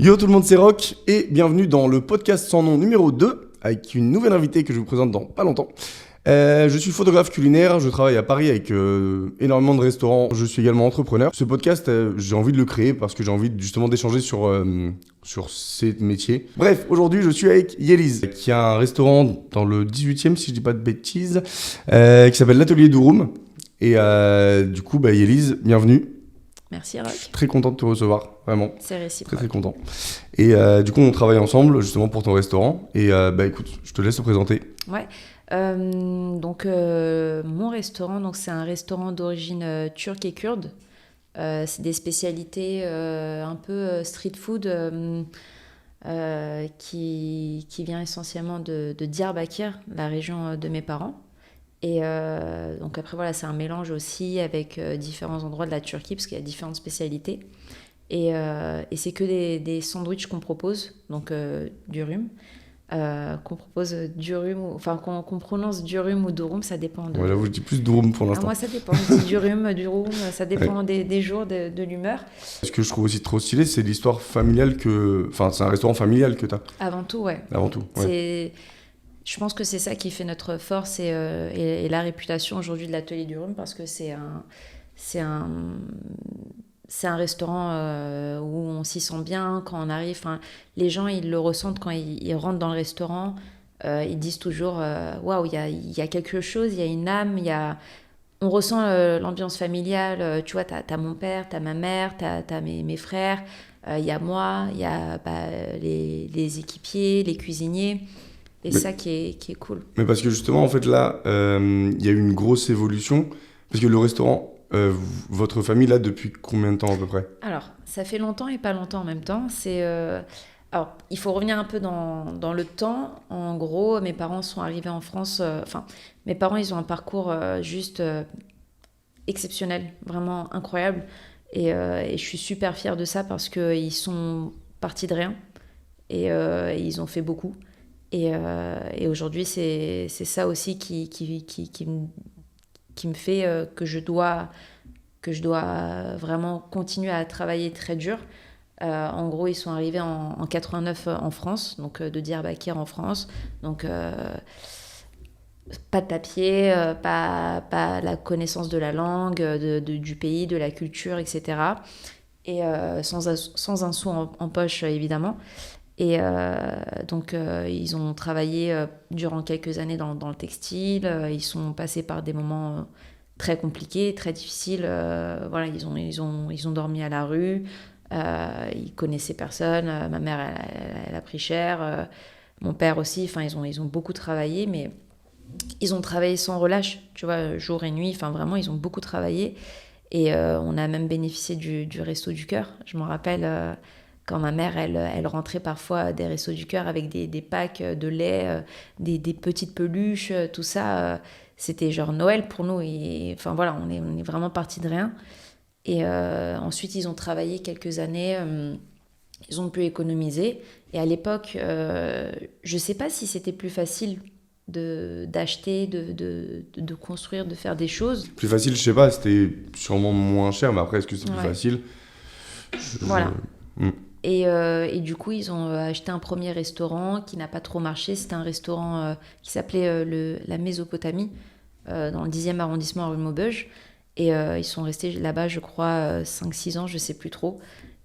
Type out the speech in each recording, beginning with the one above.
Yo tout le monde, c'est Rock et bienvenue dans le podcast sans nom numéro 2 avec une nouvelle invitée que je vous présente dans pas longtemps. Je suis photographe culinaire, je travaille à Paris avec énormément de restaurants, je suis également entrepreneur. Ce podcast, j'ai envie de le créer parce que j'ai envie justement d'échanger sur ces métiers. Bref, aujourd'hui je suis avec Yeliz qui a un restaurant dans le 18e si je dis pas de bêtises, qui s'appelle l'Atelier du Room. Et du coup, Yeliz, bienvenue. Merci Rock. Je suis très content de te recevoir, vraiment. C'est réciproque. Très content. Et du coup, on travaille ensemble justement pour ton restaurant. Et écoute, je te laisse te présenter. Ouais. Mon restaurant, c'est un restaurant d'origine turque et kurde. C'est des spécialités un peu street food qui vient essentiellement de Diyarbakır, la région de mes parents. Et donc après, voilà, c'est un mélange aussi avec différents endroits de la Turquie, parce qu'il y a différentes spécialités. Et c'est que des sandwichs qu'on propose, donc durum, qu'on propose durum, enfin qu'on prononce durum ou durum, ça dépend de... Ouais, j'avoue, je dis plus durum pour l'instant. Moi, ça dépend, je dis durum, ça dépend des jours, de l'humeur. Ce que je trouve aussi trop stylé, c'est l'histoire familiale que... Enfin, c'est un restaurant familial que t'as. Avant tout, ouais. Avant tout, ouais. Je pense que c'est ça qui fait notre force et la réputation aujourd'hui de l'Atelier du Rhum, parce que c'est un restaurant où on s'y sent bien quand on arrive. Enfin, les gens, ils le ressentent quand ils rentrent dans le restaurant. Ils disent toujours waouh, il y a quelque chose, il y a une âme, on ressent l'ambiance familiale. Tu vois, t'as mon père, t'as ma mère, t'as mes frères, il y a moi, il y a les équipiers, les cuisiniers. Et ça qui est cool. Mais parce que justement, en fait, là, il y a eu une grosse évolution. Parce que le restaurant, votre famille, là, depuis combien de temps à peu près ? Alors, ça fait longtemps et pas longtemps en même temps. Alors, il faut revenir un peu dans le temps. En gros, mes parents sont arrivés en France. Mes parents, ils ont un parcours juste exceptionnel, vraiment incroyable. Et je suis super fière de ça parce qu'ils sont partis de rien. Et ils ont fait beaucoup. Et aujourd'hui, c'est ça aussi qui me fait que je dois vraiment continuer à travailler très dur. En gros, ils sont arrivés en 89 en France, donc de Diyarbakır en France. Donc, pas de papier, pas la connaissance de la langue, du pays, de la culture, etc. Et sans un sou en poche, évidemment. Et ils ont travaillé durant quelques années dans le textile. Ils sont passés par des moments très compliqués, très difficiles. Voilà, ils ont dormi à la rue. Ils connaissaient personne. Ma mère, elle a pris cher. Mon père aussi. Enfin, ils ont beaucoup travaillé, mais ils ont travaillé sans relâche. Tu vois, jour et nuit. Enfin, vraiment, ils ont beaucoup travaillé. Et on a même bénéficié du Resto du Cœur. Je m'en rappelle. Quand ma mère, elle rentrait parfois des Restos du Cœur avec des packs de lait, des petites peluches, tout ça, c'était genre Noël pour nous. Et, enfin voilà, on est vraiment partis de rien. Et ensuite, ils ont travaillé quelques années, ils ont pu économiser. Et à l'époque, je ne sais pas si c'était plus facile d'acheter, de construire, de faire des choses. Plus facile, je sais pas, c'était sûrement moins cher, mais après, est-ce que c'est plus facile ? Voilà. Et du coup, ils ont acheté un premier restaurant qui n'a pas trop marché. C'était un restaurant qui s'appelait la Mésopotamie, dans le 10e arrondissement rue Maubeuge. Et ils sont restés là-bas, je crois, 5-6 ans, je ne sais plus trop.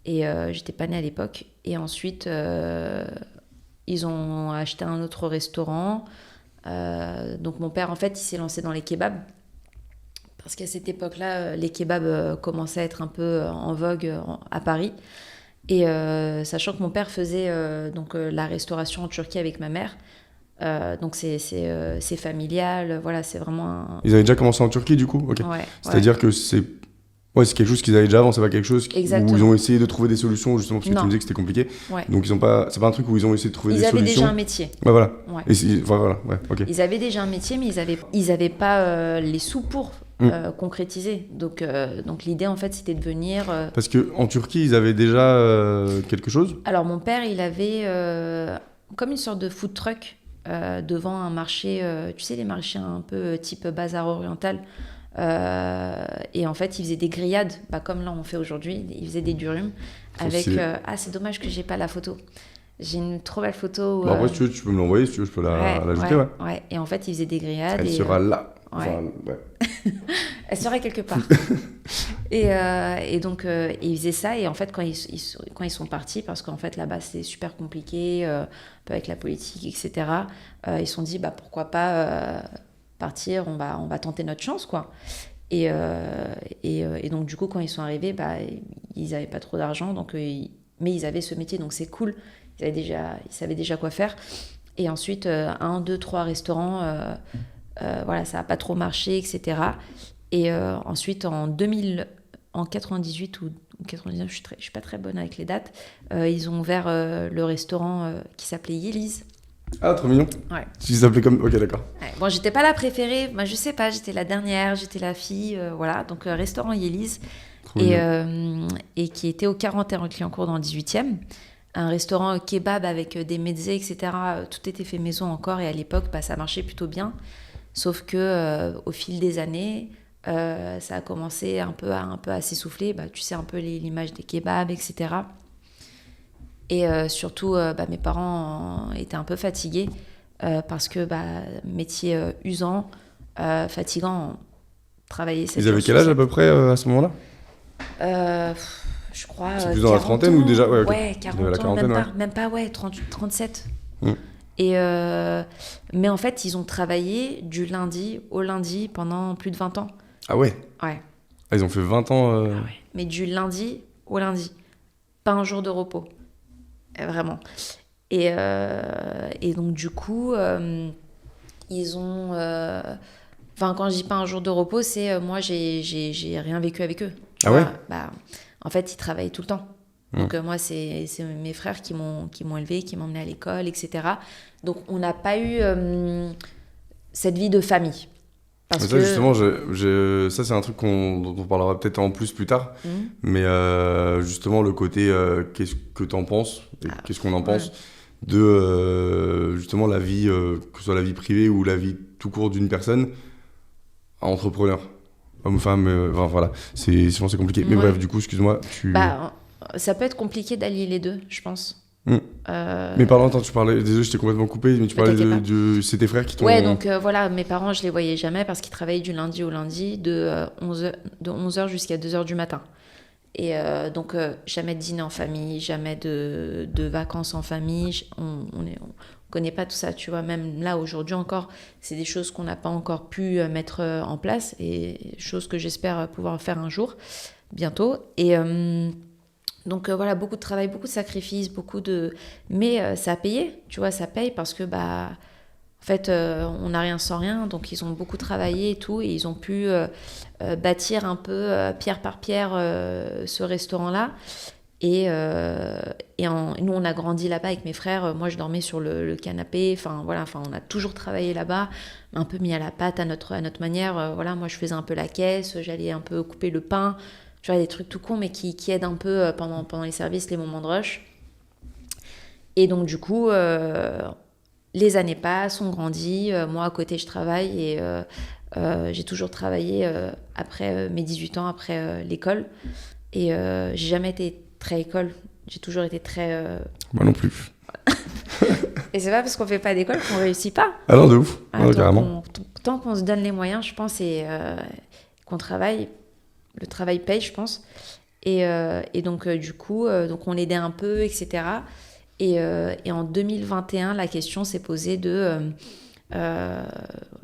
Et j'étais pas née à l'époque. Et ensuite, ils ont acheté un autre restaurant. Donc mon père, en fait, il s'est lancé dans les kebabs. Parce qu'à cette époque-là, les kebabs commençaient à être un peu en vogue à Paris. Et sachant que mon père faisait la restauration en Turquie avec ma mère, donc c'est familial, voilà, c'est vraiment Ils avaient déjà commencé en Turquie du coup ? Ok. Ouais, c'est-à-dire que c'est quelque chose qu'ils avaient déjà avant, c'est pas quelque chose où ils ont essayé de trouver des solutions, justement parce que tu me disais que c'était compliqué. Ouais. Donc c'est pas un truc où ils ont essayé de trouver des solutions. Ils avaient déjà un métier. Ouais, voilà. Ouais. Voilà, ouais, ok. Ils avaient déjà un métier, mais ils avaient pas les sous pour concrétiser. Donc l'idée, en fait, c'était de venir... Parce qu'en Turquie, ils avaient déjà quelque chose ? Alors, mon père, il avait comme une sorte de food truck devant un marché, tu sais, les marchés un peu type bazar oriental, Et en fait, ils faisaient des grillades, comme là on fait aujourd'hui. Ils faisaient des durum avec. C'est dommage que j'ai pas la photo. J'ai une trop belle photo. Après, si tu veux, tu peux me l'envoyer, si tu veux, je peux l'ajouter. Ouais. Et en fait, ils faisaient des grillades. Elle sera là. Ouais. Elle serait quelque part. et donc, ils faisaient ça. Et en fait, quand ils sont partis, parce qu'en fait, là-bas, c'était super compliqué, un peu avec la politique, etc., ils se sont dit, pourquoi pas partir, on va tenter notre chance, quoi. Et donc, du coup, quand ils sont arrivés, ils n'avaient pas trop d'argent, mais ils avaient ce métier, donc c'est cool. Ils savaient déjà quoi faire. Et ensuite, 1, 2, 3 restaurants, ça n'a pas trop marché, etc. Et ensuite, en 98 ou 99, je suis pas très bonne avec les dates, ils ont ouvert le restaurant qui s'appelait Yeliz. Ah, trop mignon. Ouais. Tu s'appelait comme... Ok, d'accord. Ouais. Bon, j'étais pas la préférée, je sais pas, j'étais la dernière, j'étais la fille, voilà. Donc, restaurant Yeliz, et qui était au 41 Clignancourt dans le 18e. Un restaurant kebab avec des mezzés, etc. Tout était fait maison encore, et à l'époque, ça marchait plutôt bien. Sauf que au fil des années, ça a commencé un peu à s'essouffler. Tu sais, un peu l'image des kebabs, etc. Et surtout, mes parents étaient un peu fatigués parce que métier usant, fatigant, travailler 7 jours. Ils avaient quel âge à peu près à ce moment-là Je crois. C'est plus dans la trentaine ou déjà Ouais, 40 ans, même pas 37. Et mais en fait, ils ont travaillé du lundi au lundi pendant plus de 20 ans. Ah ouais. Ouais. Ah, ils ont fait 20 ans. Ah ouais. Mais du lundi au lundi. Pas un jour de repos. Vraiment. Et donc, du coup, ils ont... quand je dis pas un jour de repos, c'est moi, j'ai rien vécu avec eux. Ah ouais. En fait, ils travaillent tout le temps. Donc moi, c'est mes frères qui m'ont élevé, qui m'ont emmené à l'école, etc. Donc on n'a pas eu cette vie de famille. Parce que ça, justement, ça c'est un truc dont on parlera peut-être en plus plus tard. Mais justement, le côté qu'est-ce que t'en penses et qu'est-ce qu'on en pense de justement la vie, que ce soit la vie privée ou la vie tout court d'une personne, entrepreneur. Homme ou femme, voilà. C'est compliqué. Mais bref, du coup, excuse-moi. Ça peut être compliqué d'allier les deux, je pense. Mais pardon, tu parlais, désolé, je t'ai complètement coupé, mais tu parlais c'est tes frères qui t'ont... Ouais, donc mes parents, je les voyais jamais parce qu'ils travaillaient du lundi au lundi de 11h jusqu'à 2h du matin. Et donc, jamais de dîner en famille, jamais de vacances en famille. On connaît pas tout ça, tu vois. Même là, aujourd'hui encore, c'est des choses qu'on n'a pas encore pu mettre en place et choses que j'espère pouvoir faire un jour, bientôt. Et... donc voilà, beaucoup de travail, beaucoup de sacrifices, mais ça a payé, tu vois, ça paye parce que en fait, on n'a rien sans rien, donc ils ont beaucoup travaillé et tout, et ils ont pu bâtir un peu pierre par pierre ce restaurant-là. Et nous, on a grandi là-bas avec mes frères. Moi, je dormais sur le canapé. On a toujours travaillé là-bas, un peu mis à la pâte à notre manière. Moi, je faisais un peu la caisse, j'allais un peu couper le pain. Tu vois, des trucs tout cons, mais qui aident un peu pendant les services, les moments de rush. Et donc, du coup, les années passent, on grandit. Moi, à côté, je travaille et j'ai toujours travaillé après mes 18 ans, après l'école. Et j'ai jamais été très école. J'ai toujours été très... Moi non plus. Et c'est pas parce qu'on fait pas d'école qu'on réussit pas. Ah non, de ouf. Carrément. Tant qu'on se donne les moyens, je pense, et qu'on travaille... Le travail paye, je pense. Et donc, du coup, on l'aidait un peu, etc. Et en 2021, la question s'est posée de...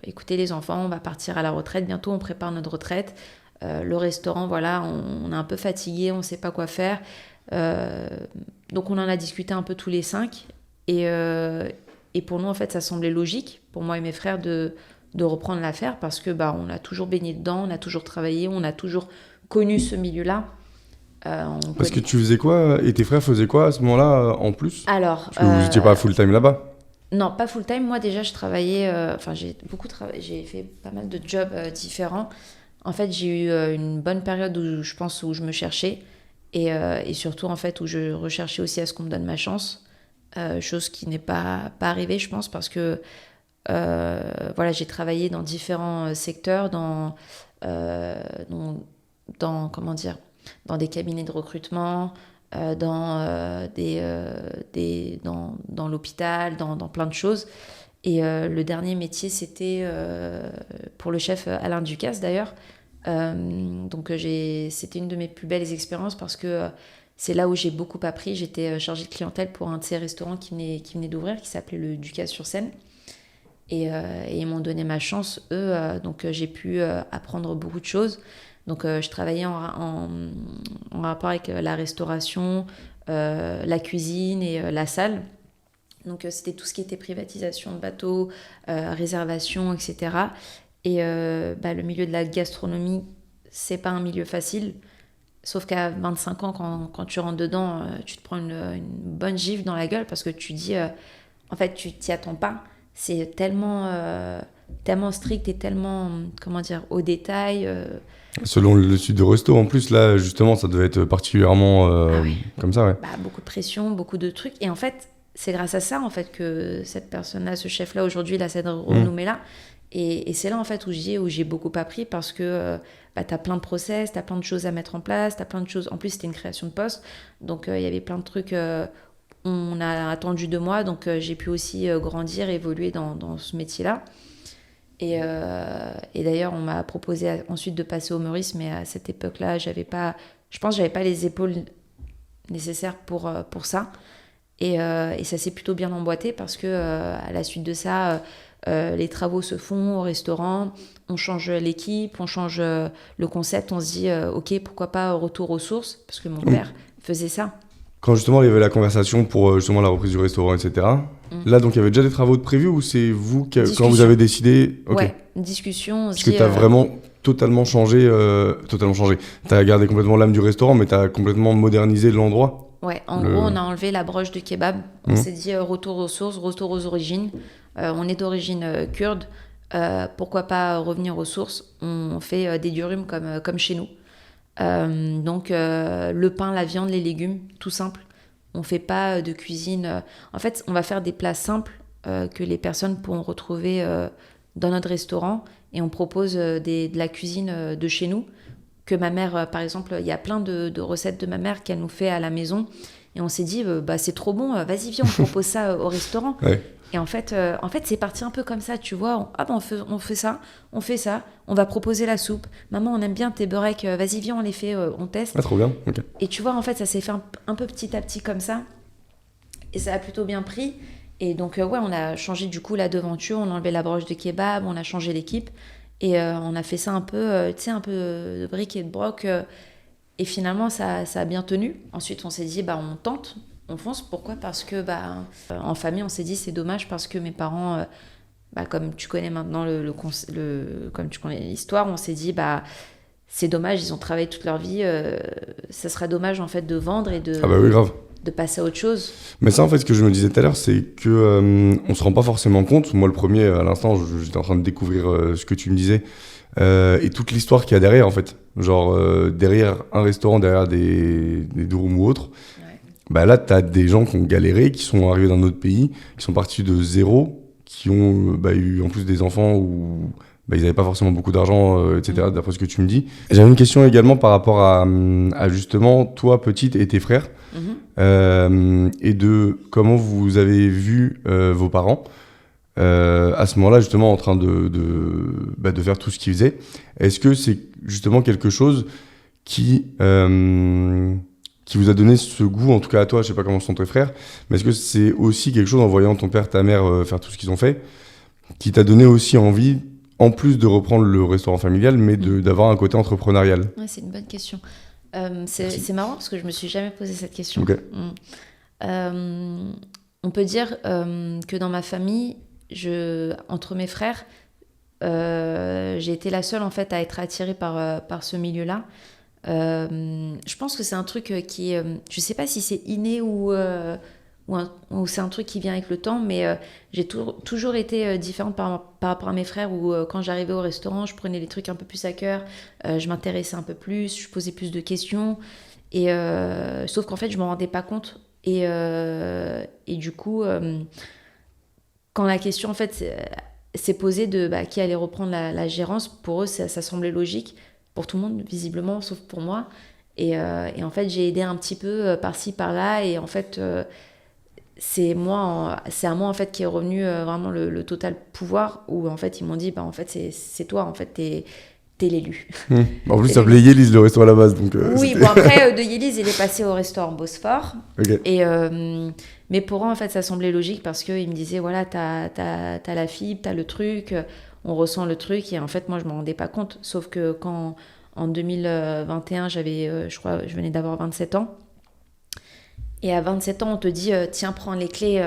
écoutez, les enfants, on va partir à la retraite. Bientôt, on prépare notre retraite. Le restaurant, voilà, on est un peu fatigué, on ne sait pas quoi faire. Donc, on en a discuté un peu tous les 5. Et pour nous, en fait, ça semblait logique, pour moi et mes frères, de reprendre l'affaire parce que on a toujours baigné dedans, on a toujours travaillé, on a toujours connu ce milieu-là. Parce que tu faisais quoi et tes frères faisaient quoi à ce moment-là en plus? Alors, parce que vous n'étiez pas full-time là-bas? Non, pas full-time. Moi, déjà, je travaillais... j'ai beaucoup travaillé. J'ai fait pas mal de jobs différents. En fait, j'ai eu une bonne période où je me cherchais et surtout, en fait, où je recherchais aussi à ce qu'on me donne ma chance. Chose qui n'est pas arrivée, je pense, parce que j'ai travaillé dans différents secteurs, dans comment dire, dans des cabinets de recrutement, dans l'hôpital, dans plein de choses. Et le dernier métier, c'était pour le chef Alain Ducasse d'ailleurs. C'était une de mes plus belles expériences parce que c'est là où j'ai beaucoup appris. J'étais chargée de clientèle pour un de ces restaurants qui venait d'ouvrir, qui s'appelait le Ducasse-sur-Seine. Et ils m'ont donné ma chance, eux. Donc j'ai pu apprendre beaucoup de choses. Donc je travaillais en rapport avec la restauration, la cuisine et la salle. Donc c'était tout ce qui était privatisation de bateaux, réservation, etc. Et le milieu de la gastronomie, c'est pas un milieu facile. Sauf qu'à 25 ans, quand tu rentres dedans, tu te prends une bonne gifle dans la gueule parce que tu dis, en fait, tu t'y attends pas. C'est tellement strict et tellement, comment dire, au détail. Selon le type de resto, en plus, là, justement, ça devait être particulièrement comme ça, ouais. Beaucoup de pression, beaucoup de trucs. Et en fait, c'est grâce à ça, en fait, que cette personne-là, ce chef-là, aujourd'hui, il a cette renommée-là. Et c'est là, en fait, où j'ai beaucoup appris parce que t'as plein de process, t'as plein de choses à mettre en place, t'as plein de choses... En plus, c'était une création de poste. Donc, il y avait plein de trucs... on a attendu de moi. Donc, j'ai pu aussi grandir, évoluer dans ce métier-là. Et d'ailleurs, on m'a proposé ensuite de passer au Meurice, mais à cette époque-là, je pense que j'avais pas les épaules nécessaires pour ça. Et ça s'est plutôt bien emboîté parce que à la suite de ça, les travaux se font au restaurant, on change l'équipe, on change le concept, on se dit ok, pourquoi pas retour aux sources, parce que mon père faisait ça. Quand justement il y avait la conversation pour justement la reprise du restaurant, etc. Là, donc il y avait déjà des travaux de prévus ou c'est vous qui, quand vous avez décidé Ouais, discussion. Parce que tu as vraiment totalement changé. Tu as gardé complètement l'âme du restaurant, mais tu as complètement modernisé l'endroit. Ouais, en gros, on a enlevé la broche de kebab. On s'est dit retour aux sources, retour aux origines. On est d'origine kurde. Pourquoi pas revenir aux sources? On fait des durum comme chez nous. Donc, le pain, la viande, les légumes, tout simple. On fait pas de cuisine. En fait, on va faire des plats simples que les personnes pourront retrouver dans notre restaurant. Et on propose de la cuisine de chez nous. Que ma mère, par exemple, il y a plein de recettes de ma mère qu'elle nous fait à la maison. Et on s'est dit, c'est trop bon, vas-y, viens, on propose ça au restaurant. Ouais. Et en fait, c'est parti un peu comme ça, tu vois. On fait ça, on va proposer la soupe. Maman, on aime bien tes beureks, vas-y, viens, on les fait, on teste. Ah, trop bien, ok. Et tu vois, en fait, ça s'est fait un peu petit à petit comme ça. Et ça a plutôt bien pris. Et donc, on a changé du coup la devanture, on a enlevé la broche de kebab, on a changé l'équipe. Et on a fait ça un peu, un peu de briques et de broc. Et finalement, ça a bien tenu. Ensuite, on s'est dit, on tente, on fonce. Pourquoi ? Parce que en famille, on s'est dit, c'est dommage parce que mes parents, comme tu connais maintenant comme tu connais l'histoire, on s'est dit, c'est dommage, ils ont travaillé toute leur vie. Ça serait dommage en fait de vendre et de... Ah bah oui, grave. De passer à autre chose. Mais ça, en fait, ce que je me disais tout à l'heure, c'est que on se rend pas forcément compte. Moi, le premier, à l'instant, j'étais en train de découvrir ce que tu me disais et toute l'histoire qu'il y a derrière, en fait. Genre, derrière un restaurant, derrière des durum ou autres, là, t'as des gens qui ont galéré, qui sont arrivés d'un autre pays, qui sont partis de zéro, qui ont eu en plus des enfants où ils n'avaient pas forcément beaucoup d'argent, etc., d'après ce que tu me dis. J'avais une question également par rapport à justement toi, petite, et tes frères. Et de comment vous avez vu vos parents à ce moment-là justement en train de faire tout ce qu'ils faisaient. Est-ce que c'est justement quelque chose qui vous a donné ce goût, en tout cas à toi, je sais pas comment sont tes frères, mais est-ce que c'est aussi quelque chose en voyant ton père, ta mère faire tout ce qu'ils ont fait, qui t'a donné aussi envie, en plus de reprendre le restaurant familial, mais d'avoir un côté entrepreneurial? Ouais, c'est une bonne question. C'est marrant parce que je me suis jamais posé cette question. Okay. On peut dire que dans ma famille, entre mes frères, j'ai été la seule en fait à être attirée par ce milieu-là. Je pense que c'est un truc qui est, je sais pas si c'est inné ou c'est un truc qui vient avec le temps, mais j'ai toujours été différente par rapport à mes frères, où quand j'arrivais au restaurant, je prenais les trucs un peu plus à cœur, je m'intéressais un peu plus, je posais plus de questions, et sauf qu'en fait, je m'en rendais pas compte, et du coup, quand la question, en fait, s'est posé de qui allait reprendre la gérance. Pour eux, ça semblait logique. Pour tout le monde, visiblement, sauf pour moi. Et en fait, j'ai aidé un petit peu par-ci, par-là. Et en fait, c'est à moi en fait qui est revenu vraiment le total pouvoir. Où en fait, ils m'ont dit, en fait, c'est toi, en fait, t'es l'élu. En plus, ça s'appelait Yélis, le restaurant à la base. Donc, oui, bon après, de Yélis, il est passé au restaurant Bosphore. Ok. Mais pour eux, en fait, ça semblait logique parce qu'ils me disaient, voilà, t'as la fibre, t'as le truc, on ressent le truc. Et en fait, moi, je m'en rendais pas compte. Sauf que quand, en 2021, je crois, je venais d'avoir 27 ans. Et à 27 ans, on te dit, tiens, prends les clés,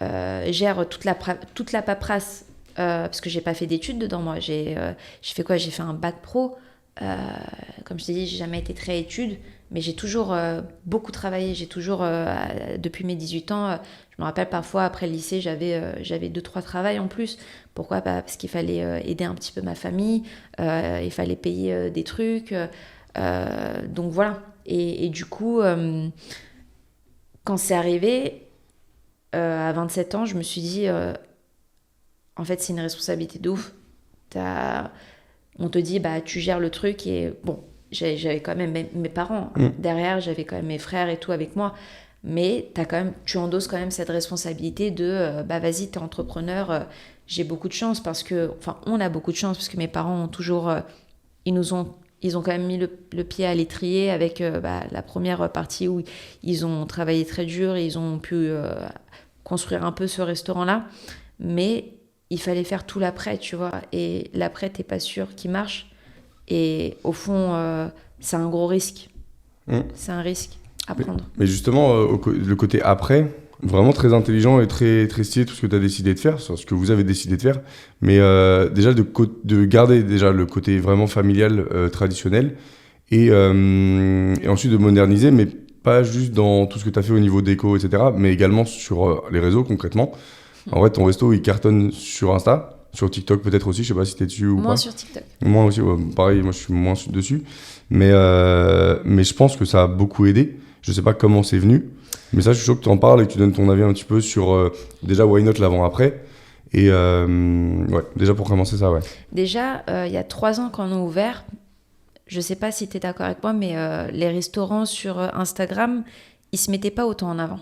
gère toute la paperasse. Parce que j'ai pas fait d'études dedans, moi. J'ai fait quoi? J'ai fait un bac pro. Comme je t'ai dit, j'ai jamais été très études, mais j'ai toujours beaucoup travaillé. J'ai toujours, depuis mes 18 ans, je me rappelle parfois après le lycée, j'avais 2-3 travails en plus. Pourquoi? Parce qu'il fallait aider un petit peu ma famille, il fallait payer des trucs. Donc voilà. Et du coup, quand c'est arrivé, à 27 ans, je me suis dit, en fait, c'est une responsabilité de ouf. On te dit, tu gères le truc et bon, j'avais quand même mes parents derrière, j'avais quand même mes frères et tout avec moi, mais tu endosses quand même cette responsabilité de, vas-y, t'es entrepreneur, j'ai beaucoup de chance on a beaucoup de chance parce que mes parents ont toujours, ils ont quand même mis le pied à l'étrier avec la première partie où ils ont travaillé très dur, et ils ont pu construire un peu ce restaurant-là, mais il fallait faire tout l'après, tu vois. Et l'après, t'es pas sûr qu'il marche. Et au fond, c'est un gros risque. C'est un risque à prendre. Mais justement, le côté après, vraiment très intelligent et très, très stylé, tout ce que tu as décidé de faire, ce que vous avez décidé de faire. Mais déjà, de garder déjà le côté vraiment familial, traditionnel. Et ensuite de moderniser, mais pas juste dans tout ce que tu as fait au niveau déco, etc., mais également sur les réseaux, concrètement. En vrai, ton resto, il cartonne sur Insta, sur TikTok peut-être aussi, je sais pas si t'es dessus ou pas. Moins sur TikTok. Moi aussi, ouais, pareil, moi je suis moins dessus. Mais je pense que ça a beaucoup aidé. Je sais pas comment c'est venu, mais ça, je suis chaud que tu en parles et que tu donnes ton avis un petit peu sur déjà Why Not l'avant-après. Et ouais, déjà pour commencer ça, ouais. Déjà, il y a 3 ans qu'on a ouvert, je sais pas si tu es d'accord avec moi, mais les restaurants sur Instagram, ils se mettaient pas autant en avant.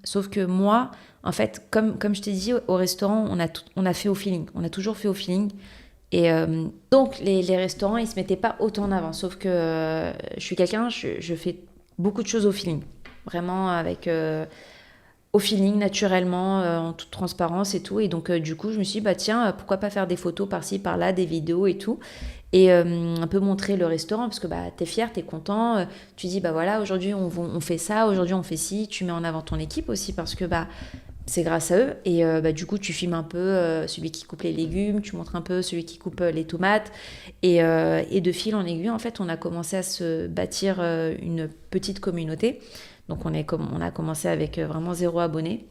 Sauf que moi, en fait, comme je t'ai dit, au restaurant, on a fait au feeling. On a toujours fait au feeling. Et donc, les restaurants, ils se mettaient pas autant en avant. Sauf que je suis quelqu'un, je fais beaucoup de choses au feeling. Vraiment avec... au feeling, naturellement, en toute transparence et tout. Et donc, du coup, je me suis dit, tiens, pourquoi pas faire des photos par-ci, par-là, des vidéos et tout. Et un peu montrer le restaurant, parce que t'es fier, t'es content. Tu dis, voilà, aujourd'hui, on fait ça, aujourd'hui, on fait ci. Tu mets en avant ton équipe aussi, parce que c'est grâce à eux. Et du coup, tu filmes un peu celui qui coupe les légumes, tu montres un peu celui qui coupe les tomates. Et de fil en aiguille, en fait, on a commencé à se bâtir une petite communauté. Donc on a commencé avec vraiment 0 abonné.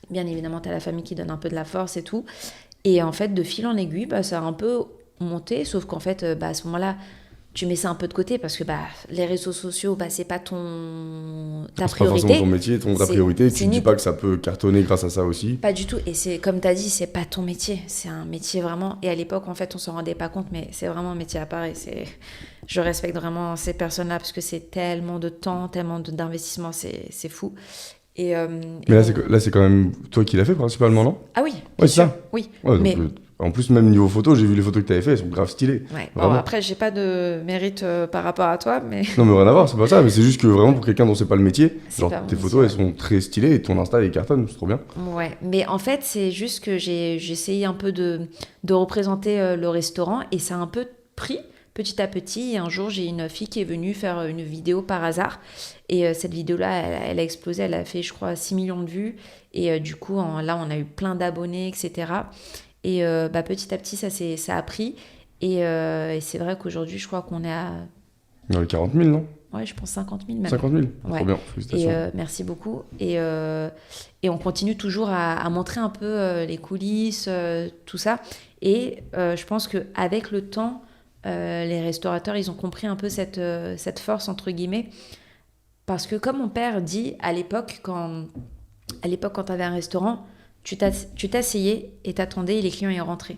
Bien évidemment, tu as la famille qui donne un peu de la force et tout. Et en fait, de fil en aiguille, ça a un peu monté. Sauf qu'en fait, à ce moment-là, tu mets ça un peu de côté parce que les réseaux sociaux, c'est pas ta priorité. C'est pas forcément ton métier, ta priorité. Tu ne dis pas que ça peut cartonner grâce à ça aussi. Pas du tout. Et c'est comme tu as dit, c'est pas ton métier. C'est un métier vraiment... Et à l'époque, en fait, on s'en rendait pas compte, mais c'est vraiment un métier à part. Et je respecte vraiment ces personnes-là parce que c'est tellement de temps, tellement d'investissement, c'est fou. Et, mais là, c'est quand même toi qui l'as fait principalement, non? Ah oui, ouais, c'est ça. Oui. Ouais, mais... En plus, même niveau photo, j'ai vu les photos que tu avais fait, elles sont grave stylées. Ouais. Bon, après, j'ai pas de mérite par rapport à toi, mais... Non, mais rien à voir, c'est pas ça. Mais c'est juste que vraiment, pour quelqu'un dont c'est pas le métier, tes photos, elles sont très stylées et ton Insta, il cartonne, c'est trop bien. Ouais, mais en fait, c'est juste que j'ai essayé un peu de représenter le restaurant et ça a un peu pris petit à petit. Et un jour, j'ai une fille qui est venue faire une vidéo par hasard. Et cette vidéo-là, elle a explosé. Elle a fait, je crois, 6 millions de vues. Et du coup, là, on a eu plein d'abonnés, etc. Et petit à petit, ça a pris. Et c'est vrai qu'aujourd'hui, je crois qu'on est à... Dans les 40 000, non? Ouais, je pense 50 000 même. 50 000, ouais. Trop bien, félicitations. Et merci beaucoup. Et on continue toujours à montrer un peu les coulisses, tout ça. Et je pense qu'avec le temps, les restaurateurs, ils ont compris un peu cette force, entre guillemets. Parce que comme mon père dit, à l'époque, quand tu avais un restaurant, Tu t'asseyais et t'attendais et les clients y rentraient.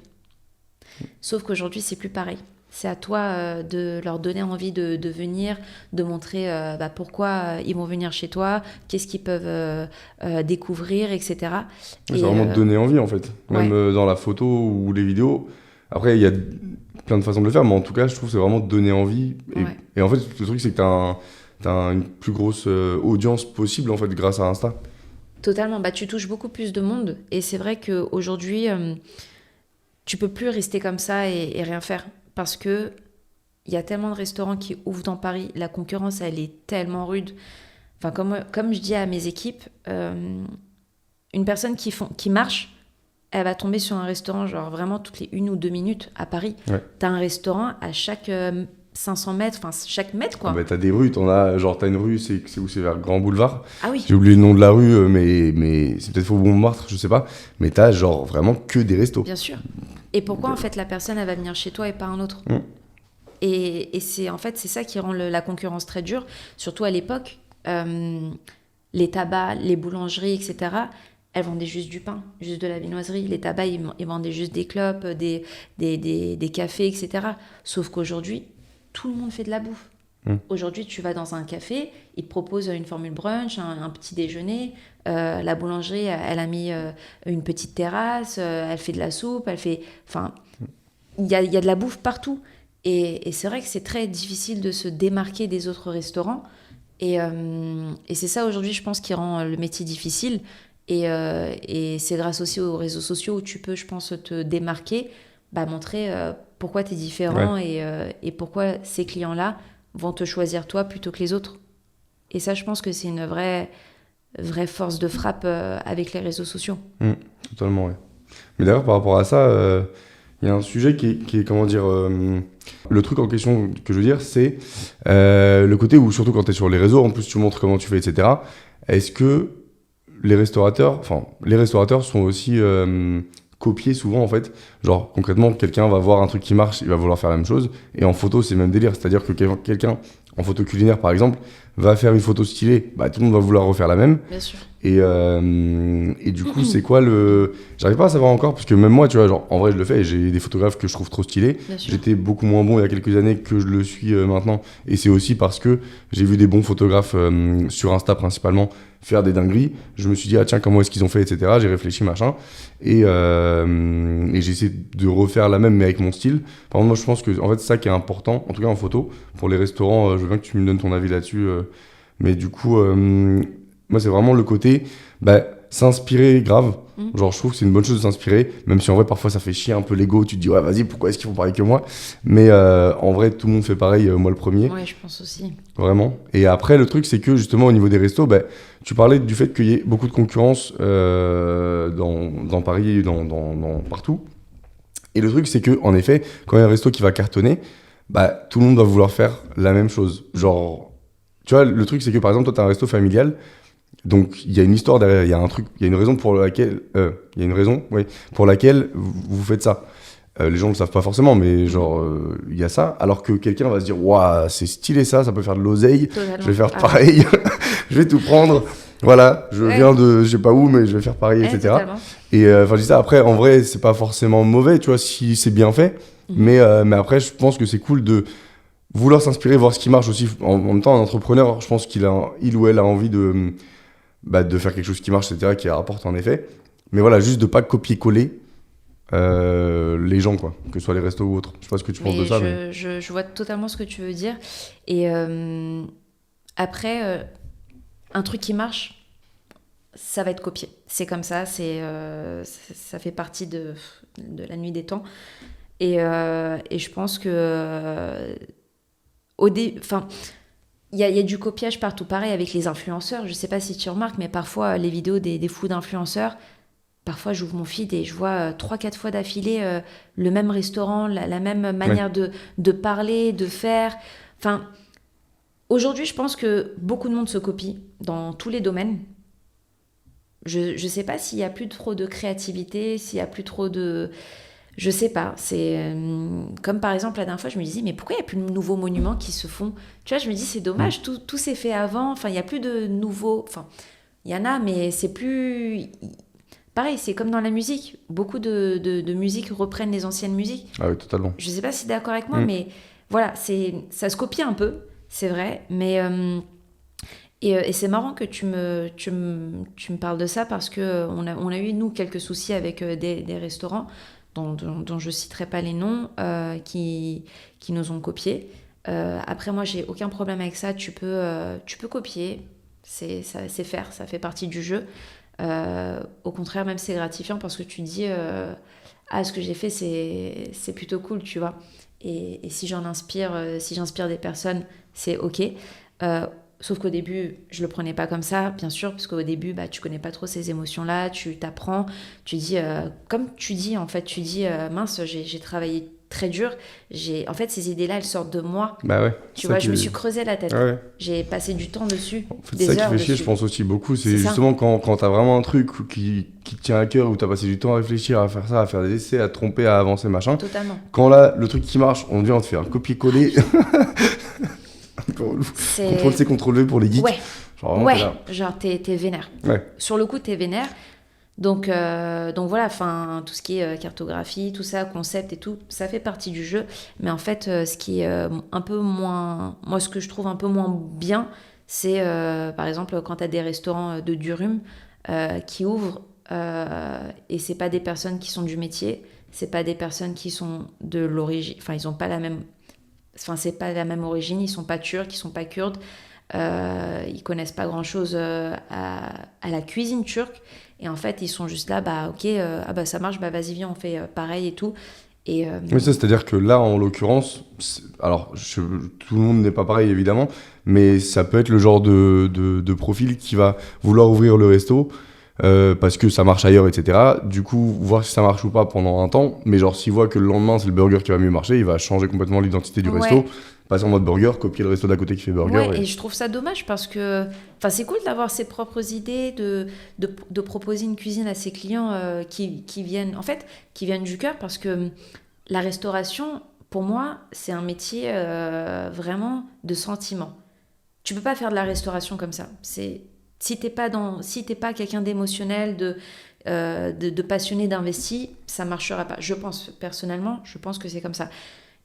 Sauf qu'aujourd'hui, c'est plus pareil. C'est à toi de leur donner envie de venir, de montrer pourquoi ils vont venir chez toi, qu'est-ce qu'ils peuvent découvrir, etc. C'est vraiment donner envie en fait, même dans la photo ou les vidéos. Après, il y a plein de façons de le faire, mais en tout cas, je trouve que c'est vraiment donner envie. Et en fait, le truc, c'est que t'as une plus grosse audience possible en fait grâce à Insta. Totalement, tu touches beaucoup plus de monde et c'est vrai qu'aujourd'hui, tu peux plus rester comme ça et rien faire parce que il y a tellement de restaurants qui ouvrent dans Paris, la concurrence elle est tellement rude. Enfin, comme je dis à mes équipes, une personne qui marche, elle va tomber sur un restaurant genre vraiment toutes les 1 ou 2 minutes à Paris. Ouais. T'as un restaurant à chaque 500 mètres, enfin chaque mètre quoi. T'as des rues, t'as une rue, c'est où c'est vers Grand Boulevard. Ah oui. J'ai oublié le nom de la rue, mais c'est peut-être Faubourg Montmartre, je sais pas. Mais t'as genre vraiment que des restos. Bien sûr. Et pourquoi en fait la personne elle va venir chez toi et pas un autre Et c'est en fait c'est ça qui rend la concurrence très dure, surtout à l'époque. Les tabacs, les boulangeries, etc. Elles vendaient juste du pain, juste de la viennoiserie. Les tabacs, ils vendaient juste des clopes, des cafés, etc. Sauf qu'aujourd'hui, tout le monde fait de la bouffe. Aujourd'hui, tu vas dans un café, ils te proposent une formule brunch, un petit déjeuner. La boulangerie, elle a mis une petite terrasse, elle fait de la soupe, Enfin, il y a de la bouffe partout. Et c'est vrai que c'est très difficile de se démarquer des autres restaurants. Et c'est ça, aujourd'hui, je pense, qui rend le métier difficile. Et c'est grâce aussi aux réseaux sociaux où tu peux, je pense, te démarquer, montrer pourquoi tu es différent et pourquoi ces clients-là vont te choisir toi plutôt que les autres. Et ça, je pense que c'est une vraie force de frappe avec les réseaux sociaux. Totalement, oui. Mais d'ailleurs, par rapport à ça, il y a un sujet qui est comment dire... le truc en question que je veux dire, c'est le côté où, surtout quand tu es sur les réseaux, en plus tu montres comment tu fais, etc. Est-ce que les restaurateurs sont aussi copiés souvent en fait. Genre concrètement, quelqu'un va voir un truc qui marche, il va vouloir faire la même chose. Et en photo, c'est le même délire. C'est-à-dire que quelqu'un, en photo culinaire par exemple, va faire une photo stylée, tout le monde va vouloir refaire la même. Bien sûr. Et du coup, c'est quoi le... J'arrive pas à savoir encore, parce que même moi, tu vois, genre, en vrai, je le fais et j'ai des photographes que je trouve trop stylés. J'étais beaucoup moins bon il y a quelques années que je le suis maintenant. Et c'est aussi parce que j'ai vu des bons photographes sur Insta principalement faire des dingueries. Je me suis dit, ah tiens, comment est-ce qu'ils ont fait, etc. J'ai réfléchi, machin. Et j'ai essayé de refaire la même, mais avec mon style. Par contre, moi, je pense que en fait, c'est ça qui est important, en tout cas en photo. Pour les restaurants, je veux bien que tu me donnes ton avis là-dessus. Mais du coup... moi, c'est vraiment le côté s'inspirer grave. Genre, je trouve que c'est une bonne chose de s'inspirer, même si en vrai, parfois, ça fait chier un peu l'ego. Tu te dis, ouais, vas-y, pourquoi est-ce qu'ils font pareil que moi? Mais en vrai, tout le monde fait pareil, moi le premier. Ouais, je pense aussi. Vraiment. Et après, le truc, c'est que justement, au niveau des restos, tu parlais du fait qu'il y ait beaucoup de concurrence dans Paris, dans partout. Et le truc, c'est que en effet, quand il y a un resto qui va cartonner, tout le monde va vouloir faire la même chose. Genre, tu vois, le truc, c'est que par exemple, toi, tu as un resto familial. Donc il y a une histoire derrière, il y a un truc, il y a une raison pour laquelle, pour laquelle vous faites ça. Les gens ne le savent pas forcément, mais genre il y a ça. Alors que quelqu'un va se dire, waouh, c'est stylé ça peut faire de l'oseille. Totalement. Je vais faire pareil, je vais tout prendre. Voilà, je viens de je sais pas où, mais je vais faire pareil, etc. Totalement. Et je dis ça. Après, en vrai, c'est pas forcément mauvais, tu vois, si c'est bien fait. Mais après, je pense que c'est cool de vouloir s'inspirer, voir ce qui marche aussi. En même temps, un entrepreneur, je pense qu'il ou elle a envie de faire quelque chose qui marche, etc., qui rapporte en effet. Mais voilà, juste de pas copier-coller les gens, quoi, que ce soit les restos ou autres. Je sais pas ce que tu penses de ça. Je vois totalement ce que tu veux dire. Et après, un truc qui marche, ça va être copié. C'est comme ça, ça fait partie de la nuit des temps. Et je pense que il y a du copiage partout, pareil avec les influenceurs. Je ne sais pas si tu remarques, mais parfois, les vidéos des fous d'influenceurs, parfois, j'ouvre mon feed et je vois 3-4 fois d'affilée le même restaurant, la même manière de parler, de faire. Enfin, aujourd'hui, je pense que beaucoup de monde se copie dans tous les domaines. Je ne sais pas s'il n'y a plus trop de créativité, s'il n'y a plus trop de... Je sais pas, c'est comme par exemple la dernière fois je me disais mais pourquoi il n'y a plus de nouveaux monuments qui se font, tu vois, je me dis c'est dommage, tout s'est fait avant, enfin il n'y a plus de nouveaux, enfin il y en a mais c'est plus, pareil, c'est comme dans la musique. Beaucoup de musiques reprennent les anciennes musiques. Ah oui, totalement. Je sais pas si tu es d'accord avec moi, mais voilà, ça se copie un peu, c'est vrai. Mais, et c'est marrant que tu me parles de ça parce qu'on a eu, nous, quelques soucis avec des restaurants dont je citerai pas les noms qui nous ont copiés. Après, moi, j'ai aucun problème avec ça. Tu peux copier. C'est faire, ça fait partie du jeu. Au contraire, même c'est gratifiant parce que tu te dis ce que j'ai fait c'est plutôt cool, tu vois. Et si j'inspire des personnes, c'est ok. Sauf qu'au début, je le prenais pas comme ça, bien sûr, parce qu'au début, tu connais pas trop ces émotions-là, tu t'apprends, tu dis, comme tu dis, en fait, mince, j'ai travaillé très dur, en fait, ces idées-là, elles sortent de moi. Bah ouais. Tu vois, je me suis creusé la tête. Ouais. J'ai passé du temps dessus, En fait, des c'est ça heures qui fait chier, dessus. je pense aussi beaucoup, c'est C'est justement quand t'as vraiment un truc qui te tient à cœur, où t'as passé du temps à réfléchir, à faire ça, à faire des essais, à te tromper, à avancer, machin. Totalement. Quand là, le truc qui marche, on vient te faire un copier-coller. Un peu relou. CTRL-C, CTRL-V pour les geeks. Ouais. Genre, vraiment, Ouais, t'es là. genre t'es vénère. Ouais. Sur le coup, t'es vénère. Donc voilà, enfin, tout ce qui est cartographie, tout ça, concept et tout, ça fait partie du jeu. Mais en fait, ce qui est un peu moins... Moi, ce que je trouve un peu moins bien, c'est par exemple quand t'as des restaurants de Durum qui ouvrent et c'est pas des personnes qui sont du métier, c'est pas des personnes qui sont de l'origine... Enfin, ils ont pas la même... Enfin, c'est pas la même origine, ils sont pas turcs, ils sont pas kurdes. Ils connaissent pas grand chose à la cuisine turque et en fait ils sont juste là ok ça marche, vas-y viens on fait pareil et tout et Mais ça, c'est-à-dire que là, en l'occurrence, alors tout le monde n'est pas pareil évidemment, mais ça peut être le genre de profil qui va vouloir ouvrir le resto parce que ça marche ailleurs, etc. Du coup, voir si ça marche ou pas pendant un temps, mais genre s'il voit que le lendemain c'est le burger qui va mieux marcher, il va changer complètement l'identité du resto, passer en mode burger, copier le resto d'à côté qui fait burger. Ouais, et je trouve ça dommage parce que c'est cool d'avoir ses propres idées, de proposer une cuisine à ses clients qui viennent du cœur parce que la restauration, pour moi, c'est un métier vraiment de sentiment. Tu peux pas faire de la restauration comme ça. Si t'es pas quelqu'un d'émotionnel, de passionné, d'investi, ça marchera pas. Personnellement, je pense que c'est comme ça.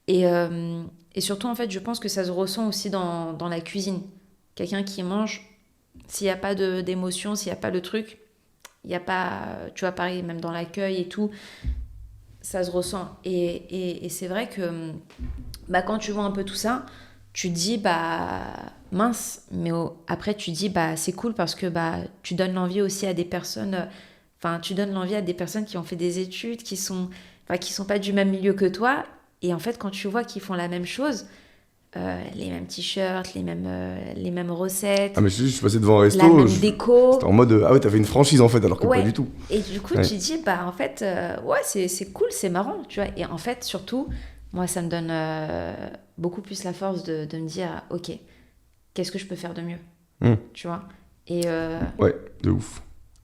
Et surtout, en fait, je pense que ça se ressent aussi dans la cuisine. Quelqu'un qui mange, s'il n'y a pas d'émotion, s'il n'y a pas le truc, il n'y a pas... Tu vois, pareil, même dans l'accueil et tout, ça se ressent. Et c'est vrai que quand tu vois un peu tout ça, tu te dis, mince, mais après, tu te dis, c'est cool parce que tu donnes l'envie aussi à des personnes... tu donnes l'envie à des personnes qui ont fait des études, qui sont pas du même milieu que toi. Et en fait, quand tu vois qu'ils font la même chose, les mêmes t-shirts, les mêmes recettes, Ah mais je suis passé devant un resto, la même déco. C'était en mode ah ouais, t'as fait une franchise en fait, alors que pas du tout. Et du coup, tu dis en fait c'est cool, c'est marrant, tu vois. Et en fait, surtout, moi ça me donne beaucoup plus la force de me dire ok, qu'est-ce que je peux faire de mieux, tu vois. Et ouais, de ouf.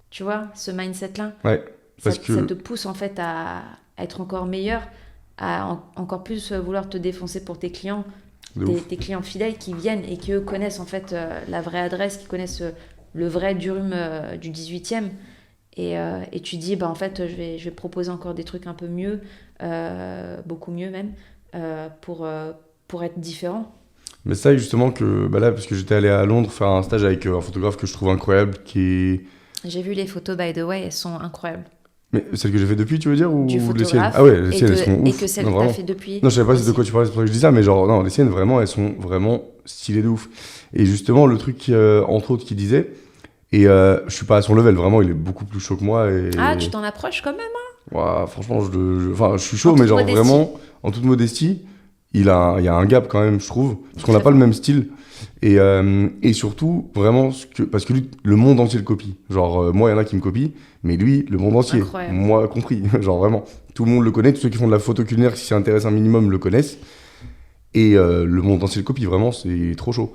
Tu vois, ce mindset là, ouais, ça te pousse en fait à être encore meilleur, à encore plus vouloir te défoncer pour tes clients, tes clients fidèles qui viennent et qui eux connaissent en fait la vraie adresse, qui connaissent le vrai Durum du 18e. Et tu dis, en fait, je vais proposer encore des trucs un peu mieux, beaucoup mieux même, pour être différent. Mais ça, justement, là, parce que j'étais allé à Londres faire un stage avec un photographe que je trouve incroyable, qui est... J'ai vu les photos, by the way, elles sont incroyables. Mais celle que j'ai fait depuis, tu veux dire, ou les siennes? Ah ouais, les siennes, elles sont ouf. Et que celle que t'as fait depuis. Non, je savais pas de quoi tu parlais, c'est pour ça que je dis ça, mais genre, non, les siennes, vraiment, elles sont vraiment stylées de ouf. Et justement, le truc, entre autres, qu'il disait, et je suis pas à son level, vraiment, il est beaucoup plus chaud que moi. Et... Ah, tu t'en approches quand même, hein? Ouais, franchement, je suis chaud, mais genre vraiment, en toute modestie, il y a un gap quand même, je trouve, parce qu'on n'a pas le même style. Et surtout, vraiment, parce que lui, le monde entier le copie. Genre, moi, il y en a qui me copient, mais lui, le monde entier, moi compris. Genre, vraiment, tout le monde le connaît, tous ceux qui font de la photo culinaire, qui s'y intéressent un minimum, le connaissent. Et le monde entier le copie, vraiment, c'est trop chaud.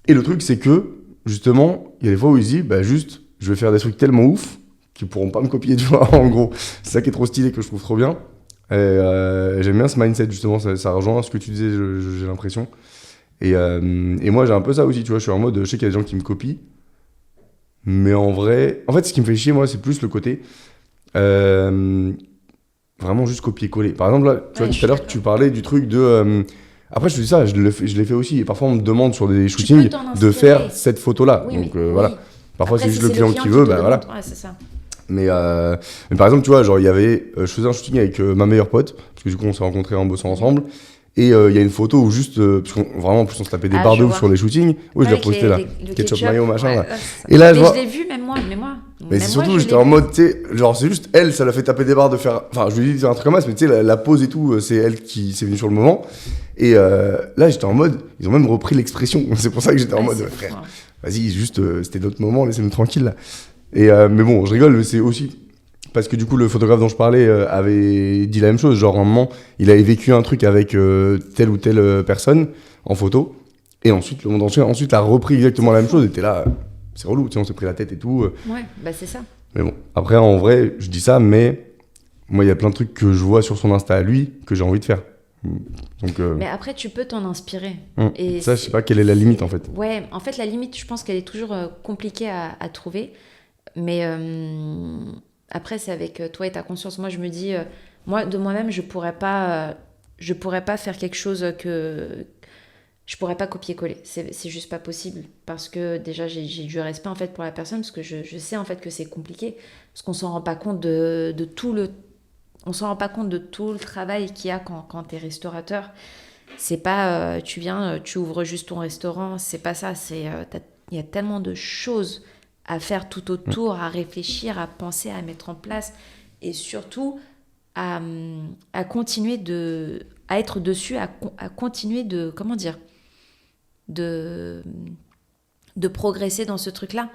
Et le truc, c'est que, justement, il y a des fois où il se dit, juste, je vais faire des trucs tellement ouf qu'ils pourront pas me copier, tu vois, en gros. C'est ça qui est trop stylé, que je trouve trop bien. Et j'aime bien ce mindset, justement, ça rejoint ce que tu disais, j'ai l'impression. Et moi, j'ai un peu ça aussi, tu vois, je suis en mode, je sais qu'il y a des gens qui me copient, mais en vrai, ce qui me fait chier, moi, c'est plus le côté, vraiment juste copier-coller. Par exemple, là, tu vois, Ouais, je tout à l'heure, suis tu parlais du truc de... Après, je dis ça, je l'ai fait aussi. Et parfois, on me demande sur des shootings t'en de inspirer. faire cette photo-là. Oui, Donc, mais voilà. oui. Parfois, Après, c'est si juste le client qui veut, te bah voilà. demande, ouais, c'est ça. Mais par exemple, tu vois, genre, il y avait... je faisais un shooting avec ma meilleure pote, parce que du coup, on s'est rencontrés en bossant ensemble. Et il y a une photo où juste... parce qu'on vraiment, en plus, on se tapait des barres de ouf sur les shootings. Oui, je l'ai posté là. Le Ketchup mayo, machin, ouais, là. ouais, Et là, je mais vois... je l'ai vu, même moi. Mais c'est surtout, j'étais en mode, tu sais, genre, c'est juste elle, ça l'a fait taper des barres de faire. Enfin, je lui ai dit de faire un truc comme ça, mais tu sais, la pause et tout, c'est elle qui s'est venue sur le moment. Et là, j'étais en mode, ils ont même repris l'expression. C'est pour ça que j'étais en mode, frère, vas-y, juste, c'était notre moment, laissez-nous tranquille là. Et mais bon, je rigole, c'est aussi parce que du coup, le photographe dont je parlais avait dit la même chose. Genre, à un moment, il avait vécu un truc avec telle ou telle personne en photo. Et ensuite, le monde entier ensuite a repris exactement la même chose. Et t'es là. C'est relou, tu sais, on s'est pris la tête et tout. Ouais, bah c'est ça. Mais bon, après, en vrai, je dis ça, mais moi, il y a plein de trucs que je vois sur son Insta à lui que j'ai envie de faire. Donc, mais après, tu peux t'en inspirer. Et ça, je sais pas quelle est la limite, en fait. Ouais, en fait, la limite, je pense qu'elle est toujours compliquée à trouver. Mais après, c'est avec toi et ta conscience. Moi, je me dis, moi, de moi-même, je pourrais pas faire quelque chose que... Je pourrais pas copier-coller, c'est juste pas possible parce que déjà j'ai du respect en fait pour la personne parce que je sais en fait que c'est compliqué parce qu'on s'en rend pas compte de tout le travail qu'il y a quand t'es restaurateur. C'est pas tu viens, tu ouvres juste ton restaurant, c'est pas ça, il y a tellement de choses à faire tout autour, à réfléchir, à penser, à mettre en place et surtout à continuer à être dessus, à continuer de comment dire de progresser dans ce truc-là,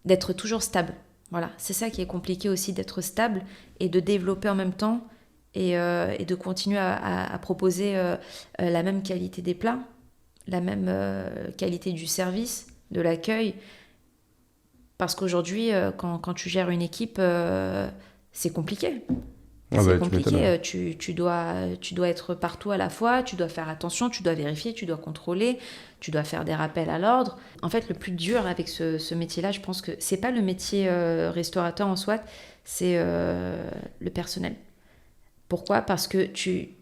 d'être toujours stable. Voilà, c'est ça qui est compliqué aussi, d'être stable et de développer en même temps et de continuer à proposer la même qualité des plats, la même qualité du service, de l'accueil. Parce qu'aujourd'hui, quand tu gères une équipe, c'est compliqué. C'est compliqué, tu dois être partout à la fois, tu dois faire attention, tu dois vérifier, tu dois contrôler, tu dois faire des rappels à l'ordre. En fait, le plus dur avec ce métier-là, je pense que c'est pas le métier restaurateur en soi, c'est le personnel. Pourquoi ? Parce que tu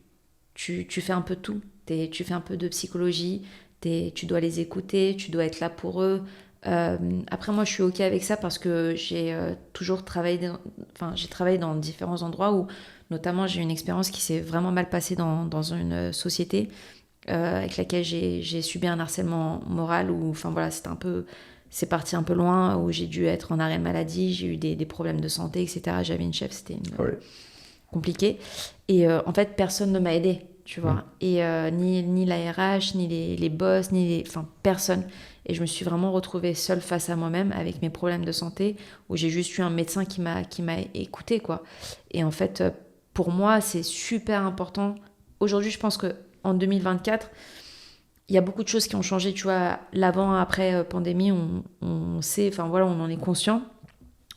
fais un peu tout. Tu fais un peu de psychologie, tu dois les écouter, tu dois être là pour eux. Après moi je suis ok avec ça parce que j'ai toujours travaillé j'ai travaillé dans différents endroits où notamment j'ai une expérience qui s'est vraiment mal passée dans une société avec laquelle j'ai subi un harcèlement moral où enfin voilà c'est parti un peu loin où j'ai dû être en arrêt maladie, j'ai eu des problèmes de santé etc. J'avais une chef, c'était compliqué et en fait personne ne m'a aidée tu vois et ni la RH ni les boss personne. Et je me suis vraiment retrouvée seule face à moi-même avec mes problèmes de santé où j'ai juste eu un médecin qui m'a écoutée quoi. Et en fait pour moi c'est super important. Aujourd'hui je pense qu'en 2024 il y a beaucoup de choses qui ont changé tu vois, l'avant après pandémie on sait, enfin voilà on en est conscient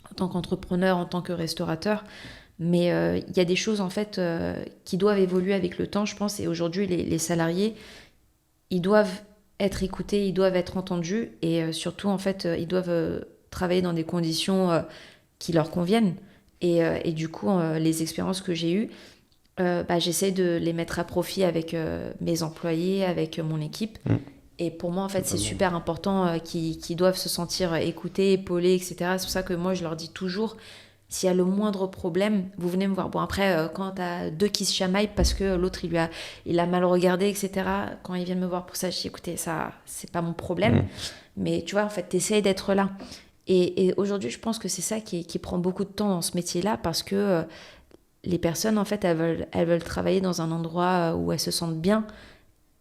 en tant qu'entrepreneur, en tant que restaurateur. Mais il y a des choses en fait qui doivent évoluer avec le temps je pense et aujourd'hui les salariés ils doivent être écoutés, ils doivent être entendus et surtout en fait ils doivent travailler dans des conditions qui leur conviennent et du coup les expériences que j'ai eues j'essaie de les mettre à profit avec mes employés, avec mon équipe et pour moi en fait c'est super important qu'ils doivent se sentir écoutés, épaulés etc. C'est pour ça que moi je leur dis toujours s'il y a le moindre problème, vous venez me voir. Bon, après, quand t'as deux qui se chamaillent parce que l'autre, il a mal regardé, etc., quand ils viennent me voir pour ça, je dis, écoutez, ça, c'est pas mon problème. Mais tu vois, en fait, t'essayes d'être là. Et aujourd'hui, je pense que c'est ça qui prend beaucoup de temps dans ce métier-là parce que les personnes, en fait, elles veulent travailler dans un endroit où elles se sentent bien.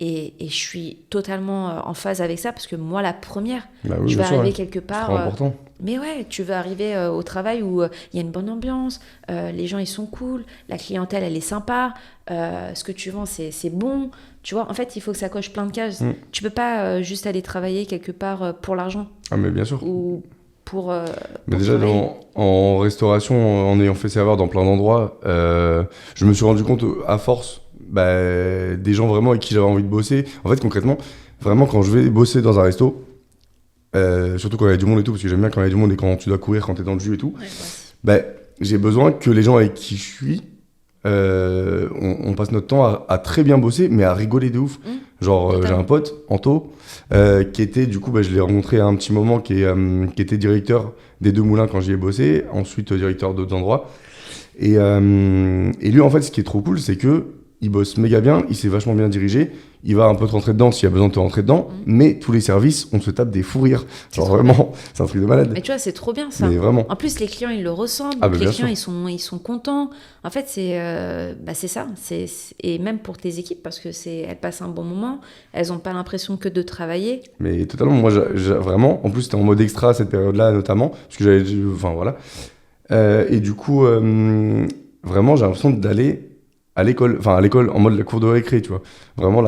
Et je suis totalement en phase avec ça parce que moi, la première, je vais arriver quelque part. C'est important. Mais ouais, tu veux arriver au travail où il y a une bonne ambiance, les gens ils sont cool, la clientèle elle est sympa, ce que tu vends c'est bon. Tu vois, en fait, il faut que ça coche plein de cases. Tu peux pas juste aller travailler quelque part pour l'argent. Ah mais bien sûr. Ou pour. Mais déjà en restauration, en ayant fait savoir dans plein d'endroits, je me suis rendu compte à force. Des gens vraiment avec qui j'avais envie de bosser. En fait, concrètement, vraiment, quand je vais bosser dans un resto, surtout quand il y a du monde et tout, parce que j'aime bien quand il y a du monde et quand tu dois courir, quand t'es dans le jus et tout, j'ai besoin que les gens avec qui je suis, on passe notre temps à très bien bosser, mais à rigoler de ouf. Genre, j'ai un pote, Anto, qui était, du coup, je l'ai rencontré à un petit moment, qui était directeur des Deux Moulins quand j'y ai bossé, ensuite directeur d'autres endroits. Et lui, en fait, ce qui est trop cool, c'est que il bosse méga bien, il s'est vachement bien dirigé, il va un peu te rentrer dedans s'il y a besoin de te rentrer dedans, mais tous les services, on se tape des fous rires. Genre vraiment, c'est un truc de malade. Mais tu vois, c'est trop bien ça. Mais vraiment. En plus, les clients, ils le ressentent, Ah, donc les bien clients, sûr. ils sont contents. En fait, c'est ça. Et même pour tes équipes, parce que elles passent un bon moment, elles n'ont pas l'impression que de travailler. Mais totalement, moi, vraiment, en plus, c'était en mode extra à cette période-là, notamment, parce que enfin voilà. Et du coup, vraiment, j'ai l'impression d'aller à l'école, en mode la cour de récré, tu vois. Vraiment,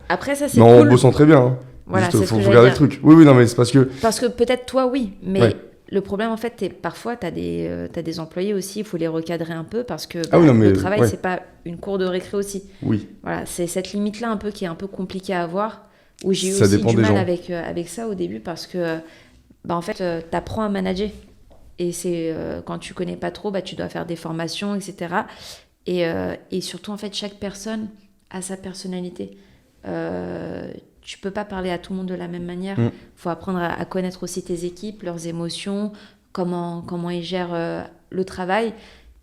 Après, ça, c'est mais en cool. bossant très bien. Hein. Voilà, Juste, c'est ce faut que regarder j'allais le truc. Oui, oui, non, mais c'est parce que. Parce que peut-être toi, oui, mais Ouais. le problème, en fait, parfois, t'as des employés aussi, il faut les recadrer un peu parce que Ah oui, non, mais le travail, ouais. c'est pas une cour de récré aussi. Oui. Voilà, c'est cette limite-là un peu qui est un peu compliquée à avoir, où j'ai eu Ça aussi dépend du des mal gens. avec ça au début parce que, en fait, t'apprends à manager. Et c'est quand tu connais pas trop, tu dois faire des formations, etc. Et surtout, en fait, chaque personne a sa personnalité. Tu peux pas parler à tout le monde de la même manière. Faut apprendre à connaître aussi tes équipes, leurs émotions, comment ils gèrent le travail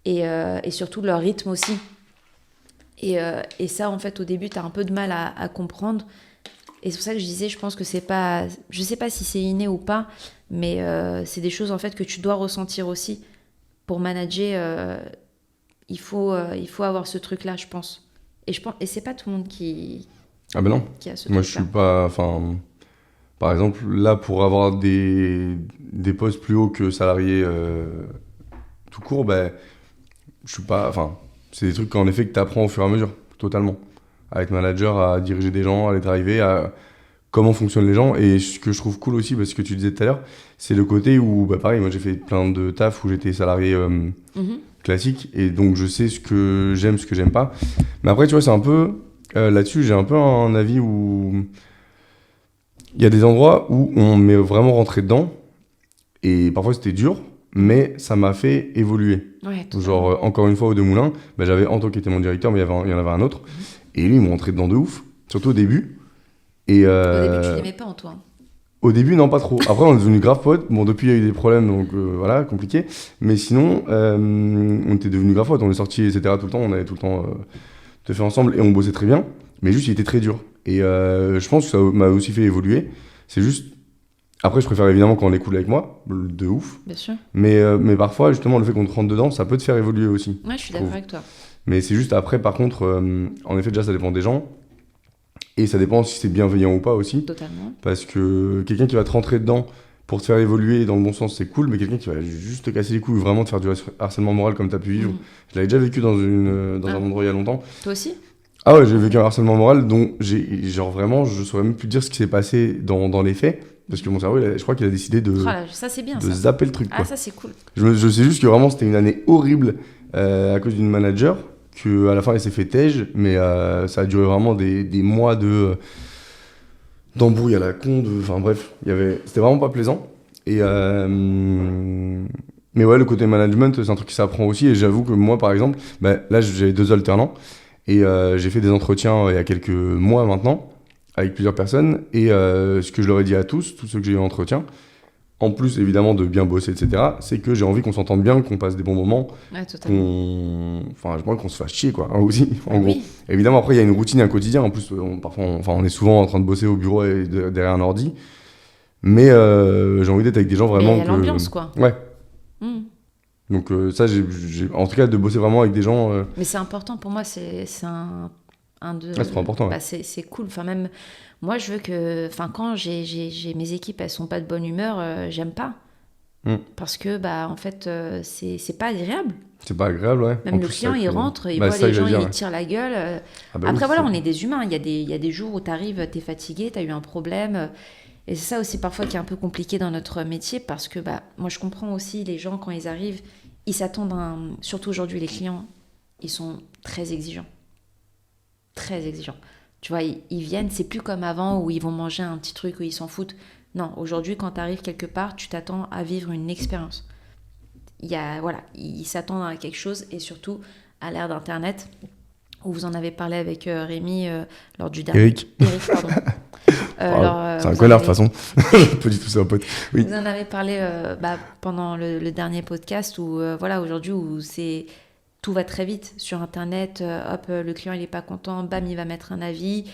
et surtout leur rythme aussi. Et ça, en fait, au début, tu as un peu de mal à comprendre. Et c'est pour ça que je disais, je pense que c'est pas... Je sais pas si c'est inné ou pas, mais c'est des choses, en fait, que tu dois ressentir aussi. Pour manager, il faut avoir ce truc-là, je pense. Et c'est pas tout le monde qui Ah ben non. a ce Moi, truc-là. je suis pas. Enfin, par exemple, là, pour avoir des postes plus hauts que salarié tout court, je suis pas. Enfin, c'est des trucs qu'en effet que tu apprends au fur et à mesure, totalement. À être manager, à diriger des gens, à les arriver, à comment fonctionnent les gens. Et ce que je trouve cool aussi, parce que tu disais tout à l'heure, c'est le côté où, pareil, moi j'ai fait plein de taf où j'étais salarié classique, et donc je sais ce que j'aime, ce que j'aime pas. Mais après, tu vois, c'est un peu. Là-dessus, j'ai un peu un avis où il y a des endroits où on m'est vraiment rentré dedans, et parfois c'était dur, mais ça m'a fait évoluer. Ouais, totalement. Genre, encore une fois, au Deux Moulins, j'avais Anto qui était mon directeur, mais il y en avait un autre. Et lui, il m'a rentré dedans de ouf, surtout au début. Et, Au début, tu l'aimais pas, Antoine. au début, non, pas trop. Après, on est devenu grave potes. Bon, depuis, il y a eu des problèmes, donc voilà, compliqué. Mais sinon, on était devenus grave potes. On est sortis, etc. tout le temps. On avait tout le temps tout fait ensemble et on bossait très bien. Mais juste, il était très dur. Et je pense que ça m'a aussi fait évoluer. C'est juste. Après, je préfère évidemment quand on est cool avec moi, de ouf. Bien sûr. Mais parfois, justement, le fait qu'on te rentre dedans, ça peut te faire évoluer aussi. Ouais, je suis d'accord avec toi. Mais c'est juste après, par contre, en effet, déjà, ça dépend des gens. Et ça dépend si c'est bienveillant ou pas aussi. Totalement. Parce que quelqu'un qui va te rentrer dedans pour te faire évoluer dans le bon sens, c'est cool. Mais quelqu'un qui va juste te casser les couilles ou vraiment te faire du harcèlement moral comme tu as pu vivre. Je l'avais déjà vécu dans un endroit il y a longtemps. Toi aussi? Ah ouais, j'ai vécu un harcèlement moral dont genre vraiment, je saurais même plus dire ce qui s'est passé dans les faits. Parce que mon cerveau, je crois qu'il a décidé de Ça, c'est bien, de ça. zapper le truc. Quoi. Ah, ça, c'est cool. Je sais juste que vraiment, c'était une année horrible à cause d'une manager. Qu'à la fin, elle s'est fait tège. Mais ça a duré vraiment des mois d'embrouille à la con. Enfin bref, c'était vraiment pas plaisant. Et mais ouais, le côté management, c'est un truc qui s'apprend aussi. Et j'avoue que moi, par exemple, là, j'ai 2 alternants. Et j'ai fait des entretiens il y a quelques mois maintenant avec plusieurs personnes. Et ce que je leur ai dit à tous ceux que j'ai eu en entretien, en plus évidemment de bien bosser, etc., c'est que j'ai envie qu'on s'entende bien, qu'on passe des bons moments, Ouais, totalement. qu'on se fasse chier, quoi, hein, aussi, en gros. Oui. Évidemment, après, il y a une routine et un quotidien. En plus, on est souvent en train de bosser au bureau et derrière un ordi. Mais j'ai envie d'être avec des gens vraiment. Mais il y a l'ambiance, quoi. Ouais. Mm. Donc, ça, en tout cas, de bosser vraiment avec des gens. Mais c'est important pour moi, c'est un de. C'est trop important. Ouais. C'est cool. Enfin, même moi, je veux que. Enfin, quand j'ai mes équipes, elles sont pas de bonne humeur, j'aime pas. Parce que, en fait, c'est pas agréable. C'est pas agréable, ouais. Même le client, il rentre, il voit ça les que gens, j'allais il dire, tire la gueule. Ah Après, oui, voilà, on est des humains. Il y a des jours où tu arrives, tu es fatigué, tu as eu un problème. Et c'est ça aussi parfois qui est un peu compliqué dans notre métier parce que moi, je comprends aussi les gens, quand ils arrivent, ils s'attendent surtout aujourd'hui, les clients, ils sont très exigeants. Très exigeants. Tu vois, ils viennent, c'est plus comme avant où ils vont manger un petit truc où ils s'en foutent. Non, aujourd'hui, quand tu arrives quelque part, tu t'attends à vivre une expérience. voilà, ils s'attendent à quelque chose, et surtout à l'ère d'Internet, où vous en avez parlé avec Rémi lors du dernier... Eric, Pardon. c'est un Vous connard de en toute avez- façon. Pas du tout, c'est un pote. Oui. Vous en avez parlé pendant le dernier podcast où, voilà, aujourd'hui, où tout va très vite sur Internet. Hop, le client, il n'est pas content, bam, il va mettre un avis.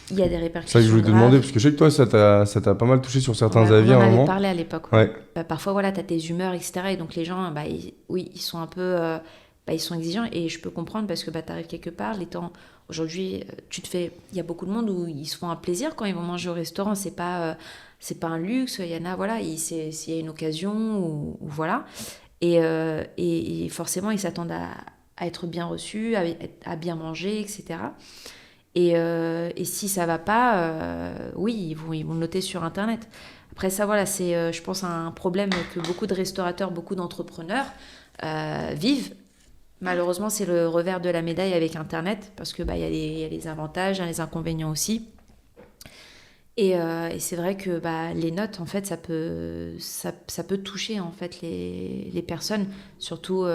Il y a des C'est ça répercussions que je voulais te graves. demander, parce que je sais que toi, ça t'a pas mal touché sur certains Ouais, avis on à en un avait moment. parlé à l'époque. Ouais. Parfois, voilà, tu as tes humeurs, etc. Et donc, les gens, oui, ils sont un peu... ils sont exigeants, et je peux comprendre parce que tu arrives quelque part, les temps... Aujourd'hui, il y a beaucoup de monde où ils se font un plaisir quand ils vont manger au restaurant. C'est pas un luxe. Il y en a, voilà, s'il y a une occasion, ou voilà. Et forcément, ils s'attendent à être bien reçus, à bien manger, etc. Et si ça va pas, oui, ils vont le noter sur Internet. Après ça, voilà, c'est, je pense, un problème que beaucoup de restaurateurs, beaucoup d'entrepreneurs vivent. Malheureusement, c'est le revers de la médaille avec Internet, parce que y a les avantages, il y a les inconvénients aussi. Et c'est vrai que les notes, en fait, ça peut toucher, en fait, les personnes, surtout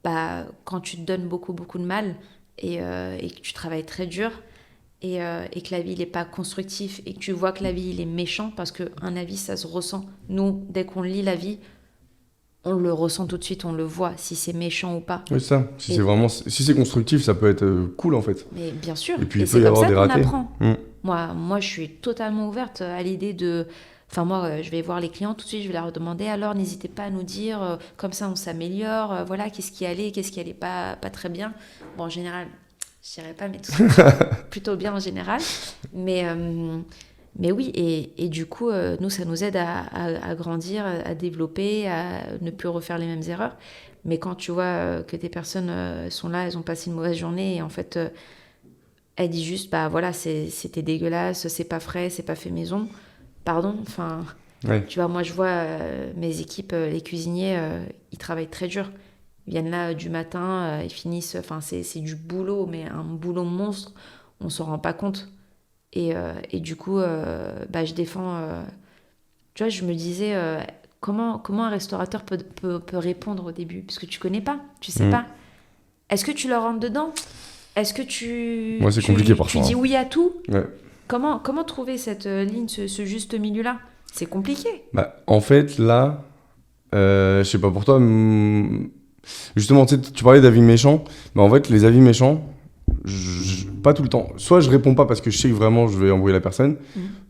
quand tu te donnes beaucoup, beaucoup de mal, et que tu travailles très dur, et que l'avis, il n'est pas constructif, et que tu vois que l'avis, il est méchant, parce qu'un avis, ça se ressent. Nous, dès qu'on lit l'avis, on le ressent tout de suite, on le voit, si c'est méchant ou pas. Oui, c'est ça. Si c'est constructif, ça peut être cool en fait. Mais bien sûr, Et puis et il peut c'est y comme avoir ça des qu'on ratés. apprend. Mm. Moi, je suis totalement ouverte à l'idée de... Enfin, moi, je vais voir les clients tout de suite, je vais leur demander, alors n'hésitez pas à nous dire, comme ça on s'améliore, voilà, qu'est-ce qui allait pas très bien. Bon, en général, je dirais pas, mais tout ça, plutôt bien en général. Mais oui, et du coup, nous, ça nous aide à grandir, à développer, à ne plus refaire les mêmes erreurs. Mais quand tu vois que des personnes sont là, elles ont passé une mauvaise journée, et en fait, elles disent juste, voilà, c'était dégueulasse, c'est pas frais, c'est pas fait maison. Pardon, enfin, Ouais. tu vois, moi, je vois mes équipes, les cuisiniers, ils travaillent très dur. Ils viennent là du matin, ils finissent, enfin, c'est du boulot, mais un boulot monstre, on s'en rend pas compte. Et du coup, je défends. Tu vois, je me disais, comment un restaurateur peut répondre au début? Parce que tu connais pas, tu sais pas. Est-ce que tu leur rentres dedans? Est-ce que Moi, c'est compliqué tu parfois. dis oui à tout? Ouais. Comment trouver cette ligne, ce juste milieu-là? C'est compliqué. En fait, là, je sais pas pour toi, justement, tu parlais d'avis méchants. En fait, les avis méchants, pas tout le temps. Soit je réponds pas parce que je sais que vraiment je vais embrouiller la personne,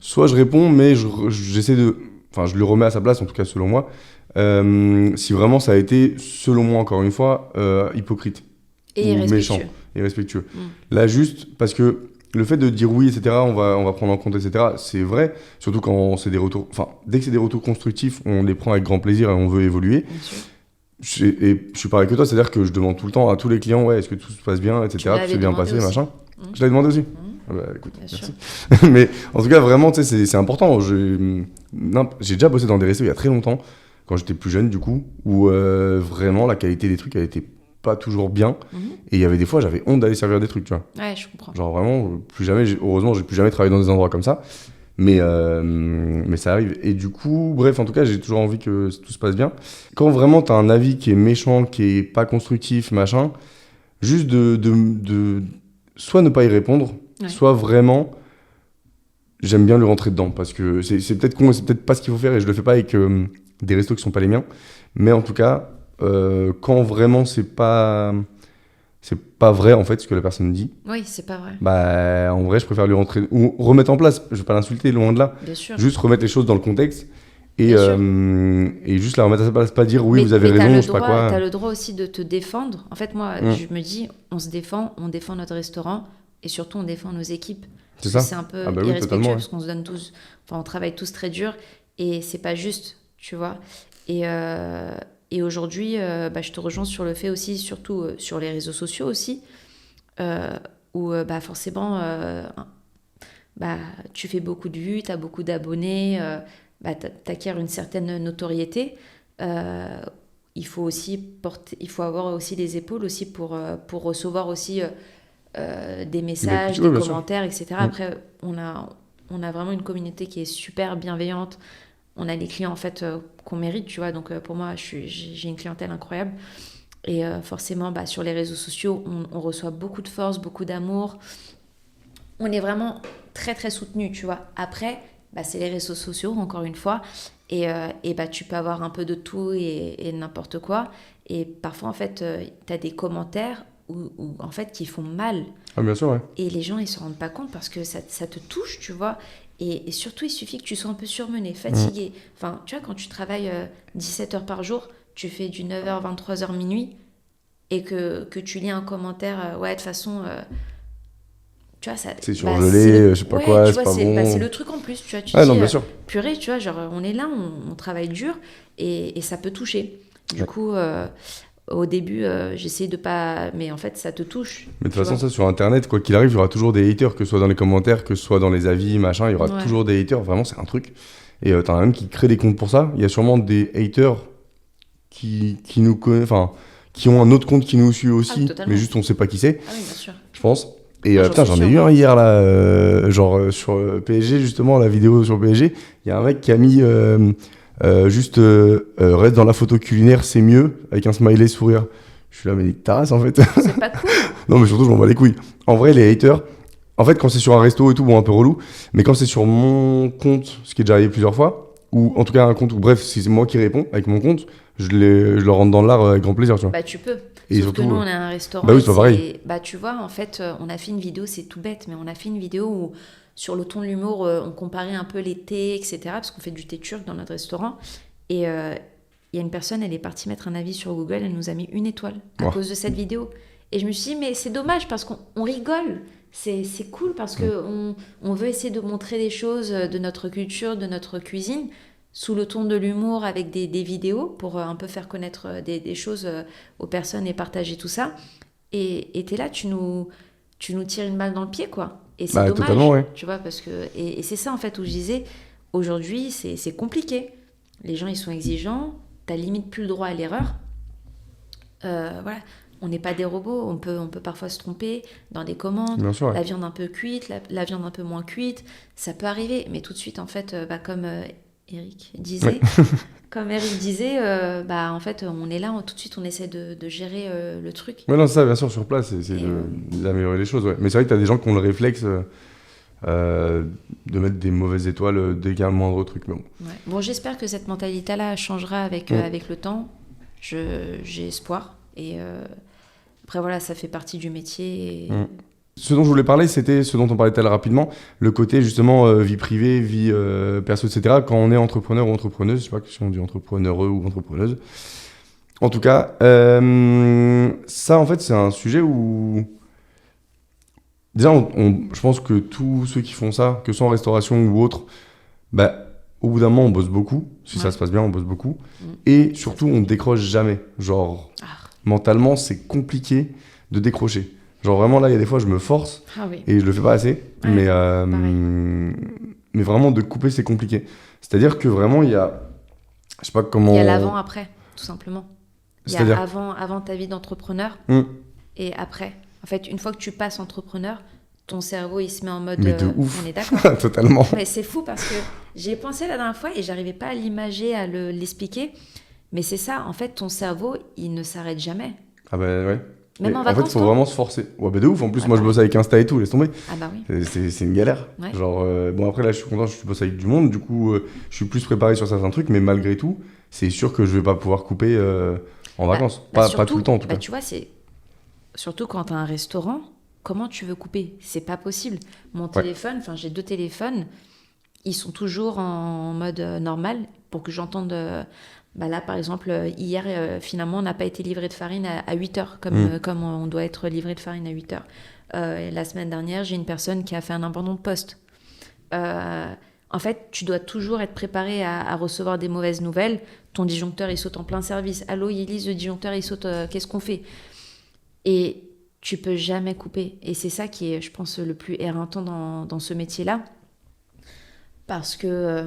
soit je réponds, mais j'essaie de. Enfin, je le remets à sa place, en tout cas selon moi. Si vraiment ça a été, selon moi, encore une fois, hypocrite. Et ou irrespectueux. méchant. Et respectueux. Là, juste parce que le fait de dire oui, etc., on va prendre en compte, etc., c'est vrai. Surtout quand c'est des retours. Enfin, dès que c'est des retours constructifs, on les prend avec grand plaisir et on veut évoluer. Bien sûr. Et je suis pareil que toi, c'est-à-dire que je demande tout le temps à tous les clients, ouais, est-ce que tout se passe bien, etc., tout l'avais s'est bien demandé passé, aussi. machin. Je l'avais demandé aussi. Ah bah, écoute, Bien merci. sûr. Mais en tout cas, vraiment, tu sais, c'est important. J'ai déjà bossé dans des restos il y a très longtemps, quand j'étais plus jeune, du coup, où vraiment la qualité des trucs, elle était pas toujours bien. Et il y avait des fois, j'avais honte d'aller servir des trucs, tu vois. Ouais, je comprends. Genre vraiment, plus jamais, heureusement, j'ai plus jamais travaillé dans des endroits comme ça. Mais ça arrive. Et du coup, bref, en tout cas, j'ai toujours envie que tout se passe bien. Quand vraiment t'as un avis qui est méchant, qui est pas constructif, machin, juste de soit ne pas y répondre, soit vraiment, j'aime bien lui rentrer dedans. Parce que c'est peut-être con, c'est peut-être pas ce qu'il faut faire et je le fais pas avec des restos qui sont pas les miens. Mais en tout cas, quand vraiment c'est pas vrai en fait ce que la personne dit. Oui, c'est pas vrai. En vrai, je préfère lui rentrer ou remettre en place. Je vais pas l'insulter, loin de là. Bien sûr. Juste remettre les choses dans le contexte et juste la remettre à sa place, pas dire oui, vous avez raison, je sais pas quoi. T'as le droit aussi de te défendre. En fait, moi, je me dis, on se défend, on défend notre restaurant et surtout on défend nos équipes. C'est ça. C'est un peu oui, irrespectueux parce qu'on se donne tous, enfin, on travaille tous très dur et c'est pas juste, tu vois. Et aujourd'hui, je te rejoins sur le fait aussi, surtout sur les réseaux sociaux aussi, où forcément, tu fais beaucoup de vues, tu as beaucoup d'abonnés, t'acquiers une certaine notoriété. Il faut avoir aussi les épaules aussi pour recevoir aussi des messages, des commentaires, etc. Après, on a vraiment une communauté qui est super bienveillante. on a les clients en fait qu'on mérite, tu vois. Donc pour moi, j'ai une clientèle incroyable. Et forcément, sur les réseaux sociaux, on reçoit beaucoup de force, beaucoup d'amour. On est vraiment très, très soutenu, tu vois. Après, c'est les réseaux sociaux, encore une fois. Et tu peux avoir un peu de tout et n'importe quoi. Et parfois, en fait, tu as des commentaires en fait, qui font mal. Ah, bien sûr, ouais. Et les gens, ils se rendent pas compte parce que ça te touche, tu vois. Et surtout, il suffit que tu sois un peu surmené, fatigué. Enfin, tu vois, quand tu travailles 17 heures par jour, tu fais du 9h, 23h, minuit, et que tu lis un commentaire, ouais, de toute façon, tu vois, ça... C'est surgelé, je sais pas quoi, tu c'est vois, pas bon. c'est le truc en plus, tu vois, tu Ah dis, non, bien sûr. purée, tu vois, genre, on est là, on travaille dur, et ça peut toucher. Du coup, au début, j'essayais de pas... Mais en fait, ça te touche. Mais de toute façon, ça, sur Internet, quoi qu'il arrive, il y aura toujours des haters, que ce soit dans les commentaires, que ce soit dans les avis, machin, il y aura toujours des haters, vraiment, c'est un truc. Et t'en as même qui créent des comptes pour ça. Il y a sûrement des haters qui nous connaissent, enfin, qui ont un autre compte qui nous suit aussi, mais juste on sait pas qui c'est, ah oui, bien sûr. je pense. Et putain, j'en ai eu un hier, là, sur PSG, justement, la vidéo sur PSG, il y a un mec qui a mis juste reste dans la photo culinaire, c'est mieux, avec un smiley sourire. Je suis là, mais ta race, en fait. C'est pas cool. Non, mais surtout, je m'en bats les couilles. En vrai, les haters, en fait, quand c'est sur un resto et tout, bon, un peu relou, mais quand c'est sur mon compte, ce qui est déjà arrivé plusieurs fois, ou en tout cas un compte où, bref, si c'est moi qui réponds avec mon compte, je le rentre dans l'art avec grand plaisir, tu vois. Tu peux. Et sauf surtout, que nous, on a un restaurant. Bah oui, c'est pas pareil. Tu vois, en fait, on a fait une vidéo, c'est tout bête, mais on a fait une vidéo où, sur le ton de l'humour, on comparait un peu les thés, etc., parce qu'on fait du thé turc dans notre restaurant. Et il y a une personne, elle est partie mettre un avis sur Google, elle nous a mis 1 étoile à cause de cette vidéo. Et je me suis dit, mais c'est dommage parce qu'on rigole. C'est cool parce qu'on veut essayer de montrer des choses de notre culture, de notre cuisine, sous le ton de l'humour avec des vidéos pour un peu faire connaître des choses aux personnes et partager tout ça. Et t'es là, tu nous tires une balle dans le pied, quoi. Et c'est dommage, totalement, ouais. tu vois, parce que... Et c'est ça, en fait, où je disais, aujourd'hui, c'est compliqué. Les gens, ils sont exigeants, t'as limite plus le droit à l'erreur. Voilà, on n'est pas des robots, on peut parfois se tromper dans des commandes, bien sûr, ouais. La viande un peu cuite, la viande un peu moins cuite, ça peut arriver, mais tout de suite, en fait, comme Eric disait, en fait, on est là, tout de suite, on essaie de gérer le truc. Ouais, non, ça, bien sûr, sur place, c'est d'améliorer les choses, ouais. Mais c'est vrai que t'as des gens qui ont le réflexe de mettre des mauvaises étoiles dès qu'il y a le moindre truc, mais bon. Ouais. Bon, j'espère que cette mentalité-là changera avec le temps. J'ai espoir. Et après, voilà, ça fait partie du métier. Ce dont je voulais parler, c'était ce dont on parlait tout à l'heure rapidement, le côté justement vie privée, vie perso, etc. Quand on est entrepreneur ou entrepreneuse, je sais pas si on dit entrepreneureux ou entrepreneuse. En tout cas, ça en fait c'est un sujet où déjà je pense que tous ceux qui font ça, que ce soit en restauration ou autre, au bout d'un moment on bosse beaucoup. Si ça se passe bien, on bosse beaucoup. Et surtout on décroche jamais. Genre mentalement c'est compliqué de décrocher. Genre vraiment là, il y a des fois, je me force et je le fais pas assez. Ouais, mais vraiment, de couper, c'est compliqué. C'est-à-dire que vraiment, il y a... Je sais pas comment... Il y a l'avant-après, tout simplement. Il y a C'est-à-dire avant ta vie d'entrepreneur et après. En fait, une fois que tu passes entrepreneur, ton cerveau, il se met en mode... Mais de ouf. On est d'accord. Totalement. Mais c'est fou parce que j'y ai pensé la dernière fois et j'arrivais pas à l'imager, à l'expliquer. Mais c'est ça, en fait, ton cerveau, il ne s'arrête jamais. Ah ouais. Même en vacances, fait, il faut vraiment se forcer. Ouais, de ouf. En plus, moi, je bosse avec Insta et tout, laisse tomber. Ah bah oui. C'est une galère. Ouais. Genre, bon, après, là, je suis content, je bosse avec du monde. Du coup, je suis plus préparé sur certains trucs. Mais malgré tout, c'est sûr que je vais pas pouvoir couper en vacances. Pas tout le temps, en tout cas. Tu vois, c'est... Surtout quand tu as un restaurant, comment tu veux couper ? C'est pas possible. Mon téléphone, j'ai 2 téléphones. Ils sont toujours en mode normal pour que j'entende... là, par exemple, hier, finalement, on n'a pas été livré de farine à 8 heures, comme on doit être livré de farine à 8 heures. La semaine dernière, j'ai une personne qui a fait un abandon de poste. En fait, tu dois toujours être préparé à recevoir des mauvaises nouvelles. Ton disjoncteur, il saute en plein service. Allô, Yélise, le disjoncteur, il saute, qu'est-ce qu'on fait ? Et tu peux jamais couper. Et c'est ça qui est, je pense, le plus éreintant dans ce métier-là. Parce que...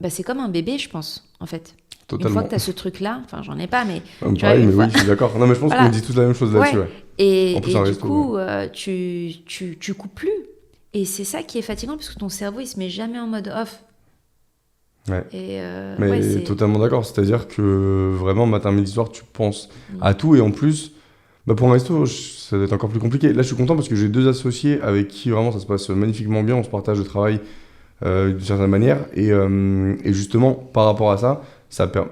c'est comme un bébé, je pense, en fait. Totalement. Une fois que tu as ce truc-là, j'en ai pas, mais... pareil, mais oui, je suis d'accord. Non, mais je pense qu'on dit tous la même chose là-dessus. Ouais. Et du coup, tu coupes plus. Et c'est ça qui est fatigant, parce que ton cerveau, il se met jamais en mode off. Ouais. Et Mais ouais, c'est... totalement d'accord. C'est-à-dire que vraiment, matin, midi, soir, tu penses à tout. Et en plus, pour un resto, ça va être encore plus compliqué. Là, je suis content parce que j'ai 2 associés avec qui vraiment ça se passe magnifiquement bien. On se partage le travail d'une certaine manière. Et justement, par rapport à ça,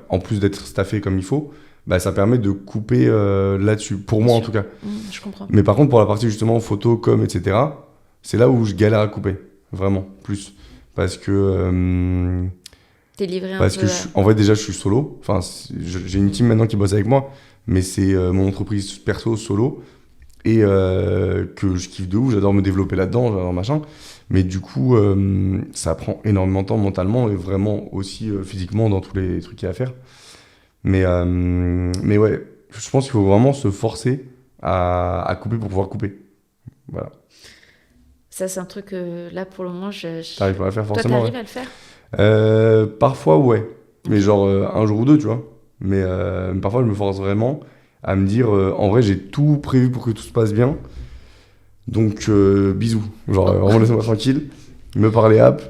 en plus d'être staffé comme il faut, ça permet de couper là-dessus. Pour Bien moi, en sûr. tout cas. Je comprends. Mais par contre, pour la partie justement photo, com, etc., c'est là où je galère à couper. Vraiment, plus. Parce que... T'es livré un Parce peu que, en vrai, déjà, je suis solo. Enfin, j'ai une team maintenant qui bosse avec moi, mais c'est mon entreprise perso solo et que je kiffe de ouf. J'adore me développer là-dedans, j'adore machin. Mais du coup, ça prend énormément de temps mentalement et vraiment aussi physiquement dans tous les trucs qu'il y a à faire. Mais ouais, je pense qu'il faut vraiment se forcer à couper pour pouvoir couper. Voilà. Ça, c'est un truc que là, pour le moment, T'arrives pas à le faire Toi, forcément, t'arrives ouais. à le faire? Parfois, ouais. Mais Ok. genre un jour ou deux, tu vois. Mais parfois, je me force vraiment à me dire, en vrai, j'ai tout prévu pour que tout se passe bien. Donc, bisous. Genre, Oh. vraiment, laisse-moi tranquille. Me parler app.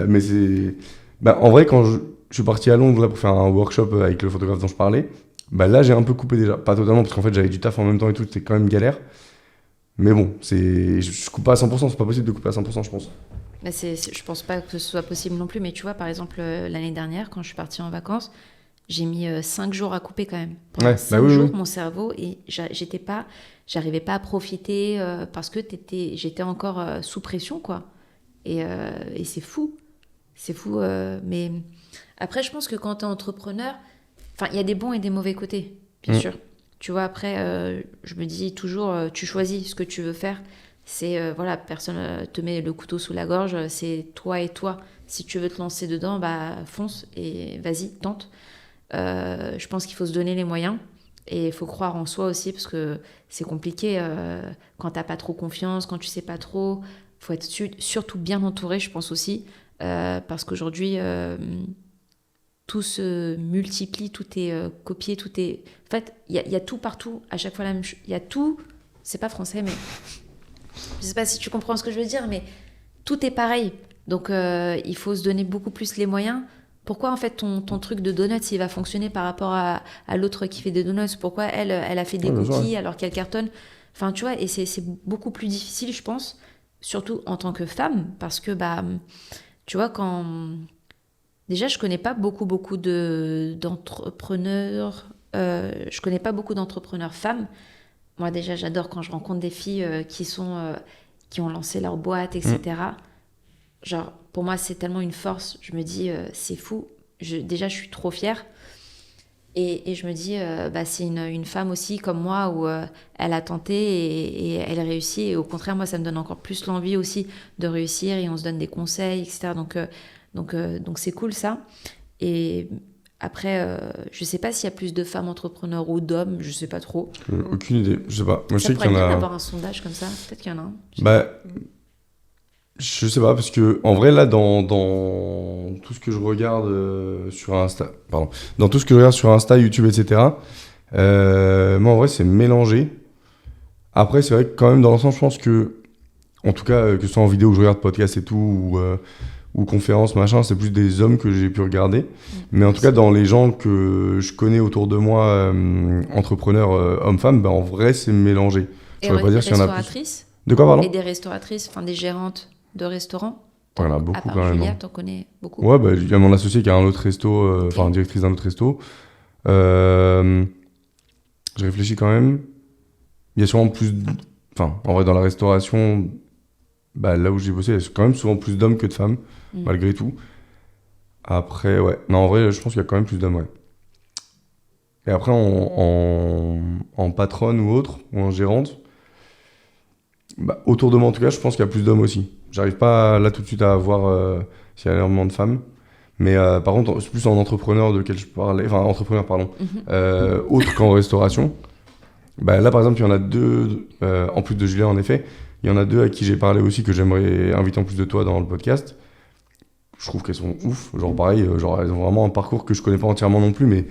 Mais c'est... en vrai, quand je suis parti à Londres là, pour faire un workshop avec le photographe dont je parlais, là, j'ai un peu coupé déjà. Pas totalement, parce qu'en fait, j'avais du taf en même temps et tout. C'était quand même galère. Mais bon, je coupe pas à 100%. C'est pas possible de couper à 100%, je pense. Je pense pas que ce soit possible non plus, mais tu vois, par exemple, l'année dernière, quand je suis partie en vacances, j'ai mis 5 jours à couper quand même. Pendant Ouais, 5 oui, jours, oui. mon cerveau, et j'arrivais pas à profiter parce que j'étais encore sous pression, quoi. Et c'est fou. C'est fou. Mais après, je pense que quand t'es entrepreneur, enfin, il y a des bons et des mauvais côtés, bien Mm. sûr. Tu vois, après, je me dis toujours, tu choisis ce que tu veux faire. C'est, voilà, personne te met le couteau sous la gorge, c'est toi et toi. Si tu veux te lancer dedans, fonce et vas-y, tente. Je pense qu'il faut se donner les moyens et il faut croire en soi aussi parce que c'est compliqué quand t'as pas trop confiance, quand tu sais pas trop. Faut être surtout bien entouré, je pense aussi, parce qu'aujourd'hui tout se multiplie, tout est copié, tout est. En fait, il y a tout partout, à chaque fois la même chose. Il y a tout. C'est pas français, mais je sais pas si tu comprends ce que je veux dire, mais tout est pareil. Donc il faut se donner beaucoup plus les moyens. Pourquoi en fait ton truc de donuts il va fonctionner par rapport à l'autre qui fait des donuts? Pourquoi elle a fait des Ouais, bien sûr, cookies ouais. alors qu'elle cartonne? Enfin tu vois, et c'est beaucoup plus difficile je pense, surtout en tant que femme, parce que tu vois quand... Déjà je connais pas beaucoup d'entrepreneurs, je connais pas beaucoup d'entrepreneurs femmes. Moi déjà j'adore quand je rencontre des filles qui ont lancé leur boîte, Mm. etc. Genre, pour moi, c'est tellement une force. Je me dis, c'est fou. Déjà, je suis trop fière. Et je me dis, c'est une femme aussi comme moi où elle a tenté et elle réussit. Et au contraire, moi, ça me donne encore plus l'envie aussi de réussir et on se donne des conseils, etc. Donc c'est cool ça. Et après, je sais pas s'il y a plus de femmes entrepreneurs ou d'hommes, je sais pas trop. Aucune idée. Je sais pas. Moi, je Ça sais pourrait qu'il y être en bien a. d'avoir un sondage comme ça. Peut-être qu'il y en a un. Bah, je sais pas, parce que en vrai, là, dans tout ce que je regarde sur Insta, pardon, dans tout ce que je regarde sur Insta, YouTube, etc., moi, en vrai, c'est mélangé. Après, c'est vrai que quand même, dans l'ensemble, je pense que, en tout cas, que ce soit en vidéo, que je regarde podcast et tout, ou conférences, machin, c'est plus des hommes que j'ai pu regarder. Mais en tout cas, dans les gens que je connais autour de moi, entrepreneurs, hommes-femmes, en vrai, c'est mélangé. Je Et pourrais pas dire s'il y en a plus. restauratrices? De quoi, Et pardon? des restauratrices, enfin des gérantes de restaurants. Il y en a À beaucoup part quand même, Julia, hein. t'en connais beaucoup. Ouais, il y a mon associé qui a un autre resto, Ok. enfin directrice d'un autre resto. Euh, je réfléchis quand même. Il y a sûrement plus. Enfin, en vrai, dans la restauration, là où j'ai bossé, il y a quand même souvent plus d'hommes que de femmes, Mm. malgré tout. Après, ouais. Non, en vrai, je pense qu'il y a quand même plus d'hommes, ouais. Et après, en patronne ou autre, ou en gérante, autour de moi en tout cas, je pense qu'il y a plus d'hommes aussi. J'arrive pas là tout de suite à voir s'il y a énormément de femmes. Mais par contre, c'est plus en entrepreneur de quel je parlais, enfin entrepreneur, pardon, Mhm. autre qu'en restauration. Là, par exemple, il y en a deux, en plus de Julien, en effet, il y en a deux à qui j'ai parlé aussi, que j'aimerais inviter en plus de toi dans le podcast. Je trouve qu'elles sont ouf. Genre, pareil, genre, elles ont vraiment un parcours que je connais pas entièrement non plus, mais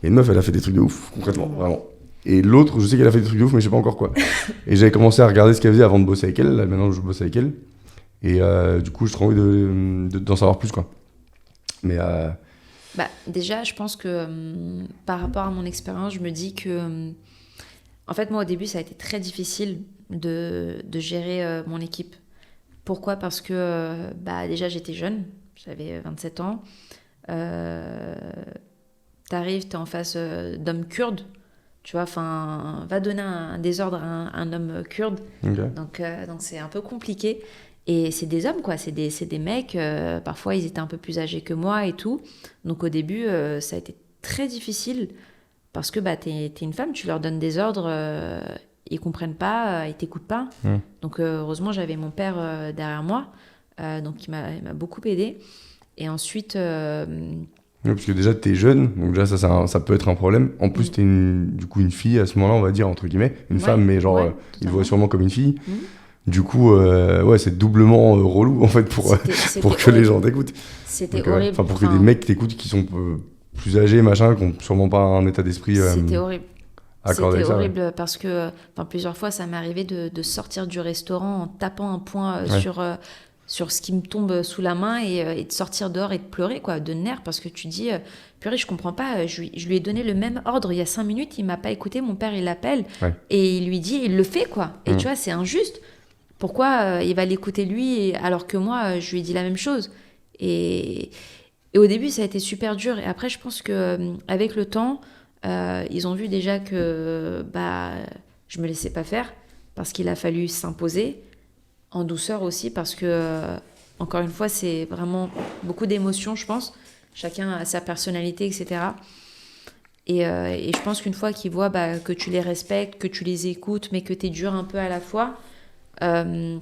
il y a une meuf, elle a fait des trucs de ouf, concrètement, vraiment. Et l'autre, je sais qu'elle a fait des trucs de ouf, mais je sais pas encore quoi. Et j'avais commencé à regarder ce qu'elle faisait avant de bosser avec elle. Là, maintenant, je bosse avec elle. Et du coup, j'ai trop envie d'en savoir plus, quoi. Mais Bah, déjà, je pense que par rapport à mon expérience, je me dis que, en fait, moi, au début, ça a été très difficile de gérer mon équipe. Pourquoi? Parce que, bah, déjà, j'étais jeune, j'avais 27 ans. Euh, T'arrives, t'es en face d'hommes kurdes, tu vois, enfin, va donner un désordre à un homme kurde. ok. Donc c'est un peu compliqué. Et c'est des hommes, quoi, c'est des mecs, parfois ils étaient un peu plus âgés que moi et tout. Donc au début, ça a été très difficile parce que bah, t'es une femme, tu leur donnes des ordres, ils comprennent pas, ils t'écoutent pas. Hmm. Donc heureusement, j'avais mon père derrière moi, donc il m'a beaucoup aidé. Et ensuite, Ouais, parce que déjà, t'es jeune, donc déjà, ça peut être un problème. En plus, t'es du coup une fille à ce moment-là, on va dire, entre guillemets. Une ouais, femme, mais genre, ouais, ils te voient totalement. sûrement comme une fille. Mhm. Du coup, ouais, c'est doublement relou, en fait, C'était pour que les horrible. gens t'écoutent. C'était Donc, horrible. enfin, pour que des Enfin, mecs t'écoutent qui sont plus âgés, machin, qui ont sûrement pas un état d'esprit c'était horrible. accordé C'était avec ça. Ouais. horrible parce que plusieurs fois, ça m'est arrivé de sortir du restaurant en tapant un poing Ouais. sur ce qui me tombe sous la main et de sortir dehors et de pleurer, quoi, de nerfs, parce que tu dis, purée, je comprends pas, je lui ai donné le même ordre il y a 5 minutes, il m'a pas écouté, mon père, il l'appelle Ouais. et il lui dit, il le fait, quoi. Et Mm. tu vois, c'est injuste. Pourquoi il va l'écouter lui alors que moi, je lui ai dit la même chose? Et, et au début, ça a été super dur. Et après, je pense que avec le temps, ils ont vu déjà que bah, je me laissais pas faire parce qu'il a fallu s'imposer en douceur aussi parce que, encore une fois, c'est vraiment beaucoup d'émotions, je pense. Chacun a sa personnalité, etc. Et je pense qu'une fois qu'ils voient bah, que tu les respectes, que tu les écoutes, mais que tu es dur un peu à la fois, euh,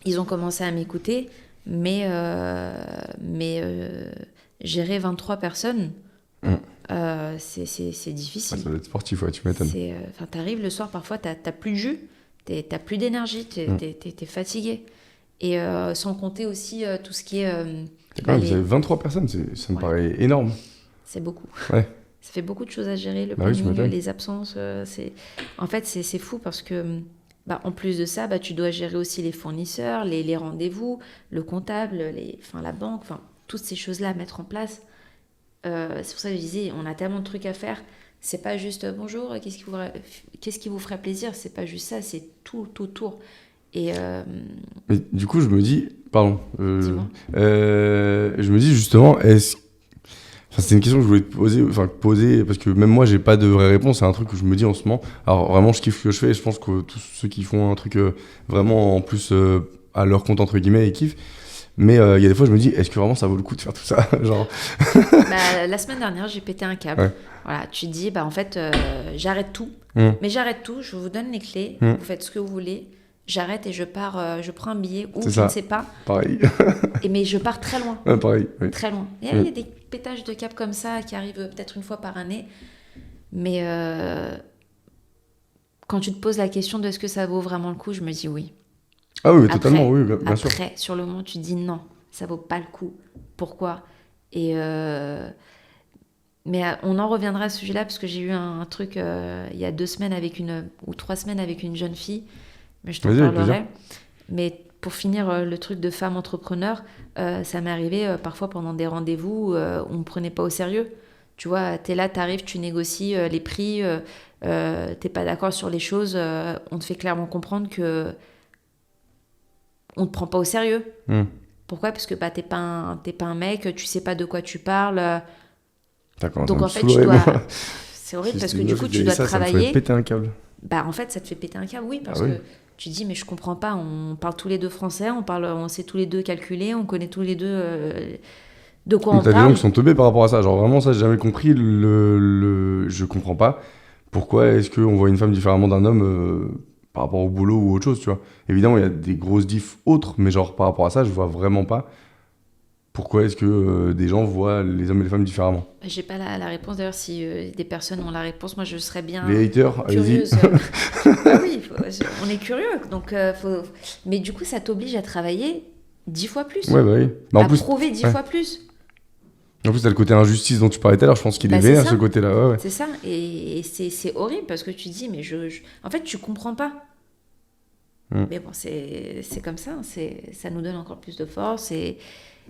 ils ont commencé à m'écouter. Mais gérer 23 personnes, Mm. c'est Ouais, difficile. ça doit être sportif, ouais, tu m'étonnes. T'arrives le soir, parfois, t'as plus de jus, t'as plus d'énergie, Mm. t'es fatigué. Et sans compter aussi tout ce qui est... Quand bah, même, vous avez 23 personnes, ça me Ouais. paraît énorme. c'est beaucoup. Ouais, Ça fait beaucoup de choses à gérer, le bah oui, tu planning, m'étonnes. les absences. En fait, c'est fou parce que, bah, en plus de ça, bah, tu dois gérer aussi les fournisseurs, les rendez-vous, le comptable, la banque, toutes ces choses-là à mettre en place. C'est pour ça que je disais, on a tellement de trucs à faire. C'est pas juste bonjour, qu'est-ce qui vous ferait plaisir? C'est pas juste ça, c'est tout autour. Et Mais du coup, je me dis, pardon, dis-moi. je me dis justement, enfin, c'était une question que je voulais te poser, parce que même moi, j'ai pas de vraie réponse. C'est un truc que je me dis en ce moment. Alors vraiment, je kiffe ce que je fais. Et je pense que tous ceux qui font un truc vraiment en plus à leur compte entre guillemets, ils kiffent. Mais il y a des fois, je me dis, est-ce que vraiment ça vaut le coup de faire tout ça? Genre, Bah, la semaine dernière, j'ai pété un câble. ouais. Voilà, tu te dis, bah, en fait, j'arrête tout. Hum, Mais j'arrête tout, je vous donne les clés, hum, vous faites ce que vous voulez. J'arrête et je pars, je prends un billet ou c'est je ne ça. sais pas. Pareil. Mais je pars très loin, Ouais, pareil. Oui. très loin. Et il y a des pétages de câbles comme ça qui arrivent peut-être une fois par année. Mais quand tu te poses la question de est-ce que ça vaut vraiment le coup, je me dis oui. Ah oui, mais Après, totalement, oui, bien sûr. après, sur le moment, tu te dis non, ça vaut pas le coup. Pourquoi? Et mais on en reviendra à ce sujet-là parce que j'ai eu un truc il y a 2 semaines ou 3 semaines avec une jeune fille, mais je t'en Vas-y, avec plaisir. parlerai. Mais pour finir le truc de femme entrepreneur, ça m'est arrivé parfois pendant des rendez-vous, on ne me prenait pas au sérieux. Tu vois, t'es là, t'arrives, tu négocies les prix, t'es pas d'accord sur les choses, on te fait clairement comprendre que on te prend pas au sérieux. Hum. Pourquoi? Parce que bah, t'es pas un mec, tu sais pas de quoi tu parles. T'as commencé à Donc me en fait, saouler, moi. c'est horrible Si parce c'était que une du meuf coup, qui tu avait dois ça me ferait travailler. péter un câble. Bah en fait, ça te fait péter un câble, oui, parce Ah oui. que tu dis, mais je comprends pas, on parle tous les deux français, on sait tous les deux calculer, on connaît tous les deux de quoi Mais on t'as des gens parle. qui sont teubés par rapport à ça. Genre vraiment, ça, j'ai jamais compris. Je comprends pas. Pourquoi est-ce qu'on voit une femme différemment d'un homme par rapport au boulot ou autre chose, tu vois? Évidemment, il y a des grosses diffs autres, mais genre par rapport à ça, je vois vraiment pas pourquoi est-ce que des gens voient les hommes et les femmes différemment. J'ai pas la réponse, d'ailleurs, si des personnes ont la réponse, moi je serais bien Les haters, allez-y. curieuse. Bah oui, on est curieux, donc mais du coup, ça t'oblige à travailler 10 fois plus, Ouais, bah oui. Bah, à en plus, prouver 10 ouais. fois plus. En plus, t'as le côté injustice dont tu parlais tout à l'heure. Je pense qu'il est Bah, c'est vénère, ça. ce côté-là. Ouais, ouais. C'est ça, et c'est horrible parce que tu dis, mais en fait, tu comprends pas. Mm. Mais bon, c'est comme ça, ça nous donne encore plus de force. Et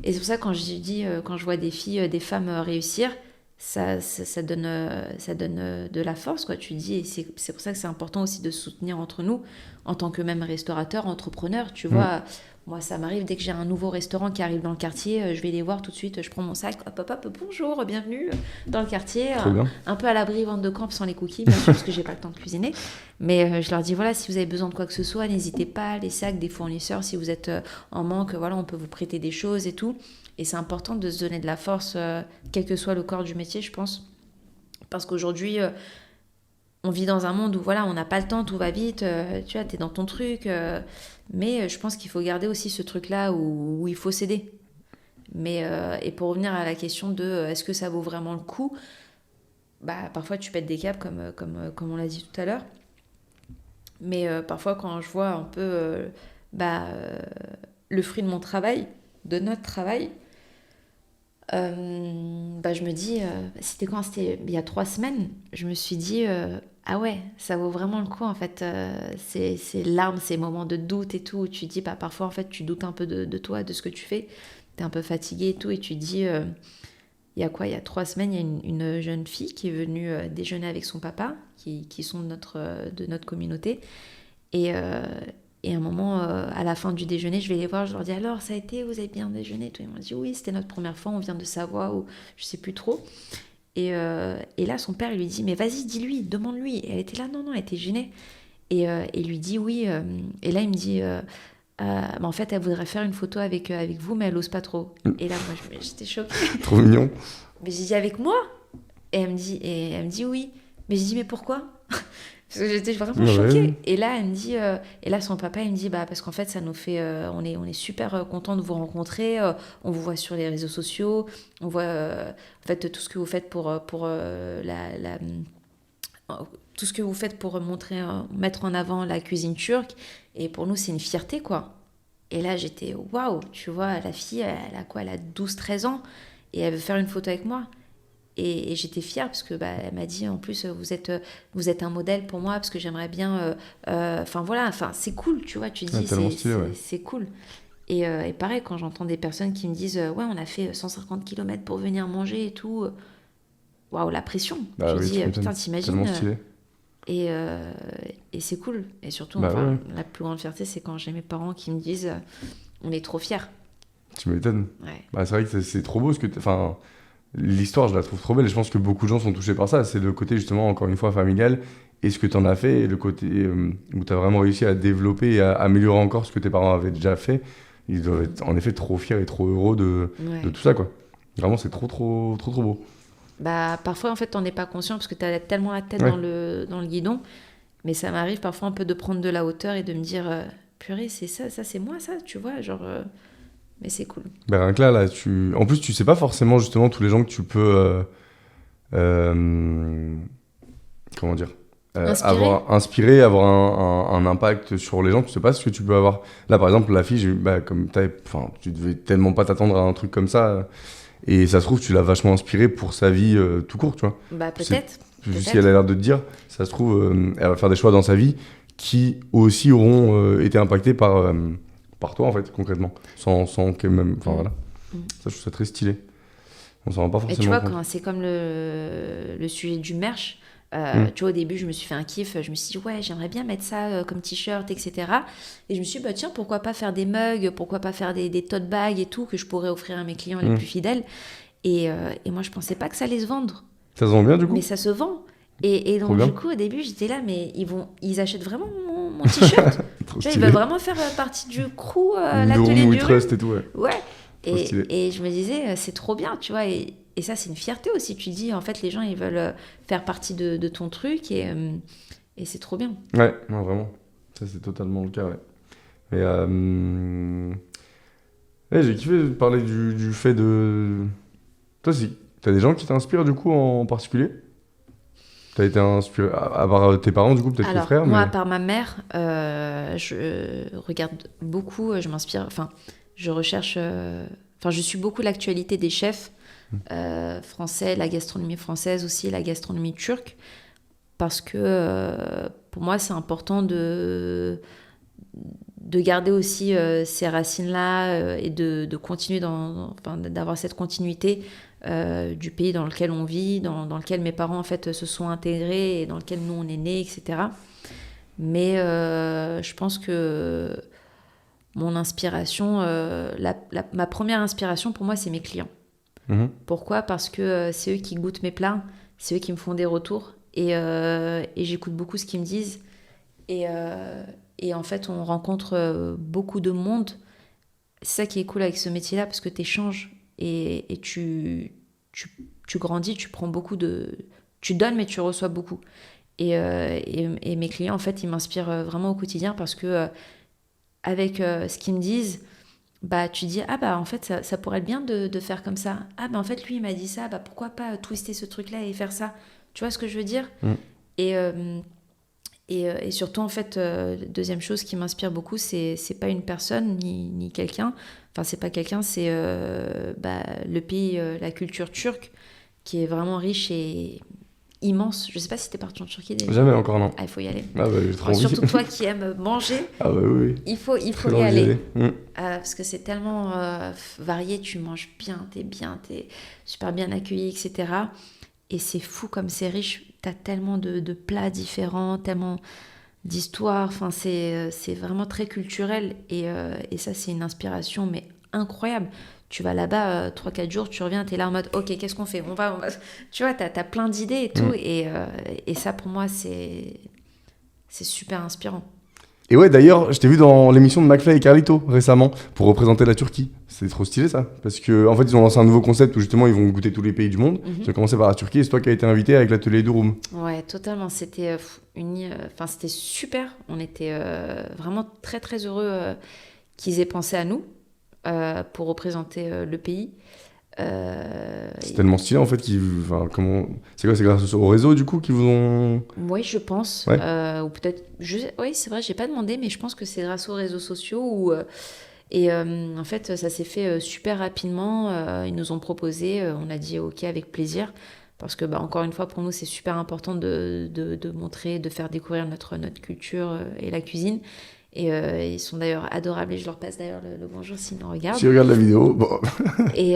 Et c'est pour ça que quand je vois des filles, des femmes réussir, ça donne de la force, quoi. Tu dis, et c'est pour ça que c'est important aussi de se soutenir entre nous, en tant que même restaurateur, entrepreneur. Tu vois, moi, ça m'arrive dès que j'ai un nouveau restaurant qui arrive dans le quartier, je vais les voir tout de suite, je prends mon sac, hop, hop, hop, bonjour, bienvenue dans le quartier. Trop bien. Un peu à l'abri, vente de camp sans les cookies, bien sûr, parce que j'ai pas le temps de cuisiner. Mais je leur dis, voilà, si vous avez besoin de quoi que ce soit, n'hésitez pas, les sacs des fournisseurs, si vous êtes en manque, voilà, on peut vous prêter des choses et tout. Et c'est important de se donner de la force, quel que soit le corps du métier, je pense. Parce qu'aujourd'hui, on vit dans un monde où voilà, on n'a pas le temps, tout va vite, tu vois, t'es dans ton truc. Mais je pense qu'il faut garder aussi ce truc-là où il faut s'aider. Et pour revenir à la question de est-ce que ça vaut vraiment le coup, bah, parfois tu pètes des câbles comme on l'a dit tout à l'heure. Mais parfois quand je vois un peu le fruit de mon travail, de notre travail, je me dis, c'était il y a 3 semaines, je me suis dit, ah ouais, ça vaut vraiment le coup en fait, ces larmes, ces moments de doute et tout, où tu dis, parfois en fait tu doutes un peu de toi, de ce que tu fais, t'es un peu fatigué et tout, et tu dis, il y a 3 semaines, il y a une jeune fille qui est venue déjeuner avec son papa, qui sont de notre communauté, et à un moment, à la fin du déjeuner, je vais les voir, je leur dis alors, ça a été, vous avez bien déjeuné tout. Ils m'ont dit oui, c'était notre première fois, on vient de Savoie, ou je sais plus trop. Et là, son père, il lui dit mais vas-y, dis-lui, demande-lui. Et elle était là, non, elle était gênée. Et il lui dit oui. Et là, il me dit en fait, elle voudrait faire une photo avec vous, mais elle ose pas trop. Et là, moi, j'étais choquée. Trop mignon. Mais j'ai dit avec moi. Et elle me dit oui. Mais j'ai dit mais pourquoi? Parce que j'étais vraiment choquée. Ouais. Et là, elle me dit, et là, son papa, il me dit, parce qu'en fait, ça nous fait, on est super content de vous rencontrer. On vous voit sur les réseaux sociaux. On voit, en fait, tout ce que vous faites pour tout ce que vous faites pour mettre en avant la cuisine turque. Et pour nous, c'est une fierté, quoi. Et là, j'étais, waouh, tu vois, la fille, elle a quoi? Elle a 12-13 ans. Et elle veut faire une photo avec moi. Et j'étais fière parce que elle m'a dit en plus vous êtes un modèle pour moi parce que j'aimerais bien c'est cool, tu vois, tu dis c'est cool. Et pareil, quand j'entends des personnes qui me disent ouais, on a fait 150 km pour venir manger et tout, waouh, la pression. Je dis putain, t'imagines. Et c'est cool. Et surtout la plus grande fierté, c'est quand j'ai mes parents qui me disent on est trop fiers. Tu m'étonnes. Ouais. C'est vrai que c'est trop beau ce que l'histoire, je la trouve trop belle et je pense que beaucoup de gens sont touchés par ça. C'est le côté, justement, encore une fois, familial et ce que tu en as fait et le côté où tu as vraiment réussi à développer et à améliorer encore ce que tes parents avaient déjà fait. Ils doivent être en effet trop fiers et trop heureux de tout ça, quoi. Vraiment, c'est trop beau. Parfois, en fait, t'en es pas conscient parce que tu as tellement la tête dans le guidon. Mais ça m'arrive parfois un peu de prendre de la hauteur et de me dire purée, c'est ça c'est moi, ça, tu vois, genre... Mais c'est cool. Rien que là, en plus, tu sais pas forcément justement tous les gens que tu peux comment dire, avoir inspiré, avoir un impact sur les gens. Tu sais pas ce que tu peux avoir. Là, par exemple, la fille, comme tu devais tellement pas t'attendre à un truc comme ça. Et ça se trouve, tu l'as vachement inspirée pour sa vie tout court, tu vois. Peut-être. Si elle a l'air de te dire, ça se trouve, elle va faire des choix dans sa vie qui aussi auront été impactés par toi, en fait, concrètement, sans que même... voilà. Ça, je trouve ça très stylé. On s'en rend pas forcément compte. Et tu vois, quand c'est comme le sujet du merch, tu vois, au début, je me suis fait un kiff, je me suis dit, ouais, j'aimerais bien mettre ça comme t-shirt, etc. Et je me suis dit, tiens, pourquoi pas faire des mugs, pourquoi pas faire des tote bags et tout, que je pourrais offrir à mes clients les plus fidèles. Et moi, je pensais pas que ça allait se vendre. Ça se vend bien, du coup? Mais ça se vend. Et donc, du coup, au début, j'étais là, mais ils achètent vraiment mon t-shirt. Tu vois, ils veulent vraiment faire partie du crew, l'atelier du Trust et tout, ouais. Et je me disais, c'est trop bien, tu vois. Et ça, c'est une fierté aussi. Tu dis, en fait, les gens, ils veulent faire partie de ton truc et c'est trop bien. Ouais, non, vraiment. Ça, c'est totalement le cas, ouais. Mais j'ai kiffé de parler du fait de... Toi, si t'as des gens qui t'inspirent, du coup, en particulier? T'as été inspiré, à part tes parents, du coup, peut-être tes frères? Moi, à part ma mère, je regarde beaucoup, je m'inspire, je recherche, je suis beaucoup l'actualité des chefs français, la gastronomie française aussi, la gastronomie turque, parce que pour moi, c'est important de de garder aussi ces racines-là et de continuer d'avoir cette continuité du pays dans lequel on vit, dans lequel mes parents en fait se sont intégrés et dans lequel nous on est nés, etc. Mais je pense que mon inspiration, ma première inspiration pour moi, c'est mes clients. Pourquoi ? Parce que c'est eux qui goûtent mes plats, c'est eux qui me font des retours et j'écoute beaucoup ce qu'ils me disent. Et en fait, on rencontre beaucoup de monde. C'est ça qui est cool avec ce métier-là, parce que tu échanges et tu grandis, tu prends beaucoup de... Tu donnes, mais tu reçois beaucoup. Et mes clients, en fait, ils m'inspirent vraiment au quotidien parce que avec ce qu'ils me disent, bah, tu dis, ah bah en fait, ça pourrait être bien de faire comme ça. Ah bah en fait, lui, il m'a dit ça, bah pourquoi pas twister ce truc-là et faire ça. Tu vois ce que je veux dire ? Et surtout, en fait, deuxième chose qui m'inspire beaucoup, c'est pas une personne ni quelqu'un. Enfin, c'est pas quelqu'un, c'est le pays, la culture turque, qui est vraiment riche et immense. Je sais pas si t'es parti en Turquie déjà. Jamais encore, non. Ah, il faut y aller. Ah bah, j'ai trop envie. Surtout toi qui aimes manger. Ah bah oui. Il faut y aller. Parce que c'est tellement varié, tu manges bien, t'es super bien accueilli, etc. Et c'est fou comme c'est riche. T'as tellement de plats différents, tellement d'histoires. Enfin, c'est vraiment très culturel. Et ça, c'est une inspiration, mais incroyable. Tu vas là-bas 3-4 jours, tu reviens, t'es là en mode ok, qu'est-ce qu'on fait, on va... Tu vois, t'as plein d'idées et tout. Et ça, pour moi, c'est super inspirant. Et ouais, d'ailleurs, je t'ai vu dans l'émission de McFly et Carlito récemment pour représenter la Turquie. C'est trop stylé ça. Parce que en fait, ils ont lancé un nouveau concept où justement ils vont goûter tous les pays du monde. Ils ont commencé par la Turquie et c'est toi qui as été invité avec l'atelier de Room. Ouais, totalement. C'était c'était super. On était vraiment très très heureux qu'ils aient pensé à nous pour représenter le pays. C'est tellement stylé en fait. C'est quoi, c'est grâce au réseau du coup qu'ils vous ont... Oui, je pense. Ouais. Ou peut-être... Oui, c'est vrai, j'ai pas demandé, mais je pense que c'est grâce aux réseaux sociaux. En fait, ça s'est fait super rapidement. Ils nous ont proposé, on a dit ok avec plaisir. Parce que, encore une fois, pour nous, c'est super important de montrer, de faire découvrir notre culture et la cuisine. Et ils sont d'ailleurs adorables et je leur passe d'ailleurs le bonjour s'ils nous regardent. S'ils regardent la vidéo, bon. Et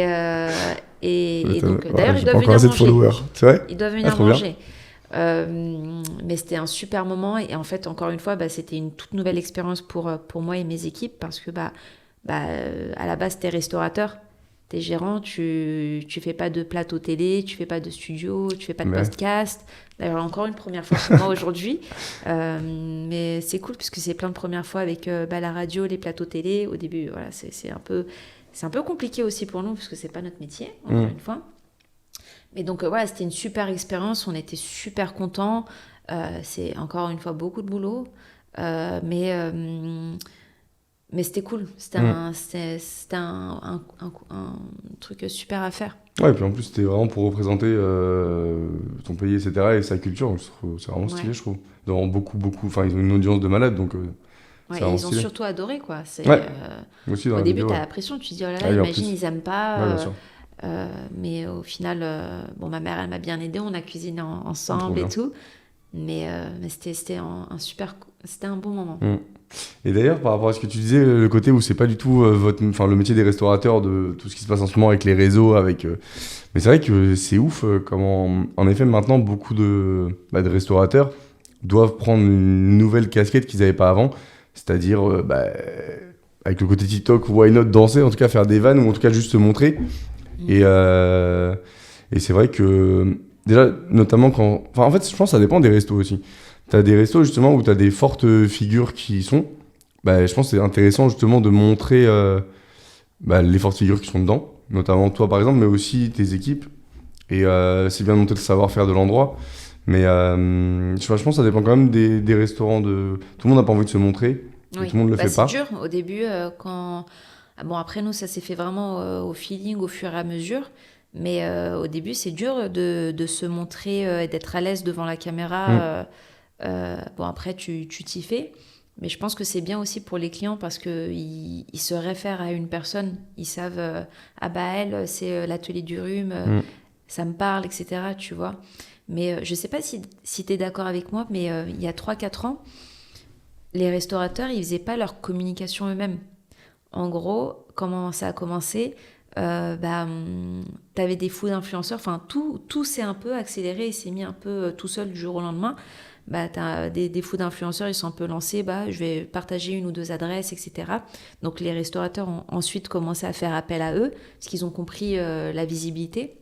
donc, d'ailleurs, ils doivent venir manger. C'est vrai ? Ils doivent venir manger. Mais c'était un super moment et en fait, encore une fois, c'était une toute nouvelle expérience pour moi et mes équipes parce que à la base, t'es restaurateur, t'es gérant, tu fais pas de plateau télé, tu fais pas de studio, tu fais pas de podcast. D'ailleurs, encore une première fois pour moi aujourd'hui. Mais c'est cool puisque c'est plein de premières fois avec la radio, les plateaux télé. Au début, voilà, c'est un peu compliqué aussi pour nous parce que c'est pas notre métier, encore une fois. Mais donc, voilà, c'était une super expérience. On était super contents. C'est encore une fois beaucoup de boulot. Mais c'était cool. C'était un truc super à faire. Ouais, et puis en plus, c'était vraiment pour représenter ton pays, etc. et sa culture. C'est vraiment stylé, je trouve. Dans beaucoup. Enfin, ils ont une audience de malades, donc. Ils ont surtout adoré, quoi. Aussi dans au la début, vidéo, t'as la pression. Tu te dis, oh là là, imagine, ils aiment pas. Ouais, bien sûr. Mais au final, ma mère, elle m'a bien aidée. On a cuisiné ensemble et tout. Mais c'était un bon moment. Et d'ailleurs, par rapport à ce que tu disais, le côté où c'est pas du tout le métier des restaurateurs, de tout ce qui se passe en ce moment avec les réseaux, mais c'est vrai que c'est ouf comment, en effet, maintenant, beaucoup de restaurateurs doivent prendre une nouvelle casquette qu'ils n'avaient pas avant, c'est-à-dire avec le côté TikTok, why not danser, en tout cas faire des vannes ou en tout cas juste se montrer. Et c'est vrai que déjà, notamment quand... Enfin, en fait, je pense que ça dépend des restos aussi. T'as des restos justement où t'as des fortes figures qui sont... je pense que c'est intéressant justement de montrer les fortes figures qui sont dedans, notamment toi par exemple, mais aussi tes équipes. Et c'est bien de montrer le savoir-faire de l'endroit. Mais je pense que ça dépend quand même des restaurants. Tout le monde n'a pas envie de se montrer. Oui. Tout le monde le fait pas. C'est dur au début quand... Bon, après nous, ça s'est fait vraiment au feeling, au fur et à mesure. Mais au début, c'est dur de se montrer et d'être à l'aise devant la caméra. Bon, après, tu t'y fais. Mais je pense que c'est bien aussi pour les clients parce qu'ils se réfèrent à une personne. Ils savent, elle, c'est l'atelier du rhume, ça me parle, etc. Tu vois. Mais je ne sais pas si tu es d'accord avec moi, mais il y a 3-4 ans, les restaurateurs, ils faisaient pas leur communication eux-mêmes. En gros, comment ça a commencé, t'avais des fous d'influenceurs, enfin tout s'est un peu accéléré et s'est mis un peu tout seul du jour au lendemain. T'as des fous d'influenceurs, ils sont un peu lancés, je vais partager 1 ou 2 adresses, etc. Donc les restaurateurs ont ensuite commencé à faire appel à eux, parce qu'ils ont compris la visibilité.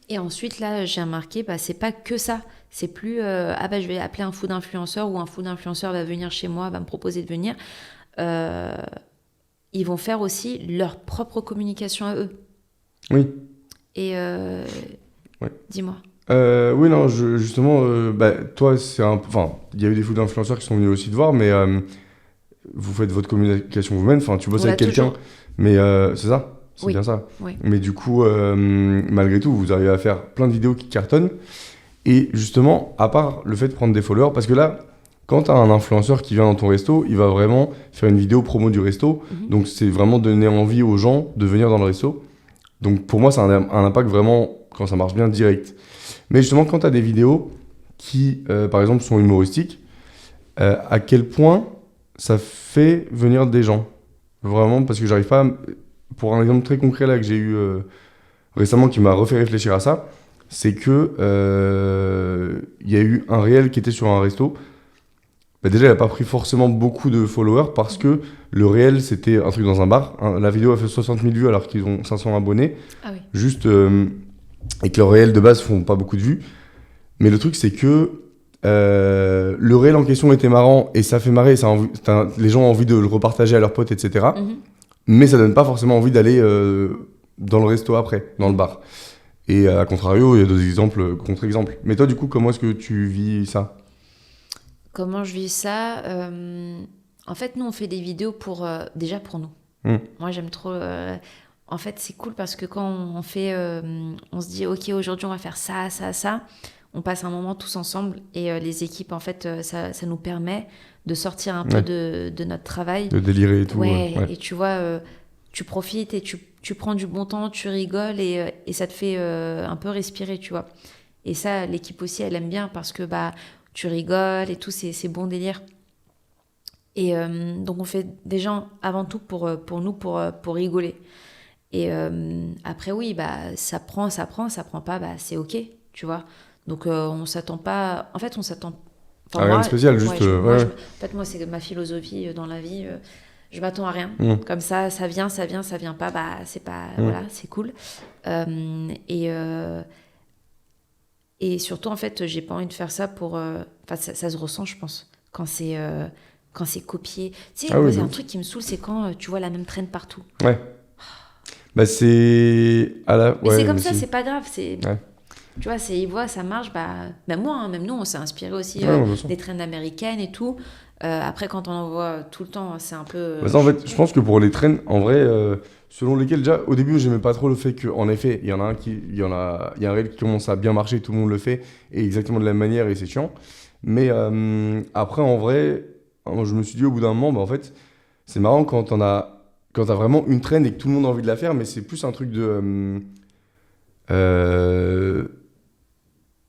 Et ensuite, là, j'ai remarqué, c'est pas que ça. C'est plus, je vais appeler un fou d'influenceur, ou un fou d'influenceur va venir chez moi, va me proposer de venir. Ils vont faire aussi leur propre communication à eux. Oui. Et Ouais. Dis-moi. Oui, non, justement, toi, il y a eu des fous d'influenceurs qui sont venus aussi te voir, mais vous faites votre communication vous-même, enfin, tu bosses avec quelqu'un, mais c'est ça? C'est bien ça. Oui. Mais du coup, malgré tout, vous arrivez à faire plein de vidéos qui cartonnent, et justement, à part le fait de prendre des followers, parce que là, quand tu as un influenceur qui vient dans ton resto, il va vraiment faire une vidéo promo du resto, donc c'est vraiment donner envie aux gens de venir dans le resto. Donc pour moi, ça a un impact vraiment, quand ça marche bien, direct. Mais justement, quand tu as des vidéos qui, par exemple, sont humoristiques, à quel point ça fait venir des gens? Vraiment, parce que j'arrive pas à... Pour un exemple très concret là que j'ai eu récemment qui m'a refait réfléchir à ça, c'est que y a eu un réel qui était sur un resto. Déjà, il n'a pas pris forcément beaucoup de followers parce que le réel, c'était un truc dans un bar. La vidéo a fait 60 000 vues alors qu'ils ont 500 abonnés. Ah oui. Juste... et que le réel de base font pas beaucoup de vues. Mais le truc, c'est que le réel en question était marrant et ça fait marrer, les gens ont envie de le repartager à leurs potes, etc. Mais ça donne pas forcément envie d'aller dans le resto après, dans le bar. Et à contrario, il y a d'autres exemples, contre-exemples. Mais toi, du coup, comment est-ce que tu vis ça? Comment je vis ça? En fait, nous, on fait des vidéos déjà pour nous. Moi, j'aime trop... En fait, c'est cool parce que quand on fait, on se dit, ok, aujourd'hui, on va faire ça, ça, ça. On passe un moment tous ensemble et les équipes, en fait, ça nous permet de sortir un peu de notre travail. De délirer et tout. Ouais. Et tu vois, tu profites et tu prends du bon temps, tu rigoles et ça te fait un peu respirer, tu vois. Et ça, l'équipe aussi, elle aime bien parce que tu rigoles et tout, c'est bon délire. Et donc, on fait déjà avant tout pour nous, pour rigoler. Et après, oui, ça prend pas, c'est ok, tu vois. Donc, on s'attend pas... En fait, on s'attend... rien de spécial, juste... En fait, moi, c'est ma philosophie dans la vie. Je m'attends à rien. Comme ça vient pas, c'est pas... Voilà, c'est cool. Et surtout, en fait, j'ai pas envie de faire ça pour... ça se ressent, je pense, quand c'est copié. Tu sais, c'est un truc qui me saoule, c'est quand tu vois la même traîne partout. Ouais. C'est... Mais c'est comme ça, c'est pas grave, c'est... Ouais. Tu vois, ils voient, ça marche, même moi, même nous, on s'est inspiré aussi des trends américaines et tout. Après, quand on en voit tout le temps, c'est un peu... en fait, je pense que pour les trends, en vrai, selon lesquels, déjà, au début, j'aimais pas trop le fait qu'en effet, il y a un réel qui commence à bien marcher, tout le monde le fait, et exactement de la même manière, et c'est chiant. Mais après, en vrai, je me suis dit au bout d'un moment, en fait, c'est marrant quand t'as vraiment une trend et que tout le monde a envie de la faire, mais c'est plus un truc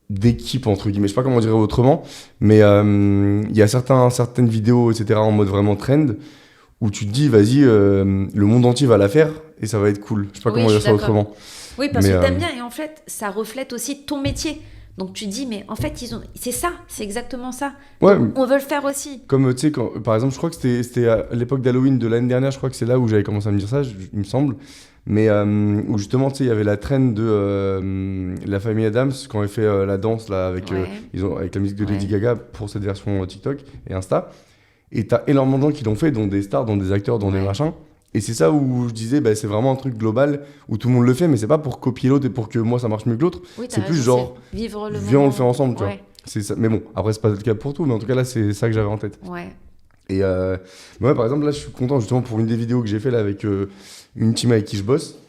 d'équipe, entre guillemets. Je sais pas comment dire autrement, mais il y a certaines vidéos, etc., en mode vraiment trend, où tu te dis, vas-y, le monde entier va la faire et ça va être cool. Je sais pas comment dire ça autrement. Oui, parce que t'aimes bien et en fait, ça reflète aussi ton métier. Donc tu dis, mais en fait, c'est ça, c'est exactement ça. Ouais, donc, on veut le faire aussi. Comme tu sais, par exemple, je crois que c'était à l'époque d'Halloween de l'année dernière, je crois que c'est là où j'avais commencé à me dire ça, il me semble. Mais où justement, tu sais, il y avait la trend de la famille Adams quand elle fait la danse là, avec la musique de Lady Gaga pour cette version TikTok et Insta. Et t'as énormément de gens qui l'ont fait, dont des stars, dont des acteurs, dont des machins. Et c'est ça où je disais, c'est vraiment un truc global où tout le monde le fait, mais c'est pas pour copier l'autre et pour que moi ça marche mieux que l'autre. Oui, c'est plus genre, vivre le viens, on le fait ensemble, tu vois. C'est ça. Mais bon, après, c'est pas le cas pour tout, mais en tout cas, là, c'est ça que j'avais en tête. Ouais. Et moi, par exemple, là, je suis content justement pour une des vidéos que j'ai fait là avec une team avec qui je bosse.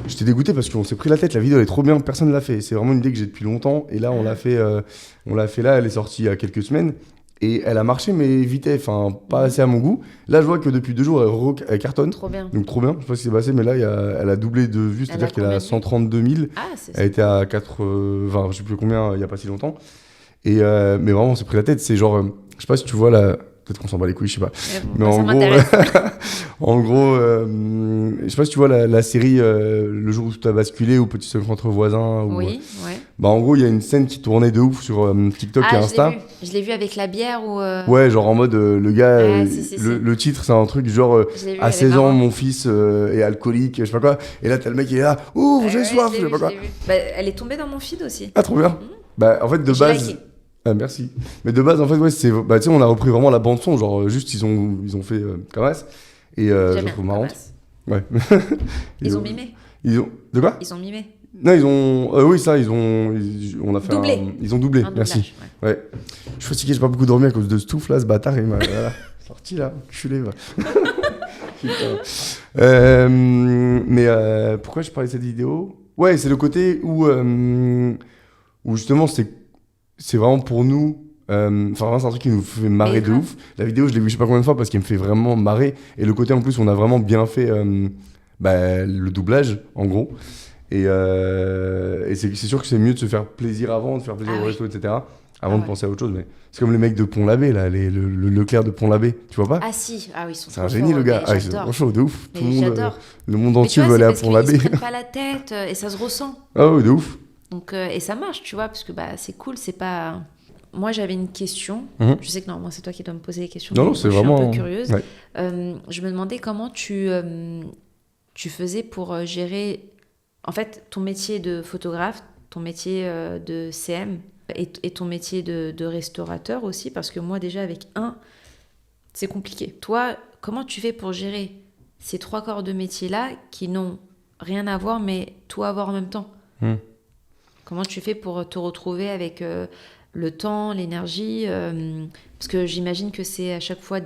J'étais dégoûté parce qu'on s'est pris la tête, la vidéo elle est trop bien, personne ne l'a fait. C'est vraiment une idée que j'ai depuis longtemps, et là, on l'a fait là, elle est sortie il y a quelques semaines. Et elle a marché, mais vite, enfin, pas assez à mon goût. Là, je vois que depuis 2 jours, elle cartonne. Trop bien. Donc, trop bien. Je sais pas ce qui s'est passé, mais là, elle a doublé de vues, c'est-à-dire qu'elle a 132 000. Ah, c'est ça. Elle était à 80, je sais plus combien, il y a pas si longtemps. Et, mais vraiment, on s'est pris la tête. C'est genre, je sais pas si tu vois peut-être qu'on s'en bat les couilles, je sais pas. Mais Mais ça en gros, m'intéresse. en gros, je sais pas si tu vois la série Le jour où tout a basculé ou Petit secret entre voisins. Ou, Oui, ouais. bah en gros, il y a une scène qui tournait de ouf sur TikTok et Insta. Je l'ai vu avec la bière ou. Ouais, genre en mode le gars, si. le titre c'est un truc du genre Je l'ai vu, à elle est 16 ans, marrante. mon fils est alcoolique, je sais pas quoi. Et là, t'as le mec qui est là, ouh, j'ai soif, je sais pas quoi. Bah, elle est tombée dans mon feed aussi. Ah, trop bien. Bah, en fait, de J'ai base. liké. Ah, merci. Mais de base, en fait, ouais, c'est. Bah, tu sais, on a repris vraiment la bande-son, genre, juste, ils ont fait Kamas. Et je J'aime la bien, trouve marrante. Thomas. Ouais. Ils ont mimé. Ils ont. De quoi? Ils ont mimé. Non, ils ont. Oui, ça, on a fait Doublé. Ils ont doublé, Un merci. doublage, ouais. Ouais. Je suis fatigué, j'ai pas beaucoup dormi à cause de ce touffe là, ce bâtard, il m'a voilà, sorti là, culé. Va. Putain. Mais pourquoi je parlais de cette vidéo? Ouais, c'est le côté où justement c'est vraiment pour nous. Enfin, vraiment, c'est un truc qui nous fait marrer Mais de grave. ouf. La vidéo, je l'ai vue je sais pas combien de fois parce qu'elle me fait vraiment marrer. Et le côté en plus, on a vraiment bien fait le doublage, en gros. Et c'est sûr que c'est mieux de se faire plaisir avant, de faire plaisir Ah au oui. resto, etc. Avant Ah de ouais. penser à autre chose. Mais c'est comme les mecs de Pont-l'Abbé, là, le Leclerc de Pont-l'Abbé. Tu vois pas? Ah si, ah oui, ils sont C'est trop un génie, forts, le gars. mais Ah, ils sont j'adore. trop chauds, de ouf. Mais Tout le monde, j'adore. le monde Mais tu entier vois, veut aller c'est à parce qu'ils Pont-l'Abbé. se prennent pas la tête et ça se ressent. Ah ouais, de ouf. Donc, et ça marche, tu vois, parce que bah, c'est cool, c'est pas... Moi, j'avais une question. Mhm. Je sais que normalement, c'est toi qui dois me poser les questions. Non, mais non, moi, c'est je suis vraiment. un peu curieuse. Ouais. Je me demandais comment tu faisais pour gérer, en fait, ton métier de photographe, ton métier de CM et ton métier de restaurateur aussi, parce que moi, déjà, avec c'est compliqué. Toi, comment tu fais pour gérer ces 3 corps de métier-là qui n'ont rien à voir, mais tout à voir en même temps? Comment tu fais pour te retrouver avec le temps, l'énergie parce que j'imagine que c'est à chaque fois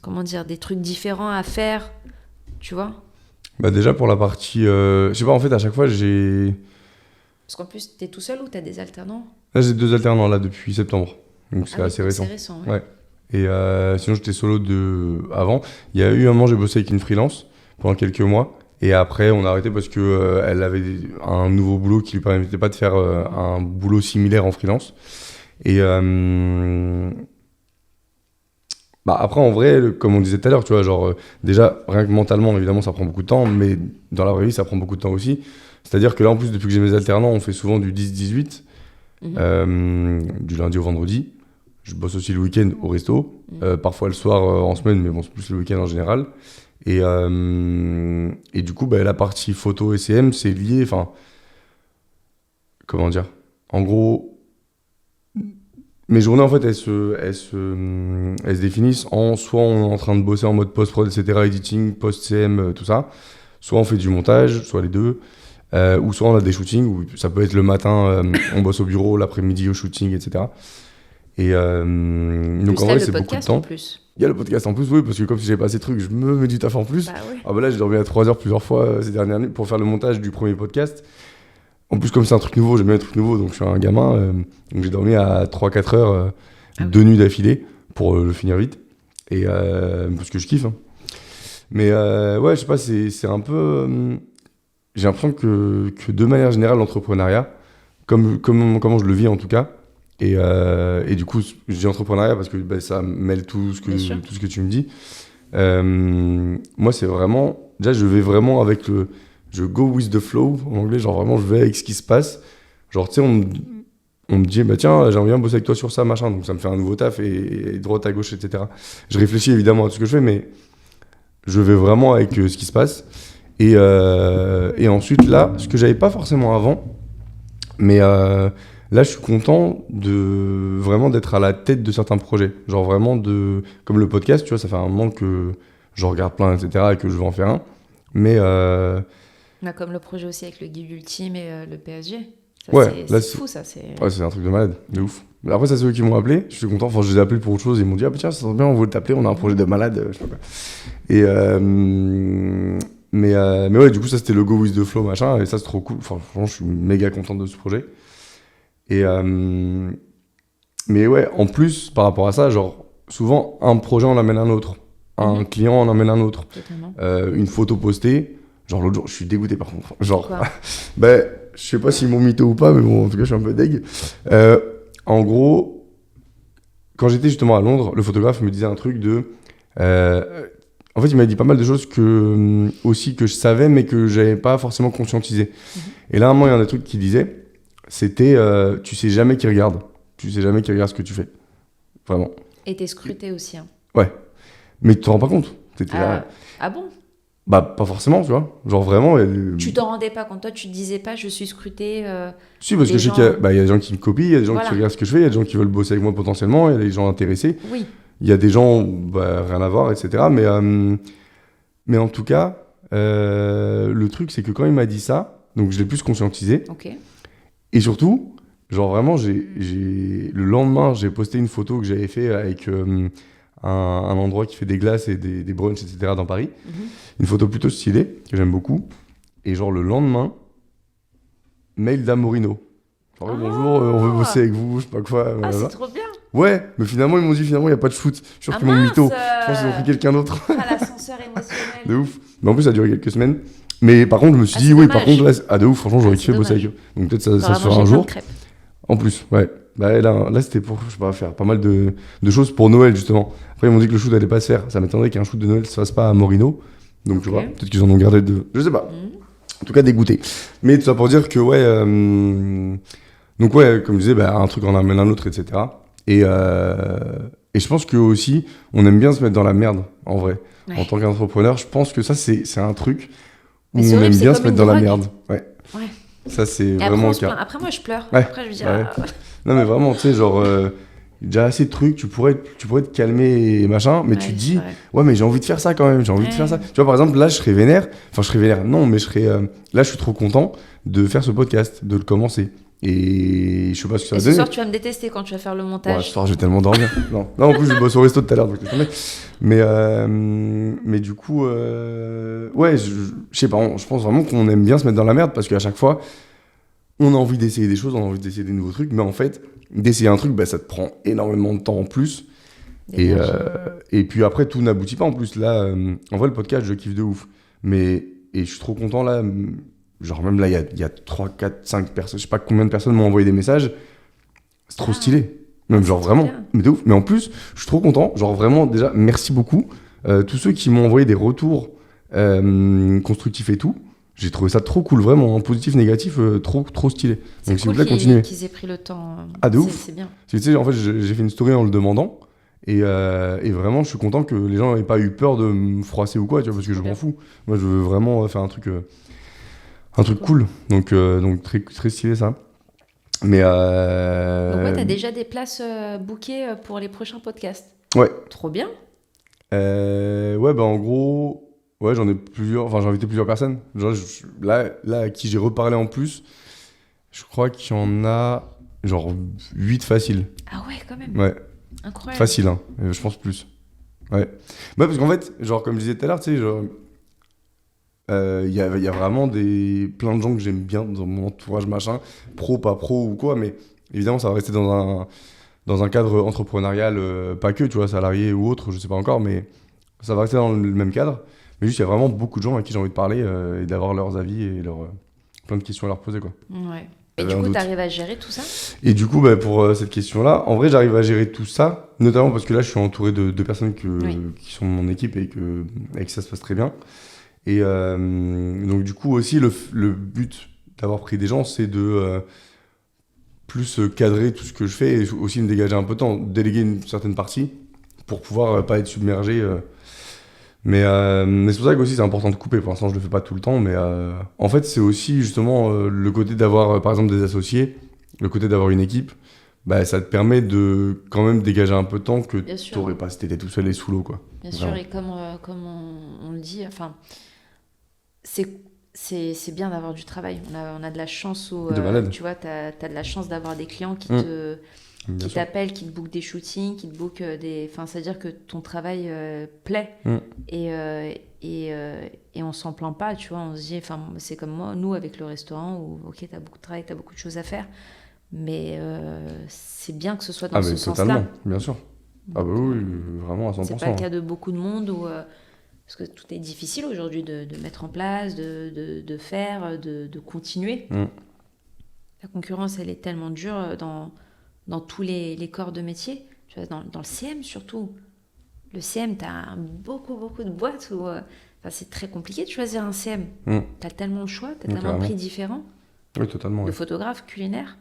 comment dire, des trucs différents à faire, tu vois? Bah, déjà, pour la partie. Je sais pas, en fait, à chaque fois, Parce qu'en plus, t'es tout seul ou t'as des alternants? Là, j'ai 2 alternants, là, depuis septembre. Donc, c'est Ah oui, assez donc récent. c'est récent, ouais. Ouais. Et sinon, j'étais solo avant. Il y a eu un moment, j'ai bossé avec une freelance pendant quelques mois. Et après, on a arrêté parce que elle avait un nouveau boulot qui lui permettait pas de faire un boulot similaire en freelance. Et bah après, en vrai, comme on disait tout à l'heure, tu vois, genre déjà rien que mentalement, évidemment, ça prend beaucoup de temps, mais dans la vraie vie, ça prend beaucoup de temps aussi. C'est-à-dire que là, en plus, depuis que j'ai mes alternants, on fait souvent du 10-18, du lundi au vendredi. Je bosse aussi le week-end au resto, parfois le soir en semaine, mais bon, c'est plus le week-end en général. Et du coup, bah, la partie photo et CM, c'est lié, enfin, comment dire? En gros, mes journées, en fait, elles se définissent soit on est en train de bosser en mode post-prod, etc., editing, post-CM, tout ça, soit on fait du montage, soit les deux, ou soit on a des shootings, où ça peut être le matin, on bosse au bureau, l'après-midi au shooting, etc. Et donc Plus en là, vrai, le c'est beaucoup de podcast en temps. plus. Il y a le podcast en plus, oui, parce que comme si j'avais pas assez de trucs, je me mets du taf en plus. Bah oui. Ah bah là, j'ai dormi à 3 heures plusieurs fois ces dernières nuits pour faire le montage du premier podcast. En plus, comme c'est un truc nouveau, j'aime bien les trucs nouveaux, donc je suis un gamin. Donc j'ai dormi à 3-4 heures, 2 nuits d'affilée pour le finir vite. Et parce que je kiffe. Hein. Mais ouais, je sais pas, c'est un peu. J'ai l'impression que de manière générale, l'entrepreneuriat, comment je le vis en tout cas, et du coup, je dis entrepreneuriat parce que bah, ça mêle tout ce que tu me dis. Moi, c'est vraiment. Déjà, je vais vraiment avec le. Je go with the flow en anglais, genre vraiment, je vais avec ce qui se passe. Genre, tu sais, on me dit, bah tiens, j'aimerais bien bosser avec toi sur ça, machin. Donc, ça me fait un nouveau taf et droite à gauche, etc. Je réfléchis évidemment à tout ce que je fais, mais je vais vraiment avec ce qui se passe. Et ensuite, là, ce que j'avais pas forcément avant, mais. Là, je suis content de vraiment d'être à la tête de certains projets. Genre vraiment comme le podcast, tu vois, ça fait un moment que je regarde plein, etc. et que je veux en faire un. Mais Bah, comme le projet aussi avec le guide ultime et le PSG. Ça, ouais, là, c'est fou, ça. C'est... Ouais, c'est un truc de malade, de ouf. Mais après, ça, c'est eux qui m'ont appelé. Je suis content. Enfin, je les ai appelés pour autre chose. Ils m'ont dit, ah, bah, tiens, ça sent bien, on veut t'appeler, on a un projet de malade. Je sais pas quoi. Et mais ouais, du coup, ça, c'était le Go with the Flow, machin. Et ça, c'est trop cool. Enfin, franchement, je suis méga content de ce projet. Et mais ouais, en plus, par rapport à ça, genre, souvent, un projet en amène un autre. Un client en amène un autre. Totalement. Une photo postée. Genre, l'autre jour, je suis dégoûté par contre. Genre, Quoi je sais pas s'ils m'ont mytho ou pas, mais bon, en tout cas, je suis un peu deg. En gros, quand j'étais justement à Londres, le photographe me disait un truc de... en fait, il m'a dit pas mal de choses aussi que je savais, mais que j'avais pas forcément conscientisé. Et là, à un moment, il y a un des trucs qu'il disait, c'était tu sais jamais qui regarde. Tu sais jamais qui regarde ce que tu fais. Vraiment. Et t'es scruté aussi. Hein. Ouais. Mais tu te rends pas compte. T'étais là. Ah bon? Bah, pas forcément, tu vois. Genre vraiment. Tu t'en rendais pas compte. Toi, tu te disais pas, je suis scruté. Si, parce que je sais qu'il y a des gens qui me copient, il y a des gens qui regardent ce que je fais, il y a des gens qui veulent bosser avec moi potentiellement, il y a des gens intéressés. Oui. Il y a des gens, rien à voir, etc. Mais en tout cas, le truc, c'est que quand il m'a dit ça, donc je l'ai plus conscientisé. Ok. Et surtout, genre vraiment, le lendemain, j'ai posté une photo que j'avais fait avec un endroit qui fait des glaces et des brunchs, etc. dans Paris. Une photo plutôt stylée, que j'aime beaucoup. Et genre le lendemain, mail d'Amorino. Genre, bonjour, on veut bosser avec vous, je sais pas quoi. Ah, c'est trop bien. Ouais, mais finalement, ils m'ont dit, il n'y a pas de shoot. Je suis sûr qu'ils m'ont mytho. Je pense qu'ils ont pris quelqu'un d'autre. L'ascenseur émotionnel. De ouf. Mais en plus, ça a duré quelques semaines. Mais par contre, je me suis dit, oui, par contre, là, de ouf, franchement, j'aurais kiffé bosser avec eux. Donc peut-être ça se fera un jour. En plus, ouais. Bah, là c'était pour, je sais pas, faire pas mal de choses pour Noël, justement. Après, ils m'ont dit que le shoot allait pas se faire. Ça m'étonnerait qu'un shoot de Noël se fasse pas à Morino. Donc, tu vois, peut-être qu'ils en ont gardé deux. Je sais pas. En tout cas, dégoûté. Mais tout ça pour dire que, ouais. Donc, ouais, comme je disais, un truc en amène un autre, etc. Et je pense que aussi, on aime bien se mettre dans la merde, en vrai. Ouais. En tant qu'entrepreneur, je pense que ça, c'est un truc où on aime bien se mettre dans la merde. Ouais. Ça, c'est vraiment le cas. Après, moi, je pleure. Ouais. Après, je me dis... Non, mais vraiment, tu sais, genre... déjà assez de trucs, tu pourrais te calmer et machin, mais tu te dis, ouais, mais j'ai envie de faire ça quand même, j'ai envie de faire ça. Tu vois, par exemple, là, je serais vénère, non, mais là, je suis trop content de faire ce podcast, de le commencer. Et je sais pas ce que ça va donner. Ce soir, tu vas me détester quand tu vas faire le montage. Ouais, ce soir, je vais tellement dormir. non, en plus, je bosse au resto tout à l'heure, donc mais du coup, ouais, je sais pas, je pense vraiment qu'on aime bien se mettre dans la merde parce qu'à chaque fois, on a envie d'essayer des choses, on a envie d'essayer des nouveaux trucs, mais en fait, d'essayer un truc, ça te prend énormément de temps en plus. Et puis après, tout n'aboutit pas en plus. Là, en vrai, le podcast, je kiffe de ouf. Et je suis trop content là. Genre, même là, il y a 3, 4, 5 personnes, je sais pas combien de personnes m'ont envoyé des messages. C'est trop stylé. Même genre vraiment, mais de ouf. Mais en plus, je suis trop content. Genre vraiment, déjà, merci beaucoup. Tous ceux qui m'ont envoyé des retours constructifs et tout. J'ai trouvé ça trop cool, vraiment, positif, négatif, trop stylé. Donc s'il vous plaît, continuez. Qu'ils aient pris le temps. De ouf. C'est bien. Tu sais, en fait, j'ai fait une story en le demandant. Et vraiment, je suis content que les gens n'aient pas eu peur de me froisser ou quoi, tu vois, parce que je m'en fous. Moi, je veux vraiment faire un truc cool. Donc très, très stylé, ça. Mais donc ouais, t'as déjà des places bookées pour les prochains podcasts. Ouais. Trop bien. Ouais, en gros... Ouais, j'en ai plusieurs, j'ai invité plusieurs personnes. Genre, là, à qui j'ai reparlé en plus, je crois qu'il y en a genre 8 faciles. Ah ouais, quand même. Ouais. Incroyable. Facile, hein. Je pense plus. Ouais. Parce qu'en fait, genre, comme je disais tout à l'heure, tu sais, genre, y a vraiment plein de gens que j'aime bien dans mon entourage, machin, pro, pas pro ou quoi, mais évidemment, ça va rester dans un cadre entrepreneurial, pas que, tu vois, salarié ou autre, je sais pas encore, mais ça va rester dans le même cadre. Mais juste, il y a vraiment beaucoup de gens à qui j'ai envie de parler et d'avoir leurs avis et plein de questions à leur poser, quoi. Ouais. Et du coup, tu arrives à gérer tout ça ? Et du coup, pour cette question-là, en vrai, j'arrive à gérer tout ça, notamment parce que là, je suis entouré de personnes qui sont de mon équipe et avec ça se passe très bien. Et donc, du coup, aussi, le but d'avoir pris des gens, c'est de plus cadrer tout ce que je fais et aussi me dégager un peu de temps, déléguer une certaine partie pour pouvoir pas être submergé. Mais c'est pour ça que aussi c'est important de couper. Pour l'instant, je le fais pas tout le temps, mais en fait, c'est aussi justement le côté d'avoir, par exemple, des associés, le côté d'avoir une équipe, ça te permet de quand même dégager un peu de temps que tu n'aurais pas si tu étais tout seul et sous l'eau, quoi. Bien sûr, et comme on le dit, enfin, c'est bien d'avoir du travail. On a de la chance où, tu vois, tu as de la chance d'avoir des clients qui t'appellent, qui te bookent des shootings, qui te bookent des... Enfin, c'est-à-dire que ton travail plaît. Et on s'en plaint pas, tu vois. On se dit... Enfin, c'est comme moi, nous, avec le restaurant, où, ok, t'as beaucoup de travail, t'as beaucoup de choses à faire. Mais c'est bien que ce soit dans ce sens-là. Totalement, bien sûr. Donc, oui, vraiment à 100%. C'est pas le cas de beaucoup de monde où... parce que tout est difficile aujourd'hui de mettre en place, de faire, de continuer. La concurrence, elle est tellement dure dans tous les corps de métier. Tu vois, dans le CM surtout. Le CM, tu as beaucoup de boîtes où c'est très compliqué de choisir un CM. Tu as tellement de choix, tu as tellement de prix différents. Oui, totalement. De photographes culinaires.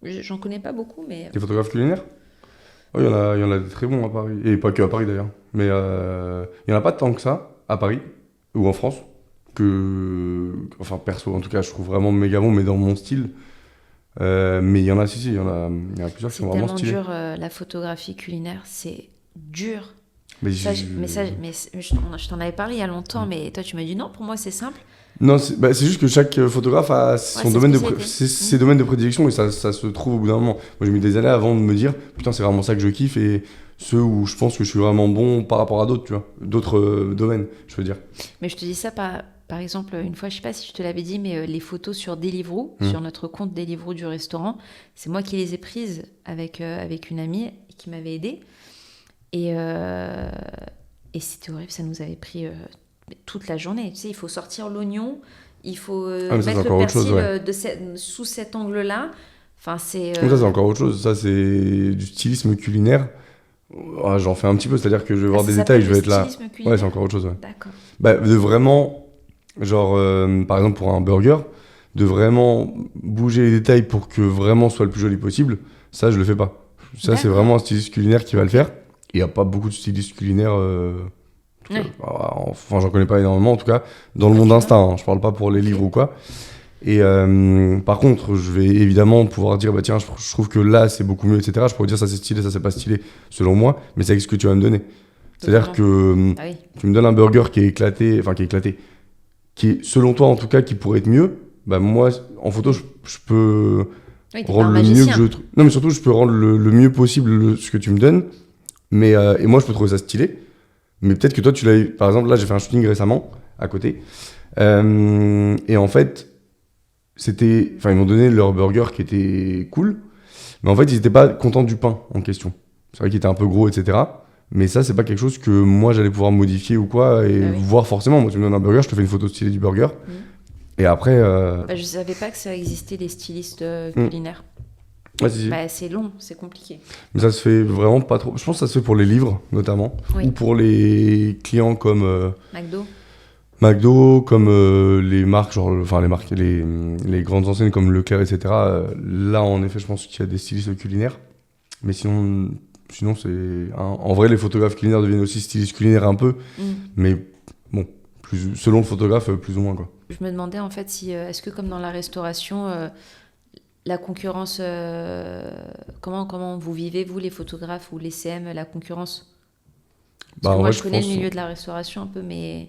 J'en connais pas beaucoup, mais... Des photographes culinaires? Oui, il y en a des très bons à Paris. Et pas que à Paris d'ailleurs. Mais il n'y en a pas tant que ça à Paris ou en France. Enfin, perso, en tout cas, je trouve vraiment méga bon, mais dans mon style. Mais il y en a, il y en a plusieurs qui sont vraiment stylés. C'est tellement dur, la photographie culinaire, c'est dur. Mais je t'en avais parlé il y a longtemps, mais toi tu m'as dit non, pour moi c'est simple. Non, c'est juste que chaque photographe a ses domaines de prédilection et ça se trouve au bout d'un moment. Moi j'ai mis des années avant de me dire putain c'est vraiment ça que je kiffe et ceux où je pense que je suis vraiment bon par rapport à d'autres, tu vois, d'autres domaines, je veux dire. Mais je te dis ça par exemple, une fois, je sais pas si je te l'avais dit, mais les photos sur Deliveroo, sur notre compte Deliveroo du restaurant, c'est moi qui les ai prises avec une amie qui m'avait aidée. Et c'était horrible, ça nous avait pris toute la journée. Tu sais, il faut sortir l'oignon, il faut mettre le persil sous cet angle-là. Enfin, c'est... Ça, c'est encore autre chose. Ça, c'est du stylisme culinaire. J'en fais un petit peu, c'est-à-dire que je vais voir des détails, je vais être là. Ouais, c'est encore autre chose. Ouais. D'accord. De vraiment, genre, par exemple, pour un burger, de vraiment bouger les détails pour que vraiment soit le plus joli possible, ça, je le fais pas. Ça, c'est vraiment un styliste culinaire qui va le faire. Il n'y a pas beaucoup de stylistes culinaires. Enfin, j'en connais pas énormément, en tout cas, dans le monde Insta. Hein, je parle pas pour les livres ou quoi. Et par contre, je vais évidemment pouvoir dire, tiens, je trouve que là, c'est beaucoup mieux, etc. Je pourrais dire, ça c'est stylé, ça c'est pas stylé, selon moi, mais c'est avec ce que tu vas me donner. C'est-à-dire que tu me donnes un burger qui est éclaté, qui est, selon toi en tout cas, qui pourrait être mieux. Moi, en photo, je peux rendre le mieux que je trouve. Non, mais surtout, je peux rendre le mieux possible ce que tu me donnes. Et moi, je peux trouver ça stylé. Mais peut-être que toi, tu l'as... Par exemple, là, j'ai fait un shooting récemment, à côté. Et en fait, ils m'ont donné leur burger qui était cool. Mais en fait, ils n'étaient pas contents du pain en question. C'est vrai qu'il était un peu gros, etc. Mais ça, c'est pas quelque chose que moi, j'allais pouvoir modifier ou quoi. Et voir forcément. Moi, tu me donnes un burger, je te fais une photo stylée du burger. Et après... je savais pas que ça existait, les stylistes culinaires. Ouais, si. C'est long, c'est compliqué. Mais ça se fait vraiment pas trop. Je pense que ça se fait pour les livres, notamment. Ou pour les clients comme... McDo, comme les marques, les grandes enseignes comme Leclerc, etc. Là, en effet, je pense qu'il y a des stylistes culinaires. Mais sinon c'est... En vrai, les photographes culinaires deviennent aussi stylistes culinaires un peu. Mais bon, selon le photographe, plus ou moins, quoi. Je me demandais, en fait, si est-ce que comme dans la restauration... la concurrence, comment vous vivez, vous, les photographes ou les CM, la concurrence? Parce que moi, je connais le milieu de la restauration un peu, mais...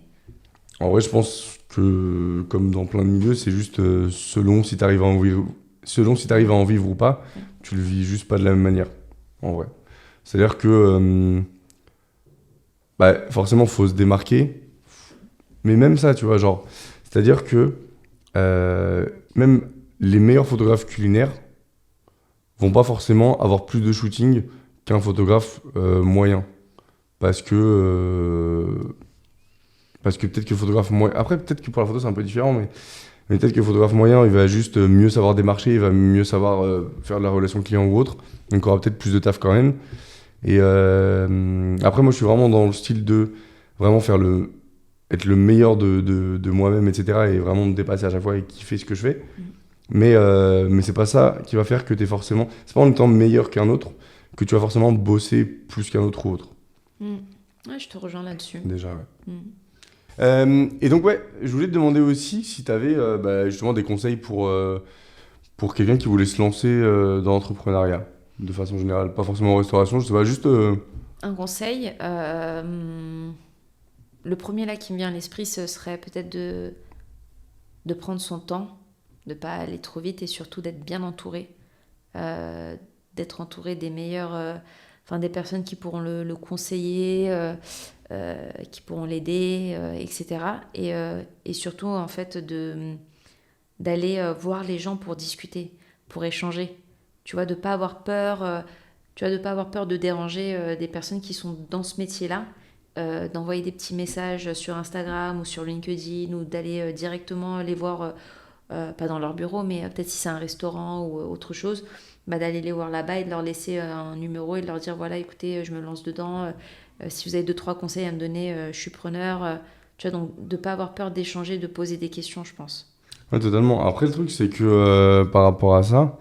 En vrai, je pense que, comme dans plein de milieux, c'est juste selon si tu arrives à en vivre ou pas, tu le vis juste pas de la même manière, en vrai. C'est-à-dire que, forcément, il faut se démarquer. Mais même ça, tu vois, genre... C'est-à-dire que, même... les meilleurs photographes culinaires vont pas forcément avoir plus de shooting qu'un photographe moyen. Parce que peut-être que le photographe moyen... Après, peut-être que pour la photo, c'est un peu différent, mais peut-être que le photographe moyen, il va juste mieux savoir démarcher, il va mieux savoir faire de la relation client ou autre. Donc, il aura peut-être plus de taf quand même. Et après, moi, je suis vraiment dans le style de vraiment être le meilleur de moi-même, etc. Et vraiment me dépasser à chaque fois et kiffer ce que je fais. Mais c'est pas ça qui va faire que t'es forcément... C'est pas en étant meilleur qu'un autre que tu vas forcément bosser plus qu'un autre ou autre. Ouais, je te rejoins là-dessus. Déjà, ouais. Et donc, je voulais te demander aussi si t'avais justement des conseils pour quelqu'un qui voulait se lancer dans l'entrepreneuriat, de façon générale. Pas forcément en restauration, je sais pas, juste... Un conseil, le premier là qui me vient à l'esprit, ce serait peut-être de prendre son temps, de ne pas aller trop vite et surtout d'être bien entouré, d'être entouré des meilleurs, des personnes qui pourront le conseiller, qui pourront l'aider, etc. Et surtout, en fait, d'aller voir les gens pour discuter, pour échanger. Tu vois, de ne pas avoir peur, de déranger des personnes qui sont dans ce métier-là, d'envoyer des petits messages sur Instagram ou sur LinkedIn ou d'aller directement les voir pas dans leur bureau, mais peut-être si c'est un restaurant ou autre chose, d'aller les voir là-bas et de leur laisser un numéro et de leur dire voilà, écoutez, je me lance dedans. Si vous avez 2-3 conseils à me donner, je suis preneur. Tu vois, donc de ne pas avoir peur d'échanger, de poser des questions, je pense. Ouais, totalement. Après, le truc, c'est que par rapport à ça,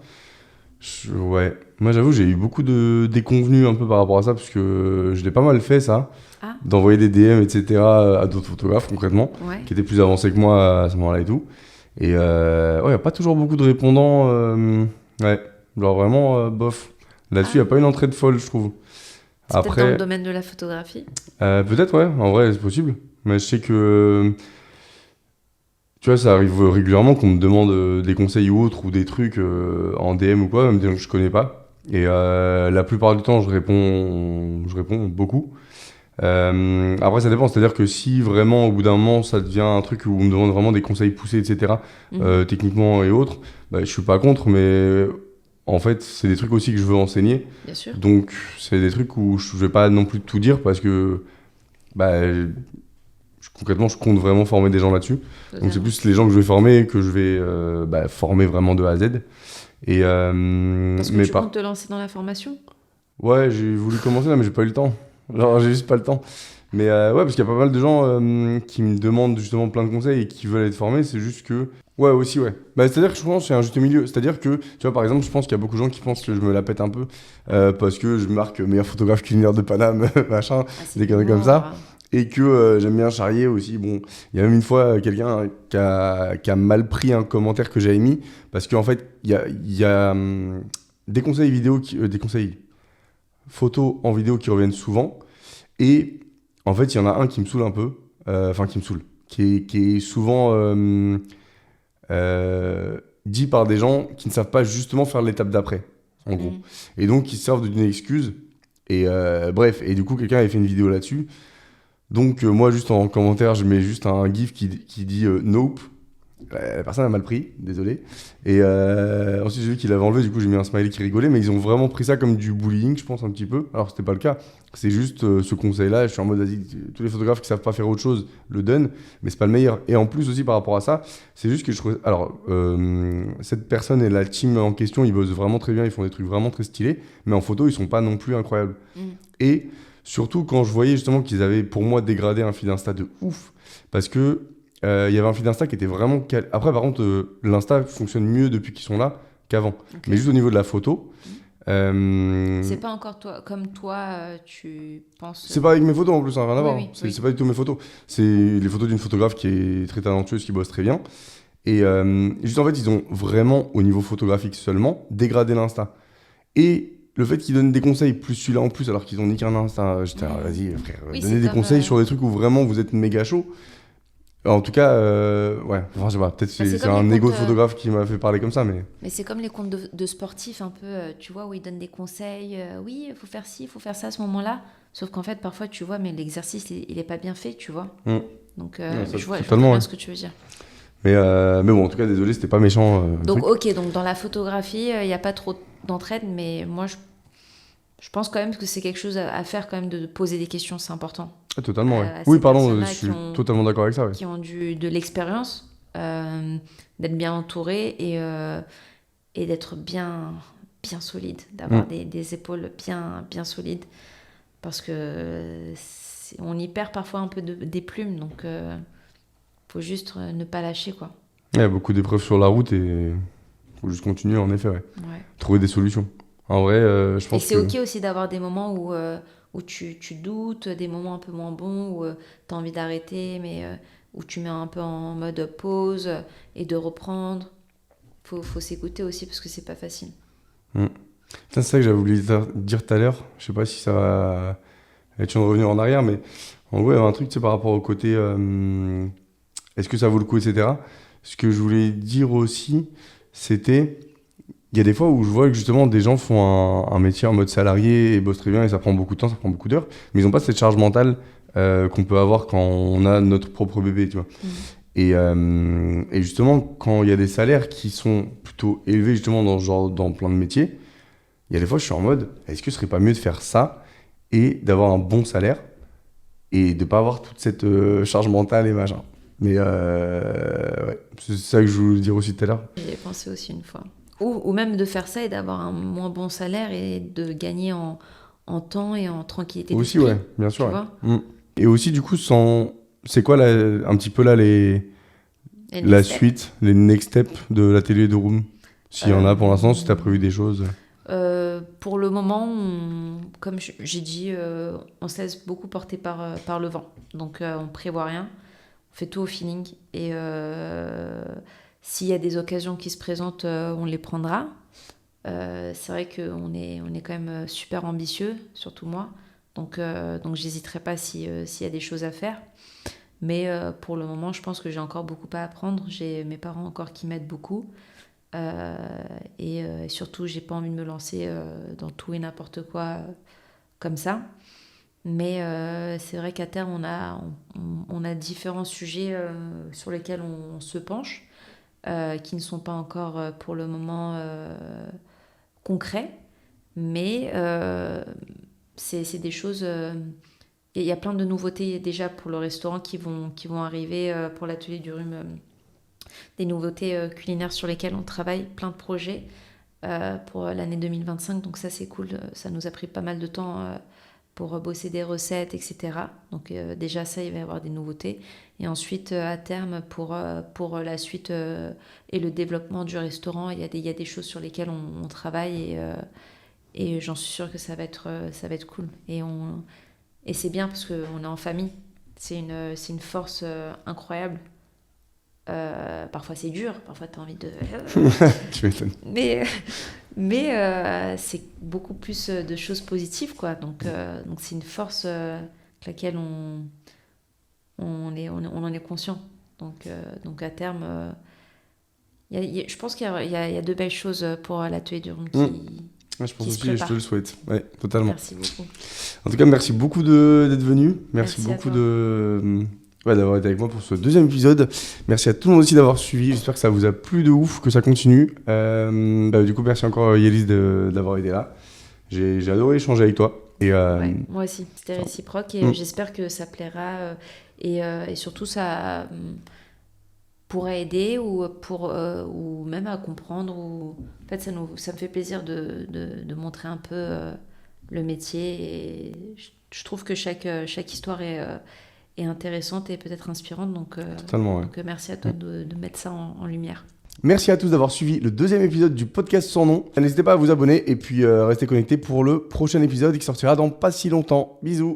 ouais, moi j'avoue, j'ai eu beaucoup de déconvenus un peu par rapport à ça, parce que je l'ai pas mal fait, ça, Ah, d'envoyer des DM, etc., à d'autres photographes, concrètement, ouais. qui étaient plus avancés que moi à ce moment-là et tout. Et ouais, y a pas toujours beaucoup de répondants. Ouais, genre vraiment, bof. Là-dessus, y a pas une entrée de folle, je trouve. C'est peut-être dans le Après, domaine de la photographie. peut-être, ouais, en vrai, c'est possible. Mais je sais que, tu vois, ça arrive régulièrement qu'on me demande des conseils ou autres, ou des trucs en DM ou quoi, même des gens que je connais pas. Et la plupart du temps, je réponds beaucoup. Après, ça dépend. C'est-à-dire que si vraiment, au bout d'un moment, ça devient un truc où on me demande vraiment des conseils poussés, etc., Mhm. techniquement et autres, bah, je suis pas contre, mais en fait, c'est des trucs aussi que je veux enseigner. Bien sûr. Donc, c'est des trucs où je vais pas non plus tout dire parce que, bah, concrètement, je compte vraiment former des gens là-dessus. Donc, c'est Totalement. plus les gens que je vais former que je vais former vraiment de A à Z. Et, Parce que mais tu pas. comptes te lancer dans la formation? Ouais, j'ai voulu commencer là, mais j'ai pas eu le temps. Genre, j'ai juste pas le temps. Mais ouais, parce qu'il y a pas mal de gens qui me demandent justement plein de conseils et qui veulent être formés. C'est juste que. Ouais, aussi, ouais. Bah, c'est-à-dire que je pense que c'est un juste milieu. C'est-à-dire que, tu vois, par exemple, je pense qu'il y a beaucoup de gens qui pensent que je me la pète un peu parce que je marque meilleur photographe culinaire de Paname, machin, Ah, c'est des conneries comme mort. ça. Et que j'aime bien charrier aussi. Bon, il y a même une fois quelqu'un qui a mal pris un commentaire que j'avais mis parce qu'en fait, il y a des conseils vidéo, des conseils photos en vidéo qui reviennent souvent. Et en fait, il y en a un qui me saoule un peu, enfin qui me saoule, qui est souvent dit par des gens qui ne savent pas justement faire l'étape d'après, en gros. Mhm. Et donc, ils se servent d'une excuse. Et bref, et du coup, quelqu'un avait fait une vidéo là-dessus. Donc, moi, juste en commentaire, je mets juste un gif qui dit nope. La personne a mal pris, désolé. Et ensuite, j'ai vu qu'il avait enlevé, du coup, j'ai mis un smiley qui rigolait, mais ils ont vraiment pris ça comme du bullying, je pense, un petit peu. Alors, c'était pas le cas. C'est juste ce conseil-là. Je suis en mode, vas-y, tous les photographes qui savent pas faire autre chose le donnent, mais c'est pas le meilleur. Et en plus, aussi par rapport à ça, c'est juste que je trouve. Alors, cette personne et la team en question, ils bossent vraiment très bien, ils font des trucs vraiment très stylés, mais en photo, ils sont pas non plus incroyables. Mhm. Et surtout quand je voyais justement qu'ils avaient pour moi dégradé un feed Insta de ouf. Parce que il y avait un feed Insta qui était vraiment. Après, par contre, l'Insta fonctionne mieux depuis qu'ils sont là qu'avant. Ok. Mais juste au niveau de la photo. C'est pas encore toi, comme toi, tu penses. C'est pas avec mes photos en plus, hein, rien à Oui, voir. oui, C'est oui. c'est pas du tout mes photos. C'est les photos d'une photographe qui est très talentueuse, qui bosse très bien. Et juste en fait, ils ont vraiment, au niveau photographique seulement, dégradé l'Insta. Et le fait qu'ils donnent des conseils, plus celui-là en plus, alors qu'ils ont ni qu'un Insta, j'étais, Mhm. vas-y frère, Oui, donnez c'est des comme. conseils sur des trucs où vraiment vous êtes méga chaud. En tout cas, ouais, enfin, je sais pas, peut-être Bah, c'est c'est comme les un ego comptes. de photographe qui m'a fait parler comme ça, mais Mais c'est comme les comptes de sportifs, un peu, tu vois, où ils donnent des conseils. Oui, il faut faire ci, il faut faire ça à ce moment-là. Sauf qu'en fait, parfois, tu vois, mais l'exercice, il est pas bien fait, tu vois. Hmm. Donc, Ouais, ça, je vois très totalement, bien ouais. ce que tu veux dire. Mais bon, en tout cas, désolé, c'était pas méchant le Donc, truc. ok, donc dans la photographie, il n'y a pas trop d'entraide, mais moi, je pense quand même que c'est quelque chose à faire, quand même, de poser des questions, c'est important. Ah, totalement, ouais. À Oui, ces pardon, je personnes-là suis totalement d'accord avec ça, ouais. qui ont de l'expérience, d'être bien entourées et d'être bien solide, Hmm. d'avoir des épaules bien solides. Parce que on y perd parfois un peu des plumes, donc faut juste ne pas lâcher, quoi. Il y a beaucoup d'épreuves sur la route et faut juste continuer, en effet, ouais. Ouais. Trouver des solutions. En vrai, je Et pense c'est que. ok aussi d'avoir des moments où tu doutes, des moments un peu moins bons, où tu as envie d'arrêter, mais où tu mets un peu en mode pause et de reprendre. Faut s'écouter aussi parce que c'est pas facile. Hmm. Putain, c'est ça que j'avais voulu dire tout à l'heure. Je sais pas si ça va être chiant de revenir en arrière, mais en gros, il y avait un truc, tu sais, par rapport au côté est-ce que ça vaut le coup, etc. Ce que je voulais dire aussi, c'était il y a des fois où je vois que justement des gens font un métier en mode salarié et bossent très bien et ça prend beaucoup de temps, ça prend beaucoup d'heures, mais ils n'ont pas cette charge mentale qu'on peut avoir quand on a notre propre bébé, tu vois. Mhm. Et justement, quand il y a des salaires qui sont plutôt élevés justement dans plein de métiers, il y a des fois je suis en mode, est-ce que ce serait pas mieux de faire ça et d'avoir un bon salaire et de pas avoir toute cette charge mentale et machin. Mais ouais, c'est ça que je voulais dire aussi tout à l'heure. J'y ai pensé aussi une fois. Ou même de faire ça et d'avoir un moins bon salaire et de gagner en temps et en tranquillité Aussi, d'esprit. ouais, bien sûr. Tu Ouais. vois Et aussi, du coup, c'est quoi un petit peu là Et le la next step. suite, les next steps de l'atelier de Room? S'il y en a pour l'instant, si tu as prévu des choses. Pour le moment, comme j'ai dit, on se laisse beaucoup porter par le vent. Donc on prévoit rien, on fait tout au feeling. Et s'il y a des occasions qui se présentent, on les prendra. C'est vrai qu'on est quand même super ambitieux, surtout moi. Donc j'hésiterai pas s'il y a des choses à faire. Mais pour le moment, je pense que j'ai encore beaucoup à apprendre. J'ai mes parents encore qui m'aident beaucoup. Et surtout, j'ai pas envie de me lancer dans tout et n'importe quoi comme ça. Mais c'est vrai qu'à terme, on a différents sujets sur lesquels on se penche, qui ne sont pas encore pour le moment concrets. Mais c'est des choses... Il y a plein de nouveautés déjà pour le restaurant qui vont arriver pour l'atelier du rhume. Des nouveautés culinaires sur lesquelles on travaille, plein de projets pour l'année 2025. Donc ça, c'est cool. Ça nous a pris pas mal de temps pour bosser des recettes, etc. Donc déjà, ça, il va y avoir des nouveautés. Et ensuite, à terme, pour la suite et le développement du restaurant, il y a des choses sur lesquelles on travaille et j'en suis sûre que ça va être cool. Et c'est bien parce qu'on est en famille. C'est une force incroyable. Parfois c'est dur, parfois tu as envie de... Tu m'étonnes. Mais c'est beaucoup plus de choses positives, quoi. Donc c'est une force avec laquelle on en est conscient. Donc à terme, je pense qu'il y a de belles choses pour l'atelier du rhume Ouais, je pense qui se aussi et je prépare. te le souhaite. Ouais, totalement. Merci beaucoup. En tout cas, merci beaucoup d'être venu. Merci Merci à beaucoup toi. d'avoir été avec moi pour ce deuxième épisode. Merci à tout le monde aussi d'avoir suivi. J'espère que ça vous a plu de ouf, que ça continue. Du coup, merci encore Yélis d'avoir été là. J'ai adoré échanger avec toi. Et, Ouais, moi aussi, c'était réciproque et j'espère que ça plaira et surtout ça pourra aider ou même à comprendre. En fait, ça me fait plaisir de montrer un peu le métier et je trouve que chaque histoire est intéressante et peut-être inspirante. Totalement, ouais. Donc merci à toi de mettre ça en lumière. Merci à tous d'avoir suivi le deuxième épisode du podcast sans nom. N'hésitez pas à vous abonner et puis restez connectés pour le prochain épisode qui sortira dans pas si longtemps. Bisous.